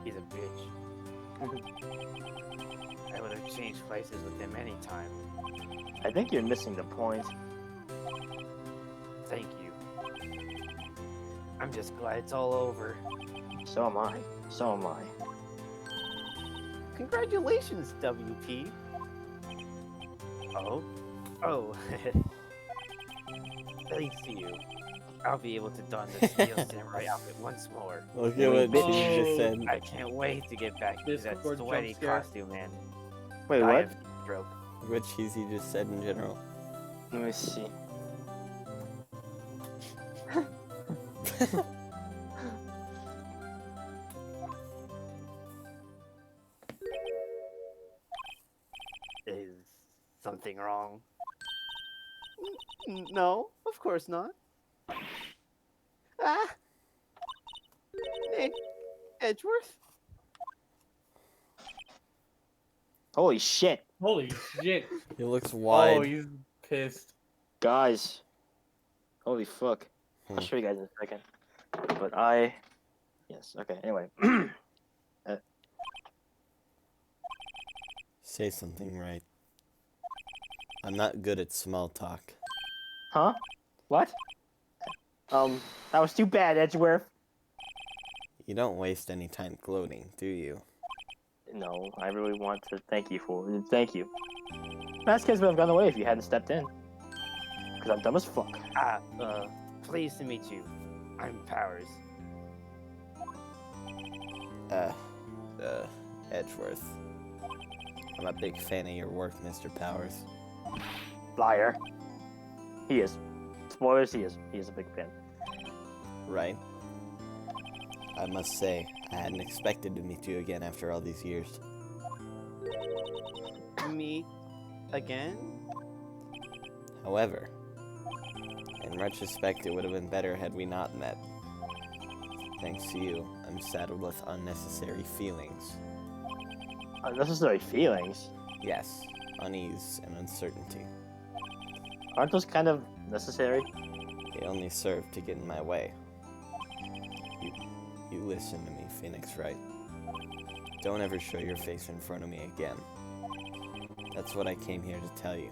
[SPEAKER 2] He's a bitch. I would have changed places with him anytime.
[SPEAKER 1] I think you're missing the point.
[SPEAKER 2] Thank you. I'm just glad it's all over.
[SPEAKER 1] So am I. So am I.
[SPEAKER 2] Congratulations, WP. Oh? Oh. Thanks to you. I'll be able to don the Steel Samurai outfit once more.
[SPEAKER 3] Look at what
[SPEAKER 1] bitch.
[SPEAKER 3] she just said.
[SPEAKER 2] I can't wait to get back to that
[SPEAKER 4] Discord
[SPEAKER 2] sweaty
[SPEAKER 4] jump scare.
[SPEAKER 2] costume, man.
[SPEAKER 1] Wait,
[SPEAKER 2] I
[SPEAKER 1] what?
[SPEAKER 2] have stroke.
[SPEAKER 3] What cheesy just said in general.
[SPEAKER 1] Let me see.
[SPEAKER 2] Is something wrong? No, of course not. Ah! Hey, Edgeworth?
[SPEAKER 1] Holy shit.
[SPEAKER 4] Holy shit.
[SPEAKER 3] He looks
[SPEAKER 4] Oh,
[SPEAKER 3] wide.
[SPEAKER 4] he's pissed.
[SPEAKER 1] Guys. Holy fuck. I'll
[SPEAKER 3] Hmm.
[SPEAKER 1] show you guys in a second. But I... Yes, okay, anyway.
[SPEAKER 3] Say something right. I'm not good at small talk.
[SPEAKER 1] Huh? What? That was too bad, Edgeworth.
[SPEAKER 3] You don't waste any time gloating, do you?
[SPEAKER 1] No, I really want to thank you for it. Thank you. Mass kids would have gone away if you hadn't stepped in. Because I'm dumb as fuck.
[SPEAKER 2] Pleased to meet you. I'm Powers.
[SPEAKER 3] Edgeworth. I'm a big fan of your work, Mr. Powers.
[SPEAKER 1] Liar. He is. Spoilers, he is. He is a big fan.
[SPEAKER 3] Right? I must say, I hadn't expected to meet you again after all these years.
[SPEAKER 2] Meet again?
[SPEAKER 3] However, in retrospect, it would have been better had we not met. Thanks to you, I'm saddled with unnecessary feelings.
[SPEAKER 1] Unnecessary feelings?
[SPEAKER 3] Yes, unease and uncertainty.
[SPEAKER 1] Aren't those kind of necessary?
[SPEAKER 3] They only serve to get in my way. You listen to me, Phoenix Wright. Don't ever show your face in front of me again. That's what I came here to tell you.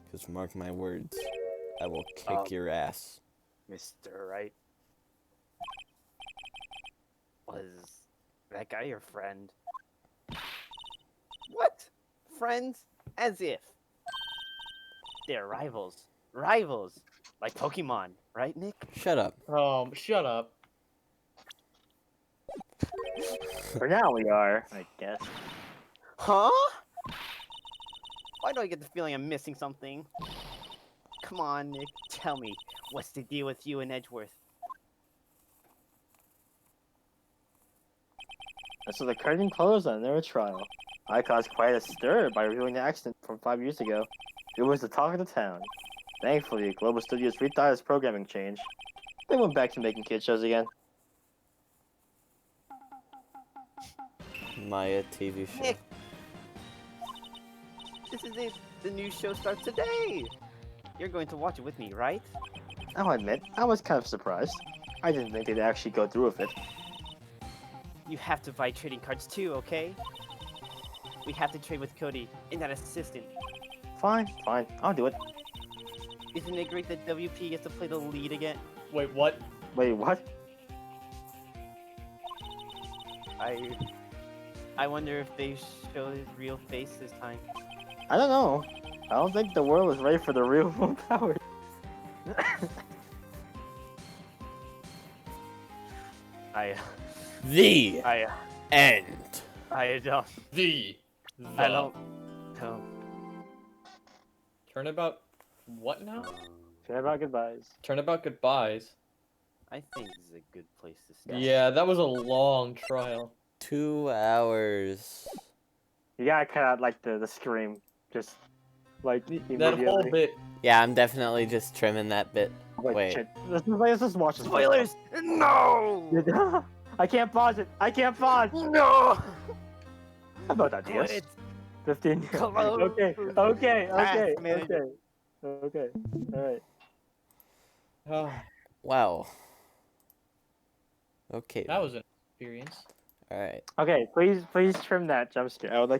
[SPEAKER 3] Because mark my words, I will kick your ass.
[SPEAKER 2] Mr. Wright? Was that guy your friend? What? Friends? As if. They're rivals. Rivals! Like Pokemon, right, Nick?
[SPEAKER 3] Shut up.
[SPEAKER 4] Shut up.
[SPEAKER 1] For now we are, I guess.
[SPEAKER 2] Huh? Why do I get the feeling I'm missing something? Come on, Nick, tell me, what's the deal with you and Edgeworth?
[SPEAKER 1] And so the curtain closed on their trial. I caused quite a stir by reviewing the accident from 5 years ago. It was the talk of the town. Thankfully, Global Studios rethought its programming change. They went back to making kid shows again.
[SPEAKER 3] Maya TV show.
[SPEAKER 2] Nick! This is it! The new show starts today! You're going to watch it with me, right?
[SPEAKER 1] I'll admit, I was kind of surprised. I didn't think they'd actually go through with it.
[SPEAKER 2] You have to buy trading cards too, okay? We have to trade with Cody and that assistant.
[SPEAKER 1] Fine, I'll do it.
[SPEAKER 2] Isn't it great that WP gets to play the lead again?
[SPEAKER 4] Wait, what?
[SPEAKER 1] Wait, what?
[SPEAKER 2] I wonder if they show his real face this time.
[SPEAKER 1] I don't know. I don't think the world is ready for the real Will Powers.
[SPEAKER 3] The end.
[SPEAKER 2] I don't know.
[SPEAKER 4] Turnabout. What now?
[SPEAKER 1] Turnabout goodbyes.
[SPEAKER 4] Turnabout goodbyes.
[SPEAKER 2] I think this is a good place to start.
[SPEAKER 4] Yeah, that was a long trial.
[SPEAKER 3] 2 hours.
[SPEAKER 1] You gotta cut out like the scream, just like
[SPEAKER 4] That
[SPEAKER 1] immediately.
[SPEAKER 4] whole bit.
[SPEAKER 3] Yeah, I'm definitely just trimming that bit. Wait.
[SPEAKER 1] Shit. Let's just watch this.
[SPEAKER 2] Spoilers! No!
[SPEAKER 1] I can't pause it. I can't pause.
[SPEAKER 2] No!
[SPEAKER 1] How about that,
[SPEAKER 2] Quit
[SPEAKER 1] DS?
[SPEAKER 2] it!
[SPEAKER 1] 15.
[SPEAKER 2] Come on.
[SPEAKER 1] Okay.
[SPEAKER 2] Fast, manager.
[SPEAKER 1] All right.
[SPEAKER 4] Ah,
[SPEAKER 3] Wow. Okay.
[SPEAKER 4] that was an experience.
[SPEAKER 3] All right.
[SPEAKER 1] Okay, please trim that jump scare. I would like